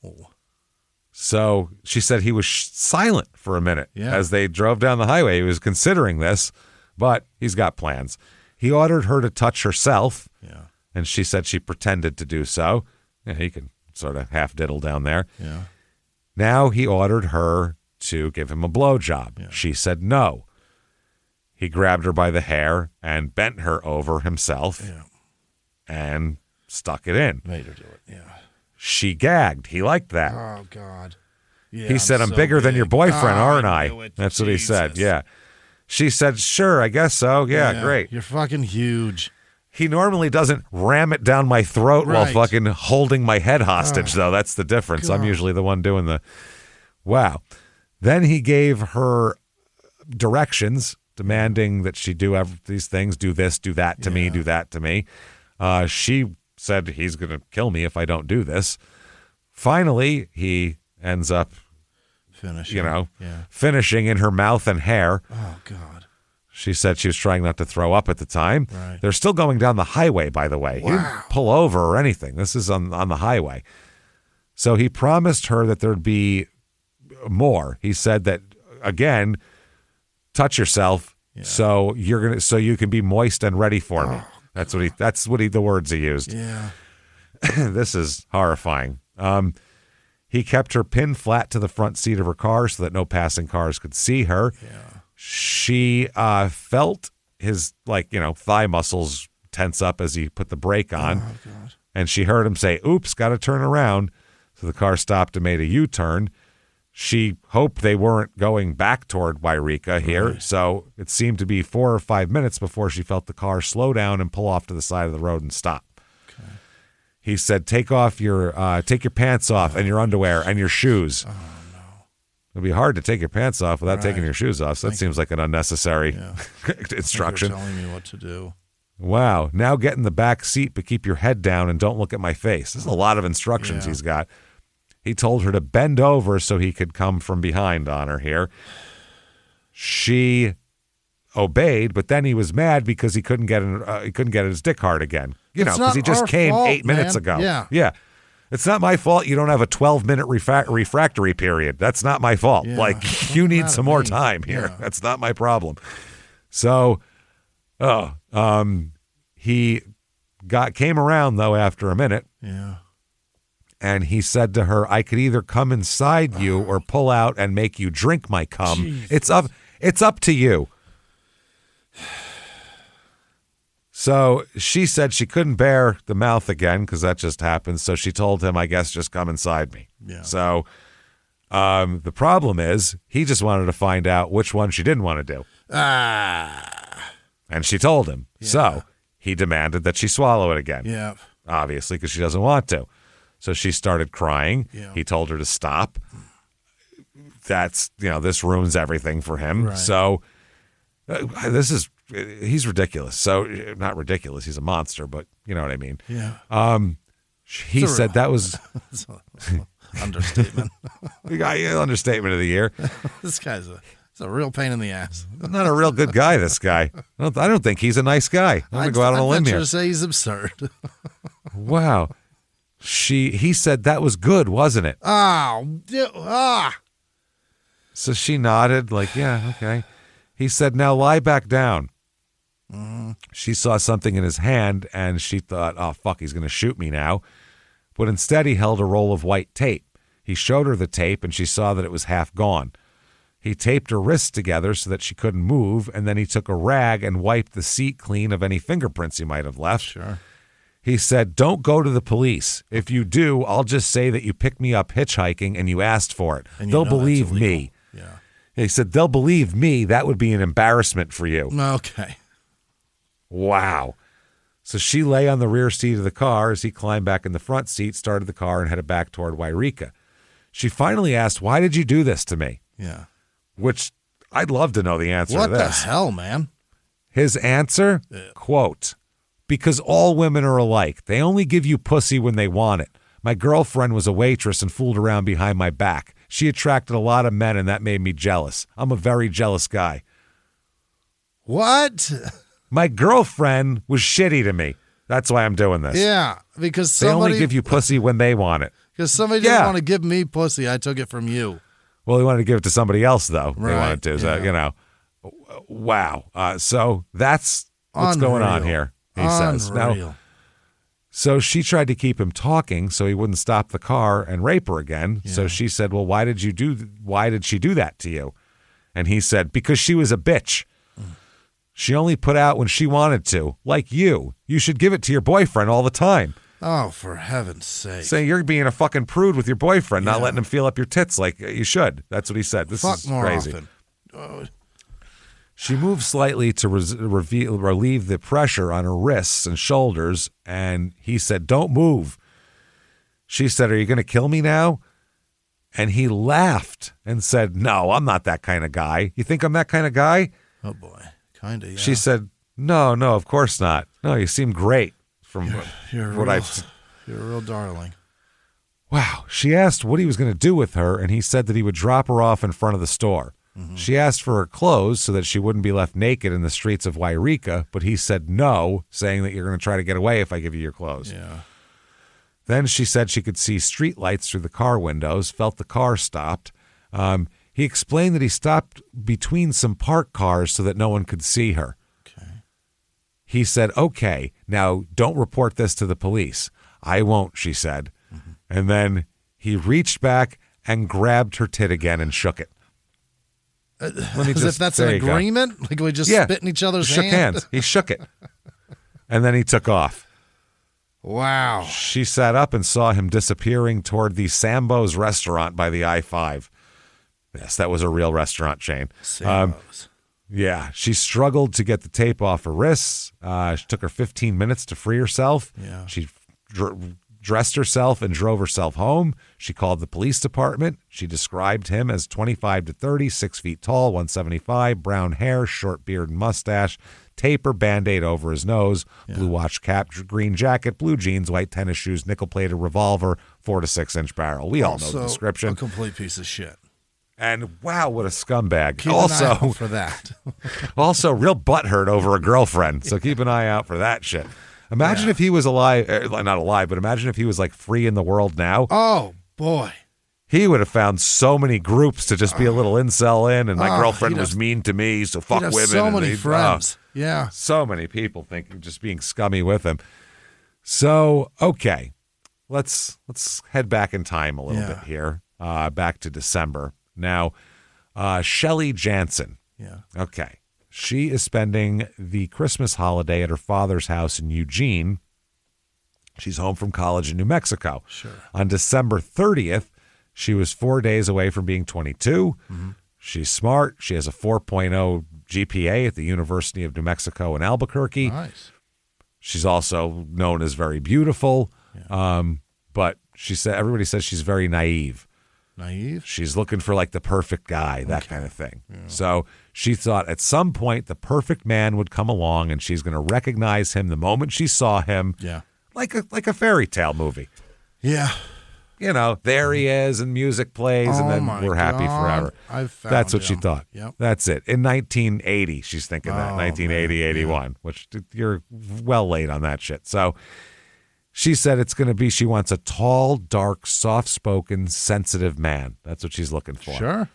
So she said he was silent for a minute as they drove down the highway. He was considering this, but he's got plans. He ordered her to touch herself, and she said she pretended to do so. Yeah, he can sort of half diddle down there. Yeah. Now he ordered her to give him a blowjob. Yeah. She said no. He grabbed her by the hair and bent her over himself and stuck it in. Made her do it, yeah. She gagged. He liked that. Oh, God. Yeah, he said, I'm so bigger than your boyfriend, aren't I? That's what he Jesus. said, yeah. She said, sure, I guess so. Yeah, great. You're fucking huge. He normally doesn't ram it down my throat while fucking holding my head hostage, though. That's the difference. God. I'm usually the one doing the... Wow. Then he gave her directions demanding that she do these things, do this, do that to me, do that to me. She said he's going to kill me if I don't do this. Finally, he ends up finishing in her mouth and hair. Oh, God. She said she was trying not to throw up at the time. Right. They're still going down the highway, by the way. Wow. He didn't pull over or anything. This is on the highway. So he promised her that there'd be more. He said that, again, touch yourself so you can be moist and ready for me. That's the words he used. Yeah. This is horrifying. He kept her pinned flat to the front seat of her car so that no passing cars could see her. Yeah. She felt his thigh muscles tense up as he put the brake on. Oh, God. And she heard him say, "Oops, got to turn around." So the car stopped and made a U-turn. She hoped they weren't going back toward Wairika here. Right. So it seemed to be 4 or 5 minutes before she felt the car slow down and pull off to the side of the road and stop. Okay. He said, take your pants off and your underwear and your shoes. Oh, no. It'll be hard to take your pants off without taking your shoes off. So that seems like an unnecessary instruction. You're telling me what to do. Wow. Now get in the back seat, but keep your head down and don't look at my face. This is a lot of instructions he's got. He told her to bend over so he could come from behind on her here. She obeyed, but then he was mad because he couldn't get his dick hard again. Because he just came 8 minutes ago. Yeah. It's not my fault you don't have a 12-minute refractory period. That's not my fault. Yeah. You need some more time here. Yeah. That's not my problem. So, he came around though after a minute. Yeah. And he said to her, "I could either come inside you or pull out and make you drink my cum. Jesus. It's up to you." So she said she couldn't bear the mouth again because that just happened. So she told him, "I guess just come inside me." Yeah. So the problem is he just wanted to find out which one she didn't want to do. And she told him. Yeah. So he demanded that she swallow it again. Yeah. Obviously, because she doesn't want to. So she started crying. Yeah. He told her to stop. This ruins everything for him. Right. So he's ridiculous. So not ridiculous. He's a monster, but you know what I mean. Yeah. He said that was understatement. Understatement of the year. This guy's a real pain in the ass. Not a real good guy, this guy. I don't think he's a nice guy. I'm going to go out on a limb here. To say he's absurd. Wow. He said that was good, wasn't it? So she nodded yeah, okay. He said, "Now lie back down." Mm-hmm. She saw something in his hand and she thought, "Oh, fuck, he's going to shoot me now." But instead he held a roll of white tape. He showed her the tape and she saw that it was half gone. He taped her wrists together so that she couldn't move, and then he took a rag and wiped the seat clean of any fingerprints he might have left. Sure. He said, "Don't go to the police. If you do, I'll just say that you picked me up hitchhiking and you asked for it. They'll believe me." Yeah. He said, "They'll believe me. That would be an embarrassment for you." Okay. Wow. So she lay on the rear seat of the car as he climbed back in the front seat, started the car, and headed back toward Wairika. She finally asked, "Why did you do this to me?" Yeah. Which I'd love to know the answer to this. What the hell, man? His answer, quote, "Because all women are alike. They only give you pussy when they want it. My girlfriend was a waitress and fooled around behind my back. She attracted a lot of men, and that made me jealous. I'm a very jealous guy." What? My girlfriend was shitty to me. That's why I'm doing this. Yeah, because they only give you pussy when they want it. Because somebody didn't want to give me pussy. I took it from you. Well, he wanted to give it to somebody else, though. Right. They wanted to, so, wow. So that's what's going on here, he says. Now, so she tried to keep him talking so he wouldn't stop the car and rape her again. Yeah. So she said, "Well, why did she do that to you?" And he said, "Because she was a bitch. She only put out when she wanted to, like you. You should give it to your boyfriend all the time." Oh, for heaven's sake. Say you're being a fucking prude with your boyfriend, not letting him feel up your tits like you should. That's what he said. This is crazy. Often. Oh. She moved slightly to relieve the pressure on her wrists and shoulders, and he said, "Don't move." She said, "Are you going to kill me now?" And he laughed and said, "No, I'm not that kind of guy. You think I'm that kind of guy?" Oh, boy. Kind of, yeah. She said, no, of course not. No, you seem great from You're a real darling. Wow. She asked what he was going to do with her, and he said that he would drop her off in front of the store. Mm-hmm. She asked for her clothes so that she wouldn't be left naked in the streets of Wairika, but he said no, saying that you're going to try to get away if I give you your clothes. Yeah. Then she said she could see street lights through the car windows, felt the car stopped. He explained that he stopped between some parked cars so that no one could see her. Okay. He said, okay, now don't report this to the police. I won't, she said. Mm-hmm. And then he reached back and grabbed her tit again and shook it. As if that's an agreement? Like we just spit in each other's shook hands. He shook it. And then he took off. Wow. She sat up and saw him disappearing toward the Sambo's restaurant by the I-5. Yes, that was a real restaurant chain. Sambo's. Yeah. She struggled to get the tape off her wrists. It took her 15 minutes to free herself. Yeah. She dressed herself and drove herself home. She called the police department. She described him as 25 to 30, 6 feet tall, 175, brown hair, short beard and mustache, tape or Band-Aid over his nose, blue watch cap, green jacket, blue jeans, white tennis shoes, nickel-plated revolver, 4 to 6 inch barrel. We all know the description. A complete piece of shit. And wow, what a scumbag. Keep an eye out for that. Also, real butthurt over a girlfriend. So keep an eye out for that shit. Imagine if he was alive, not alive, but imagine if he was like free in the world now. Oh, boy. He would have found so many groups to just be a little incel in, and my girlfriend was mean to me, so fuck women. So many friends. Yeah. So many people thinking just being scummy with him. So, okay. Let's head back in time a little bit here, back to December. Now, Shelley Jansen. Yeah. Okay. She is spending the Christmas holiday at her father's house in Eugene. She's home from college in New Mexico. Sure. On December 30th, she was 4 days away from being 22. Mm-hmm. She's smart. She has a 4.0 GPA at the University of New Mexico in Albuquerque. Nice. She's also known as very beautiful. Yeah. But everybody says she's very naive. Naive? She's looking for like the perfect guy, that kind of thing. Yeah. So she thought at some point the perfect man would come along and she's going to recognize him the moment she saw him. Yeah. Like a fairy tale movie. Yeah. You know, there he is and music plays and then we're happy forever. That's what she thought. Yep. That's it. In 1980, she's thinking that. 1980, man. 81, which you're well late on that shit. So she said it's going to be, she wants a tall, dark, soft-spoken, sensitive man. That's what she's looking for. Sure.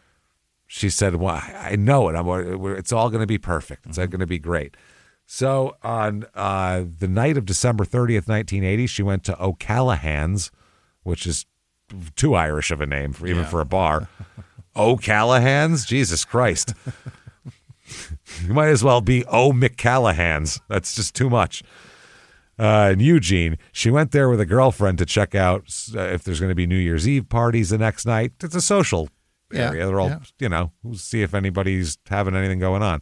She said, well, I know it. It's all going to be perfect. It's going to be great. So on the night of December 30th, 1980, she went to O'Callahan's, which is too Irish of a name even for a bar. O'Callahan's? Jesus Christ. You might as well be O McCallahan's. That's just too much. In Eugene, she went there with a girlfriend to check out if there's going to be New Year's Eve parties the next night. It's a social area. They're all, see if anybody's having anything going on.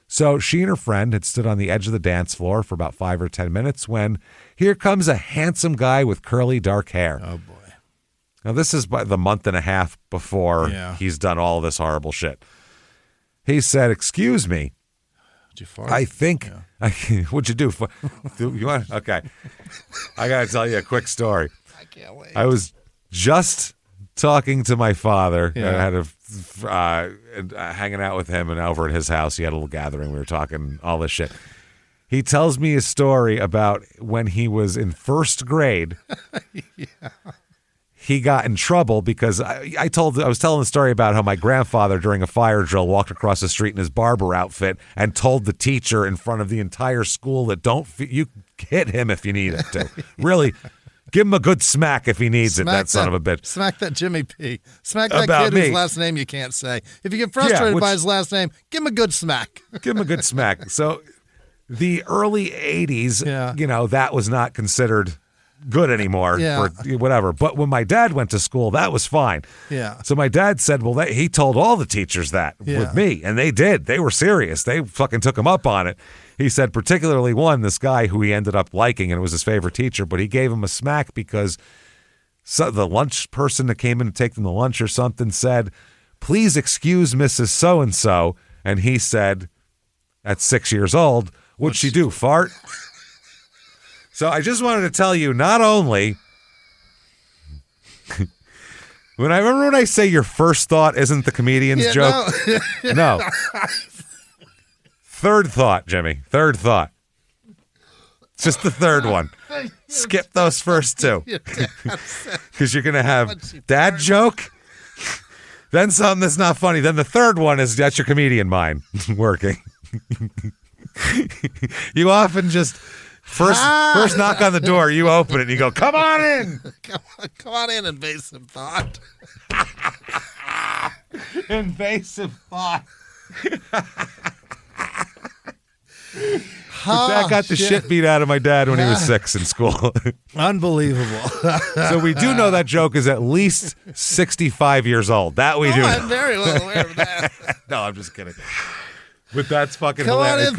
So she and her friend had stood on the edge of the dance floor for about 5 or 10 minutes when here comes a handsome guy with curly dark hair. Oh, boy. Now, this is by the month and a half before he's done all this horrible shit. He said, excuse me. Did you fart? I think... What'd you do? You want? Okay. I got to tell you a quick story. I can't wait. I was just talking to my father. I had hanging out with him and over at his house. He had a little gathering. We were talking all this shit. He tells me a story about when he was in first grade. He got in trouble because I was telling the story about how my grandfather during a fire drill walked across the street in his barber outfit and told the teacher in front of the entire school that you hit him if you need it to. Really, give him a good smack if he needs that son of a bitch. Smack that Jimmie P. Smack that kid whose last name you can't say. If you get frustrated by his last name, give him a good smack. Give him a good smack. So the early 80s, that was not considered good anymore for whatever. But when my dad went to school, that was fine. Yeah. So my dad said, well, he told all the teachers that with me, and they did. They were serious. They fucking took him up on it. He said particularly this guy who he ended up liking, and it was his favorite teacher, but he gave him a smack because the lunch person that came in to take them to lunch or something said, please excuse Mrs. So-and-so. And he said, at 6 years old. What'd she do, fart? So I just wanted to tell you, not only... When I say your first thought isn't the comedian's joke. No. Third thought, Jimmy. Third thought. It's just the third one. Skip those first two. Because you're going to have dad joke, then something that's not funny. Then the third one is that's your comedian mind working. You often just first knock on the door, you open it and you go, come on in. Come on in, invasive thought. Invasive thought. Dad got the shit beat out of my dad when he was 6 in school. Unbelievable. So we do know that joke is at least 65 years old. That we do know. I'm very well aware of that. No, I'm just kidding. But that's fucking Come hilarious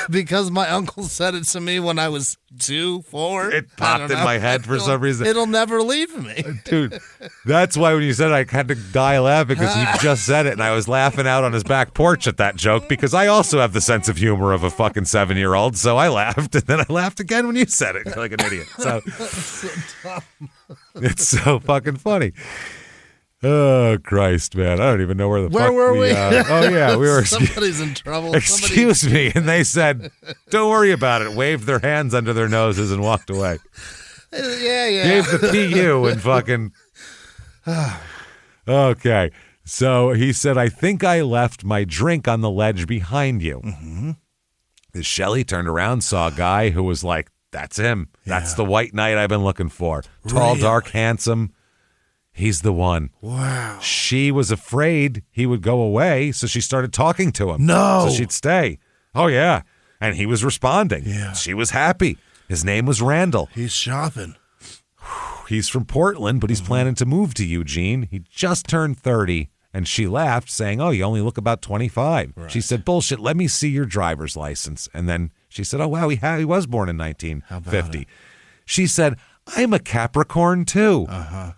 because my uncle said it to me when I was 2, 4. It popped in my head for some reason. It'll never leave me. Dude, that's why when you said it, I had to die laughing because he just said it and I was laughing out on his back porch at that joke because I also have the sense of humor of a fucking 7-year-old. So I laughed and then I laughed again when you said it like an idiot. So it's so fucking funny. Oh, Christ, man. I don't even know where the fuck were we? Oh, yeah, we were. Somebody's in trouble. Excuse me. And they said, don't worry about it. Waved their hands under their noses and walked away. Yeah. Gave the PU and fucking. Okay. So he said, I think I left my drink on the ledge behind you. Mm-hmm. Shelley turned around, saw a guy who was like, that's him. Yeah. That's the white knight I've been looking for. Tall, dark, handsome. He's the one. Wow. She was afraid he would go away, so she started talking to him. No. So she'd stay. Oh, yeah. And he was responding. Yeah. She was happy. His name was Randall. He's shopping. He's from Portland, but he's planning to move to Eugene. He just turned 30, and she laughed, saying, oh, you only look about 25. Right. She said, bullshit, let me see your driver's license. And then she said, oh, wow, he was born in 1950. She said, I'm a Capricorn, too. Uh-huh.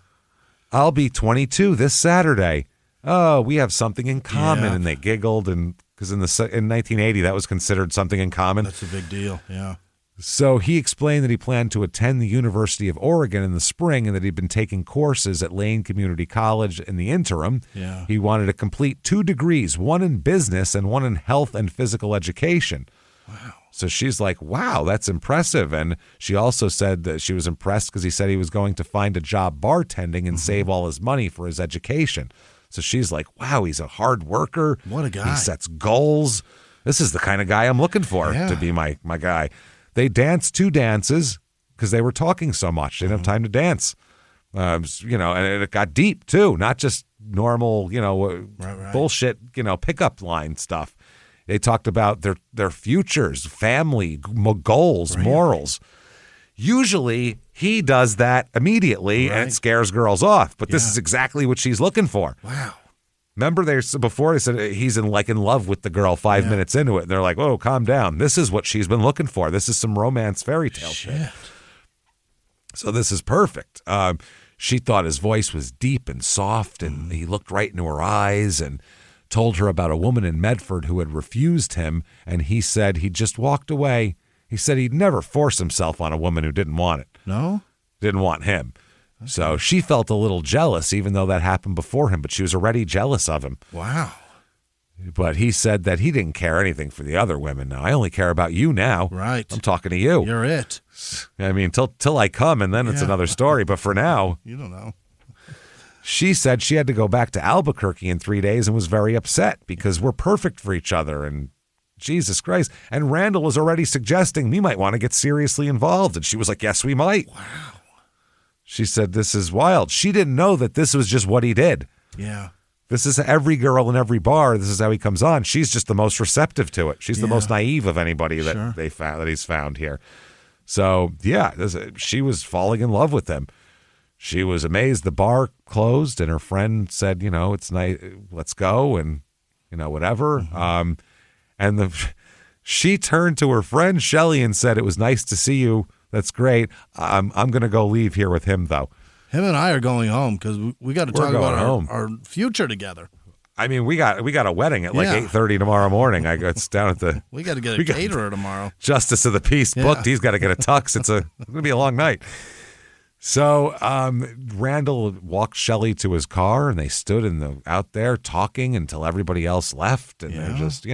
I'll be 22 this Saturday. Oh, we have something in common. Yeah. And they giggled, and because in 1980, that was considered something in common. That's a big deal, yeah. So he explained that he planned to attend the University of Oregon in the spring and that he'd been taking courses at Lane Community College in the interim. Yeah. He wanted to complete 2 degrees, one in business and one in health and physical education. Wow. So she's like, wow, that's impressive. And she also said that she was impressed because he said he was going to find a job bartending and save all his money for his education. So she's like, wow, he's a hard worker. What a guy. He sets goals. This is the kind of guy I'm looking for to be my guy. They danced 2 dances because they were talking so much. They didn't have time to dance. And it got deep, too, not just normal, bullshit, pickup line stuff. They talked about their futures, family, goals, morals. Usually, he does that immediately, and it scares girls off. But this is exactly what she's looking for. Wow. Remember, before they said he's in love with the girl 5 minutes into it. And they're like, "Whoa, calm down. This is what she's been looking for. This is some romance fairy tale shit." So this is perfect. She thought his voice was deep and soft, and he looked right into her eyes and told her about a woman in Medford who had refused him, and he said he just walked away. He said he'd never force himself on a woman who didn't want it. No? Didn't want him. Okay. So she felt a little jealous, even though that happened before him, but she was already jealous of him. Wow. But he said that he didn't care anything for the other women now. I only care about you now. Right. I'm talking to you. You're it. I mean, till I come, and then it's another story. But for now. You don't know. She said she had to go back to Albuquerque in 3 days and was very upset because we're perfect for each other. And Jesus Christ. And Randall was already suggesting we might want to get seriously involved. And she was like, yes, we might. Wow. She said, this is wild. She didn't know that this was just what he did. Yeah. This is every girl in every bar. This is how he comes on. She's just the most receptive to it. She's the most naive of anybody that that he's found here. So, she was falling in love with him. She was amazed. The bar closed, and her friend said, it's nice. Let's go, and whatever. Mm-hmm. She turned to her friend Shelley and said, "It was nice to see you. That's great. I'm going to go leave here with him, though." Him and I are going home because we got to talk about our future together. I mean, we got a wedding at like 8:30 tomorrow morning. It's down at the. We got to get a caterer tomorrow. Justice of the Peace booked. He's got to get a tux. It's going to be a long night. So Randall walked Shelley to his car, and they stood out there talking until everybody else left, and they're just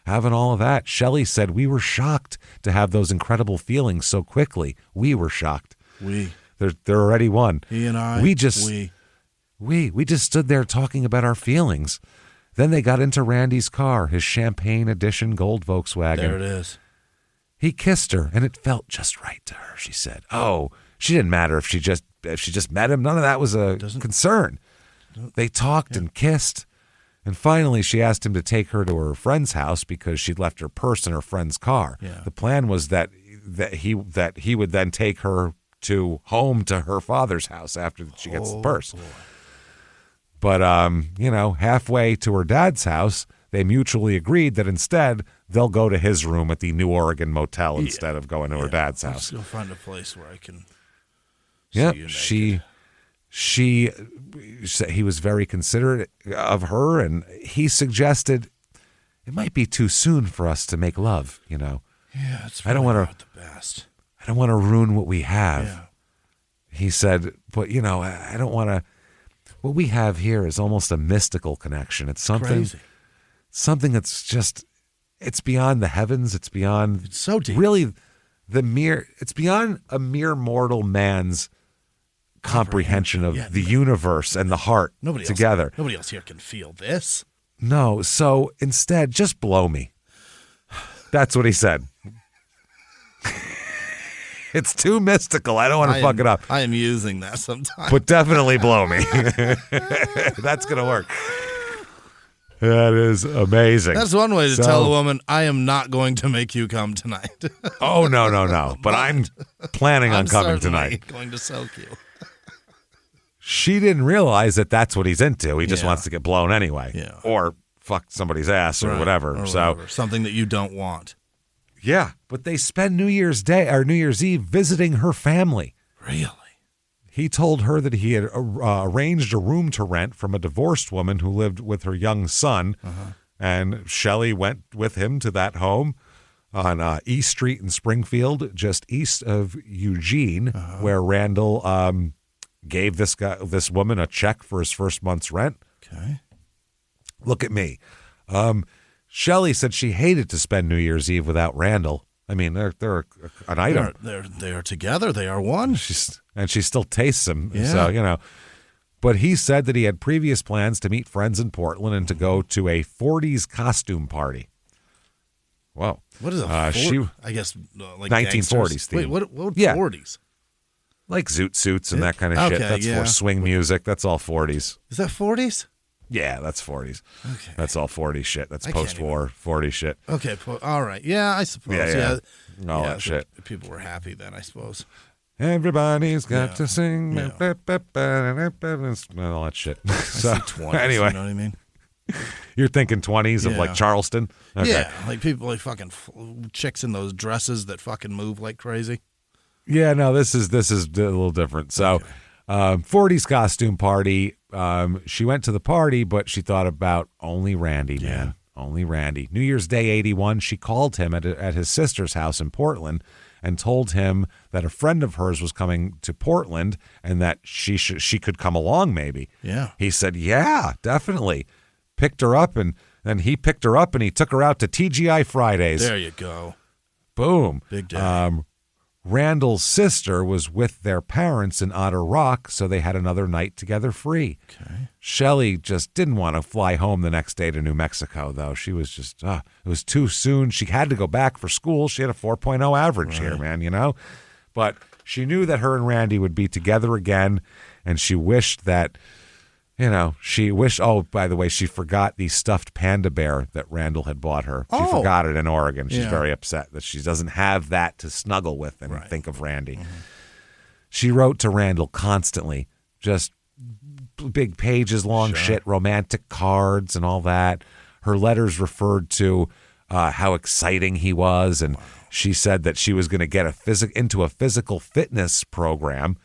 having all of that. Shelley said, "We were shocked to have those incredible feelings so quickly. We were shocked. They're already one. He and I. We just stood there talking about our feelings." Then they got into Randy's car, his Champagne Edition gold Volkswagen. There it is. He kissed her, and it felt just right to her, she said. Oh, she didn't matter if she just met him. None of that was a concern. They talked and kissed, and finally she asked him to take her to her friend's house because she'd left her purse in her friend's car. Yeah. The plan was that he would then take her home to her father's house after she gets the purse. Boy. But halfway to her dad's house, they mutually agreed that instead they'll go to his room at the New Oregon Motel instead of going to her dad's house. I'll find a place where I can. He was very considerate of her, and he suggested it might be too soon for us to make love. Yeah, it's I don't want the best. I don't want to ruin what we have. Yeah. He said, but I don't want to. What we have here is almost a mystical connection. It's something that's just, it's beyond the heavens. It's beyond. It's so deep. Really, it's beyond a mere mortal man's comprehension of the universe and the heart together. Nobody else here can feel this. No, so instead, just blow me. That's what he said. It's too mystical. I don't want to fuck it up. I am using that sometimes. But definitely blow me. That's going to work. That is amazing. That's one way to tell a woman, I am not going to make you come tonight. Oh, no. But I'm planning on coming tonight. Going to soak you. She didn't realize that that's what he's into. He just wants to get blown anyway. Yeah. Or fuck somebody's ass or whatever. Whatever. Something that you don't want. Yeah, but they spend New Year's Eve visiting her family. Really? He told her that he had arranged a room to rent from a divorced woman who lived with her young son, and Shelley went with him to that home on East Street in Springfield, just east of Eugene, where Randall gave this woman a check for his first month's rent. Okay. Look at me. Shelley said she hated to spend New Year's Eve without Randall. I mean, they're an item. They are together. They are one. She still tastes him. Yeah. So, But he said that he had previous plans to meet friends in Portland and to go to a 40s costume party. Whoa. What is a I guess like 1940s theme. Wait, what 40s? Like zoot suits and that kind of shit. That's for swing music. That's all 40s. Is that 40s? Yeah, that's 40s. Okay. That's all 40s shit. That's post-war 40s shit. Okay, all right. Yeah, I suppose. Yeah. All that shit. People were happy then, I suppose. Everybody's got to sing. All that shit. So, 20s, anyway. You know what I mean? You're thinking 20s of like Charleston? Okay. Yeah, like people like fucking chicks in those dresses that fucking move like crazy. Yeah, no, this is a little different. So, 40s costume party. She went to the party, but she thought about only Randy, man. Only Randy. New Year's Day 81, she called him at his sister's house in Portland and told him that a friend of hers was coming to Portland and that she could come along maybe. Yeah. He said, yeah, definitely. Picked her up, and then he picked her up and he took her out to TGI Fridays. There you go. Boom. Big day. Randall's sister was with their parents in Otter Rock, so they had another night together free. Okay. Shelley just didn't want to fly home the next day to New Mexico, though. She was just, it was too soon. She had to go back for school. She had a 4.0 average here, man, But she knew that her and Randy would be together again, and she wished that, by the way, she forgot the stuffed panda bear that Randall had bought her. She forgot it in Oregon. She's very upset that she doesn't have that to snuggle with and think of Randy. Mm-hmm. She wrote to Randall constantly, just big pages long shit, romantic cards and all that. Her letters referred to how exciting he was, and she said that she was going to get into a physical fitness program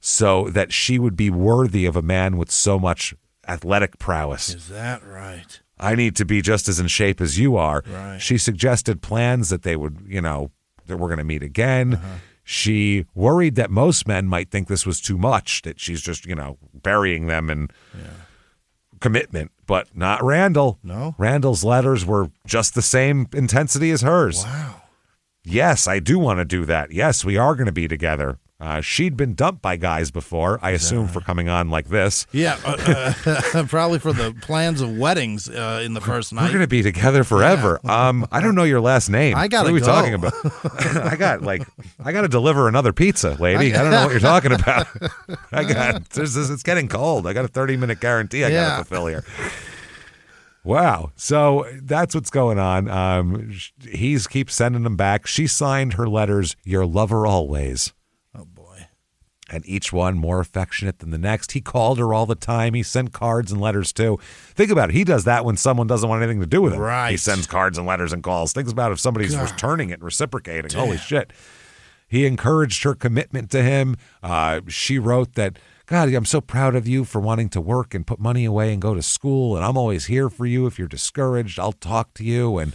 so that she would be worthy of a man with so much athletic prowess. Is that right? I need to be just as in shape as you are. Right. She suggested plans that they would, that we're going to meet again. She worried that most men might think this was too much, that she's just, burying them in commitment, but not Randall. No? Randall's letters were just the same intensity as hers. Wow. Yes, I do want to do that. Yes, we are going to be together. She'd been dumped by guys before, I assume, for coming on like this. Yeah, probably for the plans of weddings in the first night. We're going to be together forever. I don't know your last name. I gotta What are we go. talking about? I got to deliver another pizza, lady. I don't know what you're talking about. It's getting cold. I got a 30-minute guarantee I got to fulfill here. Wow. So that's what's going on. He keeps sending them back. She signed her letters, "Your lover always." Oh, boy. And each one more affectionate than the next. He called her all the time. He sent cards and letters, too. Think about it. He does that when someone doesn't want anything to do with him. Right. He sends cards and letters and calls. Think about if somebody's returning it and reciprocating. Damn. Holy shit. He encouraged her commitment to him. She wrote that, "God, I'm so proud of you for wanting to work and put money away and go to school. And I'm always here for you. If you're discouraged, I'll talk to you." And,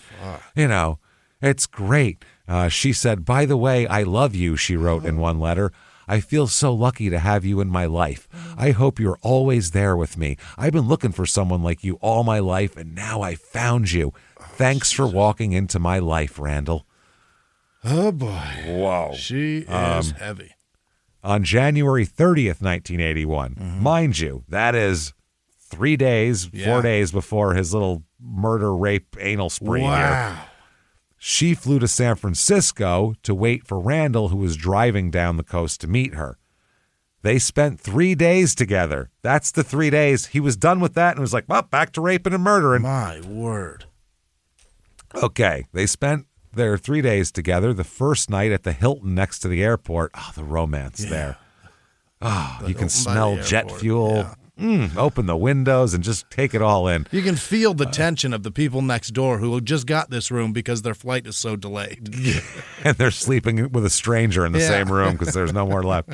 it's great. She said, "By the way, I love you," she wrote in one letter. "I feel so lucky to have you in my life. I hope you're always there with me. I've been looking for someone like you all my life, and now I found you. Thanks for walking into my life, Randall." Oh, boy. Whoa. She is heavy. On January 30th, 1981, mind you, that is 4 days before his little murder, rape, anal spree here. She flew to San Francisco to wait for Randall, who was driving down the coast to meet her. They spent 3 days together. That's the 3 days. He was done with that and was like, well, back to raping and murdering. My word. Okay, they spent their 3 days together. The first night at the Hilton next to the airport. Oh, the romance there. Oh, you can smell jet fuel. Open the windows and just take it all in. You can feel the tension of the people next door who just got this room because their flight is so delayed. And they're sleeping with a stranger in the same room because there's no more left.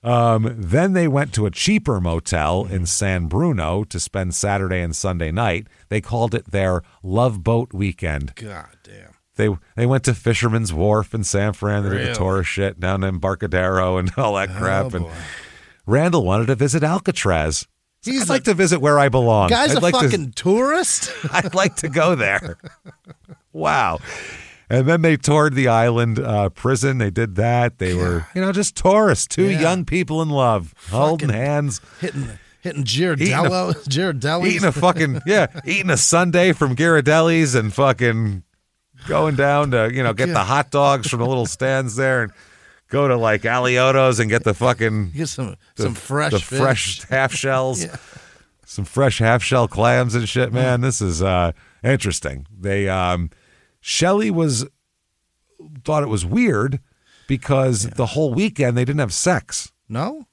Then they went to a cheaper motel in San Bruno to spend Saturday and Sunday night. They called it their Love Boat Weekend. God damn. They went to Fisherman's Wharf in San Fran. They did the Really? tourist shit down in Embarcadero and all that crap. Oh, And boy. Randall wanted to visit Alcatraz. I'd like to visit where I belong. Guy's I'd a like fucking tourist? I'd like to go there. Wow. And then they toured the island prison. They did that. They were, just tourists, two young people in love, holding hands. Hitting Ghirardelli. Eating a sundae from Ghirardelli's and fucking going down to, get the hot dogs from the little stands there and go to like Alioto's and get the fucking Get some fresh fish. fresh half shells. Some fresh half shell clams and shit, man. This is interesting. They Shelley thought it was weird because the whole weekend they didn't have sex. No?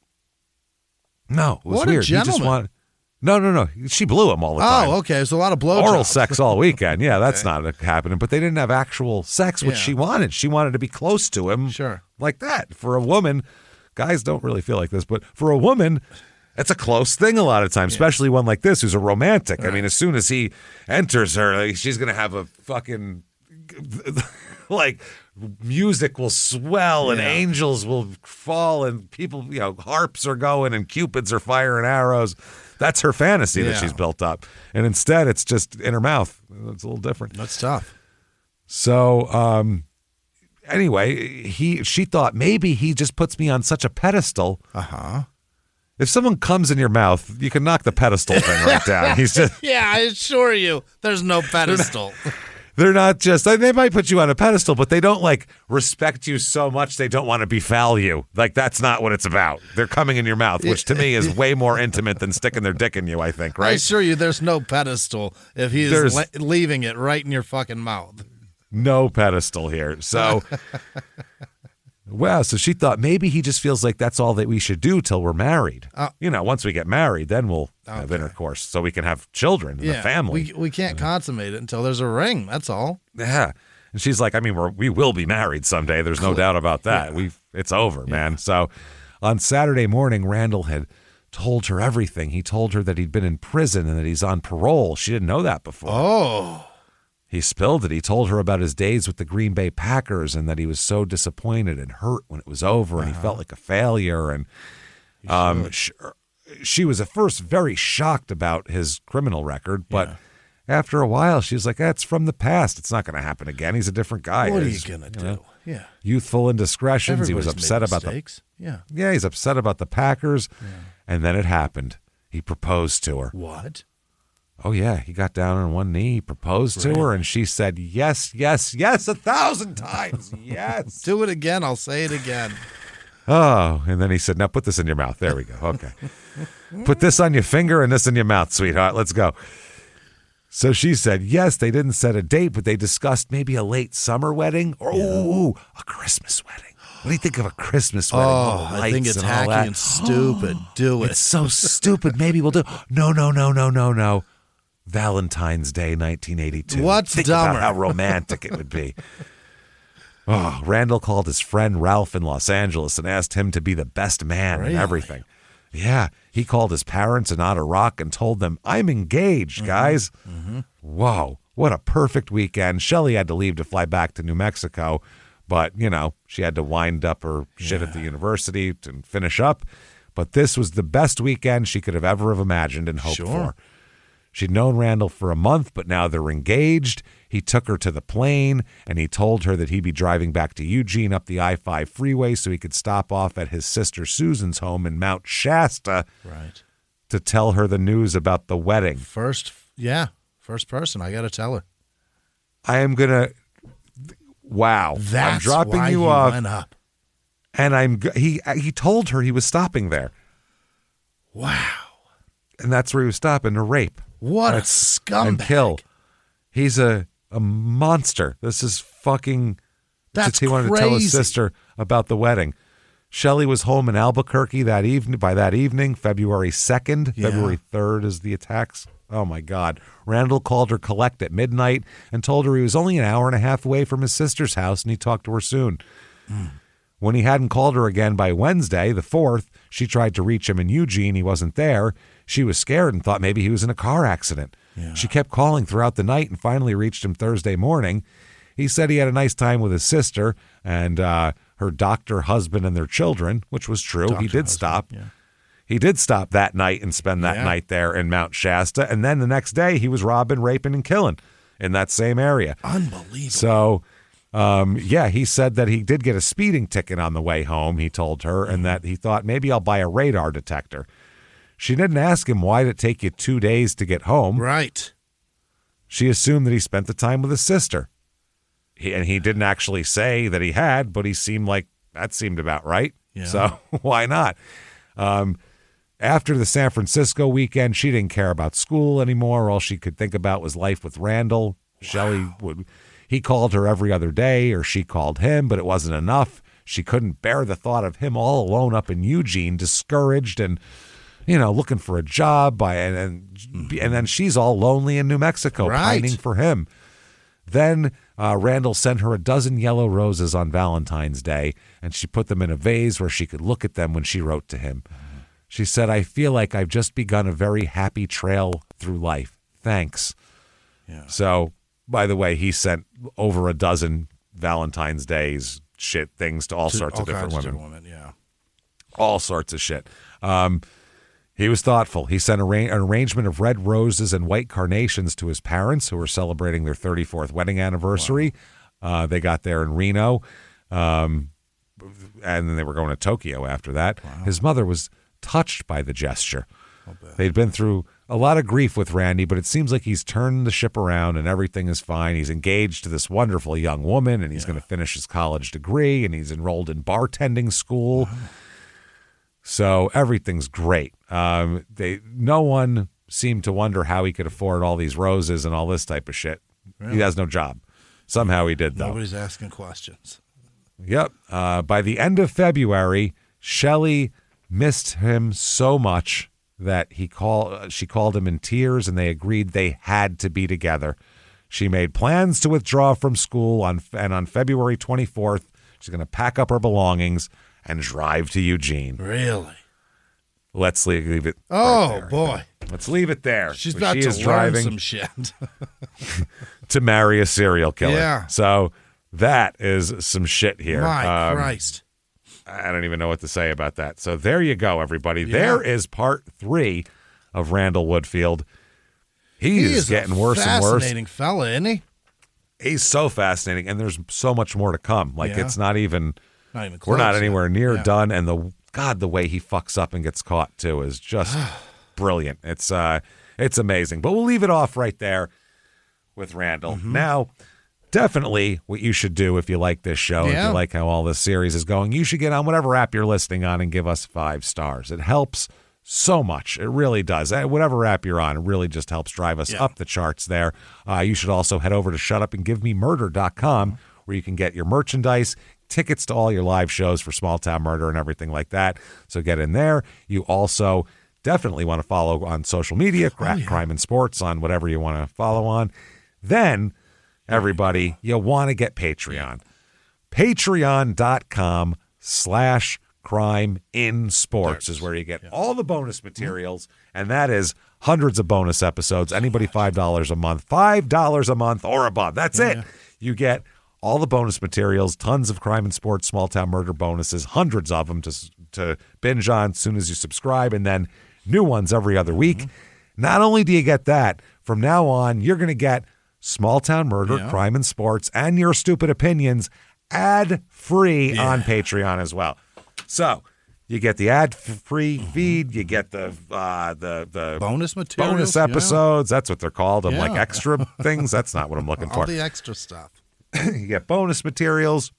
No, it was What weird. a gentleman. He just wanted, no. She blew him all the time. Oh, okay. It's a lot of blowjobs. Oral sex all weekend. Yeah, that's not happening. But they didn't have actual sex, which she wanted. She wanted to be close to him. Sure. Like that. For a woman, guys don't really feel like this, but for a woman, it's a close thing a lot of times, especially one like this who's a romantic. Right. I mean, as soon as he enters her, she's going to have a fucking, like, music will swell and angels will fall and people, harps are going and cupids are firing arrows. That's her fantasy that she's built up. And instead, it's just in her mouth. It's a little different. That's tough. So, anyway, she thought maybe he just puts me on such a pedestal. If someone comes in your mouth, you can knock the pedestal thing right down. He's just I assure you, there's no pedestal. They're not just, they might put you on a pedestal, but they don't like respect you so much they don't want to befoul you. Like, that's not what it's about. They're coming in your mouth, which to me is way more intimate than sticking their dick in you, I think, right? I assure you, there's no pedestal if he is leaving it right in your fucking mouth. No pedestal here. So, so she thought maybe he just feels like that's all that we should do till we're married. Once we get married, then we'll have intercourse so we can have children and a family. We can't consummate it until there's a ring. That's all. Yeah. And she's like, I mean, we will be married someday. There's no doubt about that. It's over, man. So on Saturday morning, Randall had told her everything. He told her that he'd been in prison and that he's on parole. She didn't know that before. Oh. He spilled it. He told her about his days with the Green Bay Packers and that he was so disappointed and hurt when it was over and he felt like a failure. And she was at first very shocked about his criminal record, but after a while she was like, it's from the past. It's not going to happen again. He's a different guy. What are you going to do? Yeah. Youthful indiscretions. He was upset about mistakes. Yeah, he's upset about the Packers. Yeah. And then it happened. He proposed to her. What? Oh, yeah. He got down on one knee, he proposed to her, and she said, yes, yes, yes, 1,000 times. Yes. Do it again. I'll say it again. Oh, and then he said, now put this in your mouth. There we go. Okay. Put this on your finger and this in your mouth, sweetheart. Let's go. So she said, yes, they didn't set a date, but they discussed maybe a late summer wedding or a Christmas wedding. What do you think of a Christmas wedding? Oh, I think it's hacky and stupid. Do it. It's so stupid. Maybe we'll do. No. Valentine's Day, 1982. What's think dumber? About how romantic it would be. Oh, Randall called his friend Ralph in Los Angeles and asked him to be the best man and everything. Yeah, he called his parents in Otter Rock and told them, I'm engaged, guys. Mm-hmm. Whoa, what a perfect weekend. Shelley had to leave to fly back to New Mexico, but, she had to wind up her shit at the university and finish up. But this was the best weekend she could have ever have imagined and hoped for. She'd known Randall for a month, but now they're engaged. He took her to the plane, and he told her that he'd be driving back to Eugene up the I-5 freeway so he could stop off at his sister Susan's home in Mount Shasta to tell her the news about the wedding. First person. I got to tell her. I am going to... Wow. I'm dropping why you he off. Went up. And he told her he was stopping there. Wow. And that's where he was stopping to rape. What a scumbag. And kill. He's a monster. This is fucking... That's he wanted to tell his sister about the wedding. Shelley was home in Albuquerque that evening. By that evening, February 2nd. Yeah. February 3rd is the attacks. Oh, my God. Randall called her collect at midnight and told her he was only an hour and a half away from his sister's house and he'd talk to her soon. When he hadn't called her again by Wednesday, the 4th, she tried to reach him in Eugene. He wasn't there. She was scared and thought maybe he was in a car accident. Yeah. She kept calling throughout the night and finally reached him Thursday morning. He said he had a nice time with his sister and her doctor husband and their children, which was true. He did stop. Yeah. He did stop that night and spend that night there in Mount Shasta. And then the next day he was robbing, raping, and killing in that same area. Unbelievable. So, he said that he did get a speeding ticket on the way home, he told her, and that he thought maybe I'll buy a radar detector. She didn't ask him why did it take you 2 days to get home. Right. She assumed that he spent the time with his sister. He didn't actually say that he had, but he seemed like that seemed about right. Yeah. So why not? After the San Francisco weekend, she didn't care about school anymore. All she could think about was life with Randall. Wow. He called her every other day, or she called him, but it wasn't enough. She couldn't bear the thought of him all alone up in Eugene, discouraged and, looking for a job. And then she's all lonely in New Mexico, pining for him. Then Randall sent her a dozen yellow roses on Valentine's Day, and she put them in a vase where she could look at them when she wrote to him. She said, I feel like I've just begun a very happy trail through life. Thanks. Yeah. So, by the way, he sent over a dozen Valentine's Days things to all sorts of different women. Yeah. All sorts of shit. He was thoughtful. He sent an arrangement of red roses and white carnations to his parents, who were celebrating their 34th wedding anniversary. Wow. They got there in Reno, and then they were going to Tokyo after that. Wow. His mother was touched by the gesture. They'd been through a lot of grief with Randy, but it seems like he's turned the ship around and everything is fine. He's engaged to this wonderful young woman, and he's going to finish his college degree, and he's enrolled in bartending school. Wow. So everything's great. No one seemed to wonder how he could afford all these roses and all this type of shit. Really? He has no job. Somehow he did, though. Nobody's asking questions. Yep. By the end of February, Shelley missed him so much that she called him in tears, and they agreed they had to be together. She made plans to withdraw from school, and on February 24th, she's going to pack up her belongings and drive to Eugene. Really? let's leave it. Oh, right there, boy. Let's leave it there. She's She about to is learn driving some shit. to marry a serial killer. Yeah. So that is some shit here. My Christ. I don't even know what to say about that. So there you go, everybody. Yeah. There is part 3 of Randall Woodfield. He is getting worse and worse. Fascinating fella, isn't he? He's so fascinating, and there's so much more to come. Like, Yeah. it's not even Close we're not anywhere near Yeah. done. And the way he fucks up and gets caught too is just brilliant. It's amazing. But we'll leave it off right there with Randall. Mm-hmm. Now, definitely what you should do if you like this show, if Yeah. you like how all this series is going, you should get on whatever app you're listening on and give us 5 stars. It helps so much. It really does. Whatever app you're on, it really just helps drive us up the charts there. You should also head over to shutupandgivememurder.com where you can get your merchandise, tickets to all your live shows for Small Town Murder and everything like that. So get in there. You also definitely want to follow on social media, Crime and Sports, on whatever you want to follow on. Then, everybody, you want to get Patreon. Patreon.com/Crime in Sports is where you get all the bonus materials, and that is hundreds of bonus episodes. Anybody $5 a month, $5 a month or above. That's it. You get all the bonus materials, tons of Crime and Sports, Small Town Murder bonuses, hundreds of them to binge on as soon as you subscribe, and then new ones every other week. Not only do you get that, from now on, you're going to get Small Town Murder, Crime and Sports, and Your Stupid Opinions ad-free on Patreon as well. So you get the ad-free feed, you get the bonus materials, bonus episodes. That's what they're called. I'm like extra things. That's not what I'm looking for. All the extra stuff. You get bonus materials.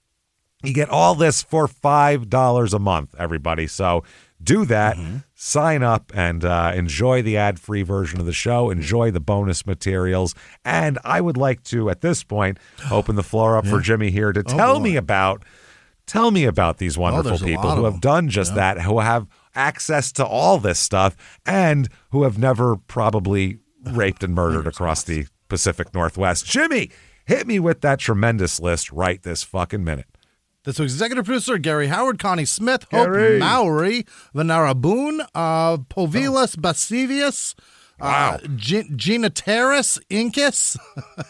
You get all this for $5 a month, everybody. So do that. Sign up and enjoy the ad-free version of the show. Enjoy the bonus materials. And I would like to, at this point, open the floor up for Jimmie here to tell me about these wonderful people who have done just that, who have access to all this stuff, and who have never probably raped and murdered across the Pacific Northwest. Jimmie, hit me with that tremendous list right this fucking minute. This week's executive producer, Gary Howard, Connie Smith, Gary. Hope Mowry, Vanara Boone, Povilas Basivius, Gina Terrace, Incus,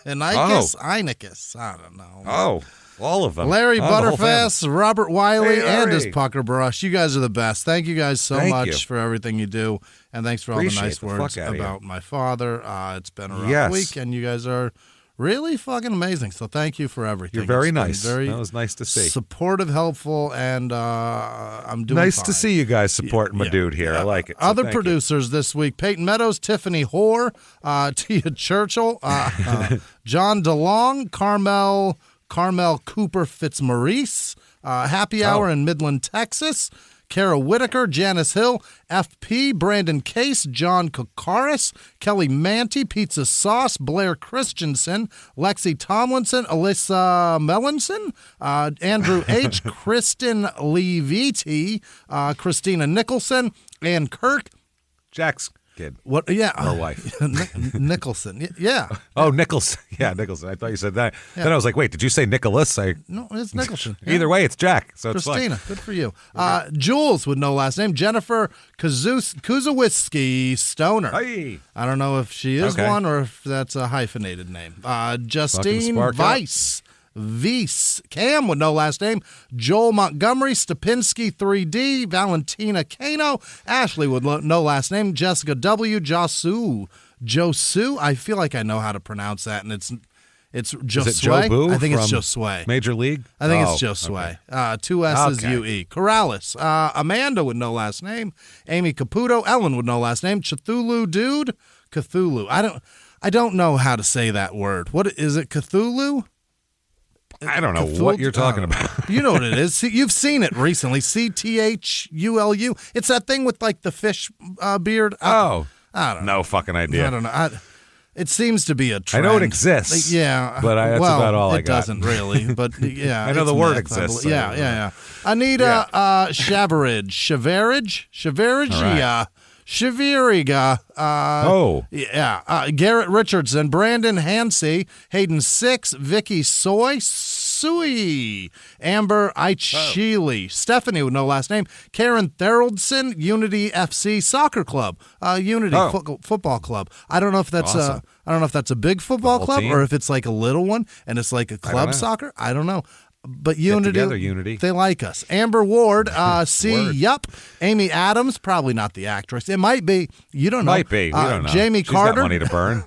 and Inicus. I don't know. Oh, all of them. Larry the whole Butterfass, Robert Wiley, Hey, and his Larry. pucker brush. You guys are the best. Thank you guys so Thank much you. for everything you do. And thanks for all Appreciate the nice the words fuck outta you. about my father. It's been a rough Yes. week, and you guys are really fucking amazing. So thank you for everything. You're very It's been nice. Very That was nice to see. supportive, helpful, and I'm doing Nice fine. to see you guys supporting my dude here. I like it. So Other thank you. producers this week: Peyton Meadows, Tiffany Hoare, Tia Churchill, John DeLong, Carmel Cooper Fitzmaurice, Happy Hour in Midland, Texas, Kara Whitaker, Janice Hill, FP, Brandon Case, John Kokaris, Kelly Manty, Pizza Sauce, Blair Christensen, Lexi Tomlinson, Alyssa Mellinson, Andrew H., Kristen Leviti, Christina Nicholson, Ann Kirk. Jack's kid. What? Yeah, Or wife. Nicholson. Yeah. Oh, Nicholson. Yeah, Nicholson. I thought you said that. Then I was like, wait, did you say Nicholas? No, it's Nicholson. Yeah. Either way, it's Jack. So it's Christina, fine. good for you. Jules with no last name. Jennifer Kuzawiski Stoner. Hey. I don't know if she is Okay. one or if that's a hyphenated name. Justine spark up. Weiss. Cam with no last name, Joel Montgomery, Stapinski 3D, Valentina Kano, Ashley with no last name, Jessica W, Josu, I feel like I know how to pronounce that, and it's Josue. Is it Joe Boo I think it's from Josue. Major League? I think Oh, it's Josue. okay. 2 S's, Okay. U-E. Corrales. Amanda with no last name. Amy Caputo. Ellen with no last name. Cthulhu Dude. Cthulhu. I don't know how to say that word. What is it? Cthulhu? I don't know Cthulhu? what you're talking about. You know what it is. See, you've seen it recently. Cthulu. It's that thing with like the fish beard. Oh. I don't know. No fucking idea. I don't know. It seems to be a trend. I know it exists. Yeah. But that's well, about all I it got. doesn't really. But yeah. I know it's the word myth, exists. Yeah. Anita Shavarage. All Shaviriga. Oh. Garrett Richardson, Brandon Hansey, Hayden Six, Vicky Soy, Sui, Amber Ichili, Stephanie with no last name, Karen Theraldson, Unity FC Soccer Club, Unity Football Club. I don't know if that's Awesome. I don't know if that's a big football club team? or if it's like a little one and it's like a club soccer. I don't know. But Unity, they like us. Amber Ward, yup. Amy Adams, probably not the actress. It might be. You don't know. Might be. We don't know. Jamie She's Carter. got money to burn.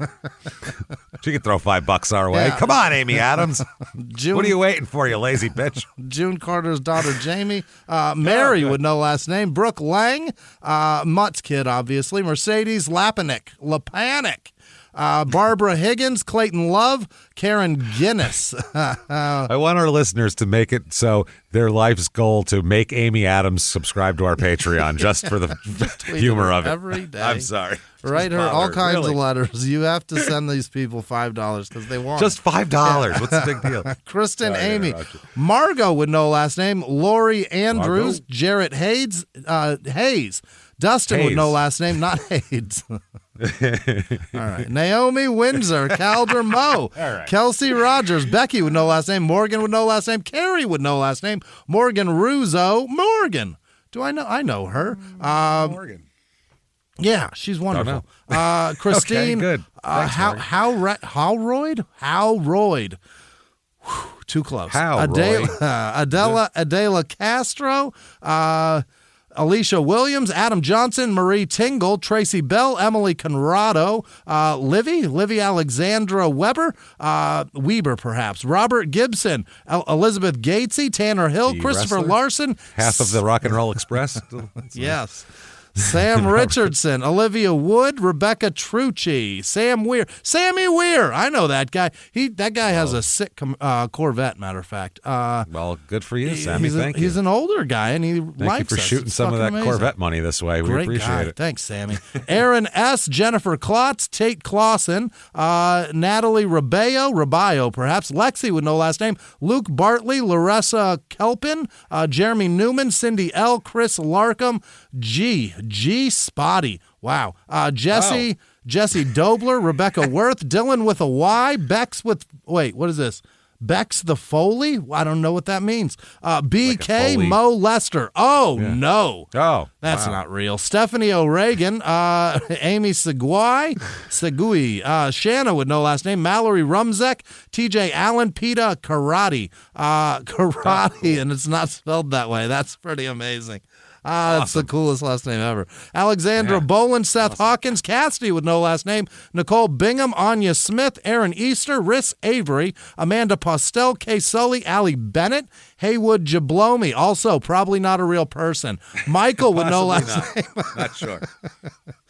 She can throw $5 our way. Yeah. Come on, Amy Adams. June, What are you waiting for, you lazy bitch? June Carter's daughter, Jamie. Mary with no last name. Brooke Lang. Mutt's kid, obviously. Mercedes Lapanic. Barbara Higgins, Clayton Love, Karen Guinness. I want our listeners to make it so their life's goal to make Amy Adams subscribe to our Patreon just for the humor of it. Every day. I'm sorry. Write her all kinds of letters. You have to send these people $5 because they want just $5. What's the big deal? Kristen, Amy, Margot with no last name, Lori Andrews, Margot? Jarrett Hayes, Dustin with no last name, not Hayes. All right. Naomi Windsor, Calder Moe, right. Kelsey Rogers, Becky with no last name, Morgan with no last name, Carrie with no last name, Morgan Russo, Morgan. Do I know? I know her. Morgan. Yeah, she's wonderful. Christine, Okay, good. Thanks, Howroyd? Whew, too close. Adela Castro, Alicia Williams, Adam Johnson, Marie Tingle, Tracy Bell, Emily Conrado, Livy Alexandra Weber, perhaps, Robert Gibson, Elizabeth Gatesy, Tanner Hill, Christopher wrestler? Larson. Half of the Rock and Roll Express. Yes. Sam Richardson, Olivia Wood, Rebecca Trucci, Sammy Weir. I know that guy. That guy has a sick Corvette. Matter of fact. Well, good for you, Sammy. Thank you. He's an older guy, and he Thank likes you for us. shooting It's some of that fucking amazing. Corvette money this way. We Great appreciate guy. it. Thanks, Sammy. Aaron S., Jennifer Klotz, Tate Clausen, Natalie Rabayo, perhaps, Lexi with no last name, Luke Bartley, Larissa Kelpin, Jeremy Newman, Cindy L., Chris Larkham, G. Spotty. Wow. Jesse Dobler, Rebecca Worth, Dylan with a Y, Bex with, wait, what is this? Bex the Foley? I don't know what that means. BK like Mo Lester. Oh, no. Oh, That's not real. Stephanie O'Regan, Amy Segui, Shanna with no last name, Mallory Rumzek, TJ Allen, Peta Karate. And it's not spelled that way. That's pretty amazing. That's the coolest last name ever. Alexandra Boland, Seth Hawkins, Cassidy with no last name, Nicole Bingham, Anya Smith, Aaron Easter, Riss Avery, Amanda Postel, Kay Sully, Allie Bennett, Haywood Jablomi, also probably not a real person. Michael with no last name. Not sure.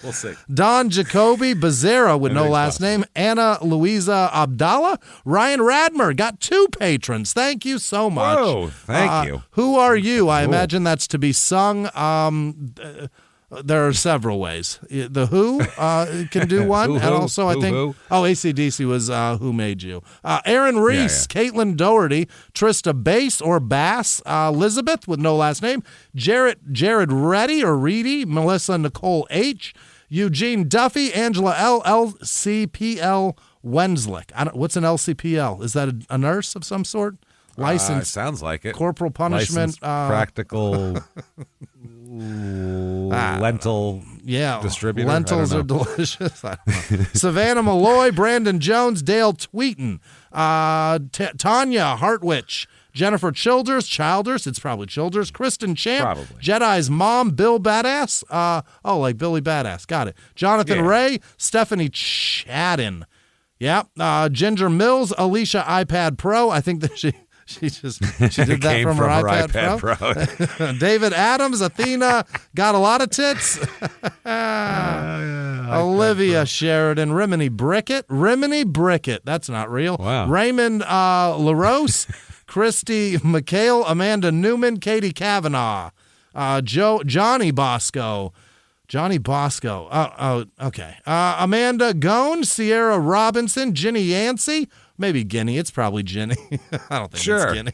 We'll see. Don Jacoby Becerra with no last name. Anna Louisa Abdallah. Ryan Radmer got 2 patrons. Thank you so much. Whoa, thank you. Who are you? I imagine that's to be sung. There are several ways. The Who can do one. And also I think, AC/DC was Who Made You. Aaron Reese, Caitlin Doherty, Trista Bass or Bass, Elizabeth with no last name, Jared Reddy or Reedy, Melissa Nicole H., Eugene Duffy, Angela L. LCPL Wenslick. What's an LCPL? Is that a nurse of some sort? License. Sounds like it. Corporal punishment. Practical lentil distributor. Lentils are delicious. I don't know. Savannah Malloy, Brandon Jones, Dale Tweeton, Tanya Hartwich, Jennifer Childers, it's probably Childers, Kristen Champ, Probably. Jedi's mom, Bill Badass, like Billy Badass, got it. Jonathan Ray, Stephanie Chadden, Ginger Mills, Alicia iPad Pro, I think that she did that from her iPad Pro. David Adams, Athena, got a lot of tits. Olivia Sheridan, Rimini Brickett, that's not real. Wow. Raymond LaRose, Christy McHale, Amanda Newman, Katie Kavanaugh, Johnny Bosco. Okay. Amanda Gone, Sierra Robinson, Ginny Yancey, maybe Guinea. It's probably Ginny. I don't think it's Guinea.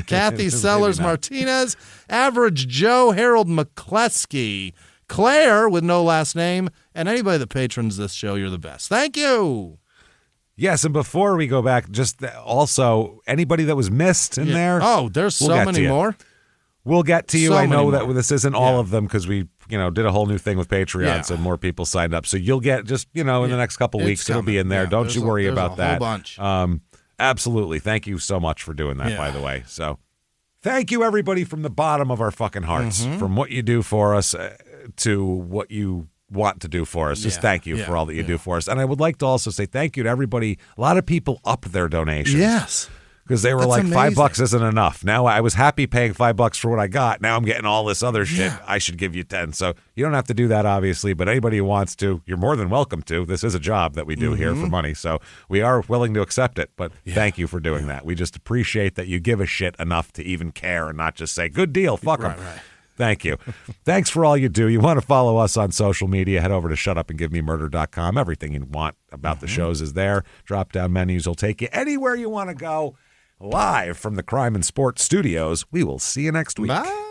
Kathy Sellers Martinez, Average Joe, Harold McCleskey, Claire with no last name, and anybody that patrons this show, you're the best. Thank you. Yes, and before we go back, just also anybody that was missed in there. Oh, there's we'll so many more. We'll get to you. So I know that more. this isn't all of them because we, did a whole new thing with Patreons Yeah. and more people signed up. So you'll get just, in the next couple weeks, it'll be in there. Yeah, Don't you worry about that. Whole bunch. Absolutely. Thank you so much for doing that, by the way. So thank you, everybody, from the bottom of our fucking hearts, from what you do for us to what you want to do for us. Just thank you for all that you do for us. And I would like to also say thank you to everybody. A lot of people upped their donations. Yes. Because they were That's like, amazing. $5 isn't enough. Now I was happy paying $5 for what I got. Now I'm getting all this other shit. I should give you 10. So you don't have to do that, obviously, but anybody who wants to, you're more than welcome to. This is a job that we do here for money. So we are willing to accept it, but thank you for doing that. We just appreciate that you give a shit enough to even care and not just say, good deal, fuck them. Right. Thank you. Thanks for all you do. You want to follow us on social media, head over to shutupandgivememurder.com. Everything you want about the shows is there. Drop-down menus will take you anywhere you want to go. Live from the Crime and Sports Studios. We will see you next week. Bye.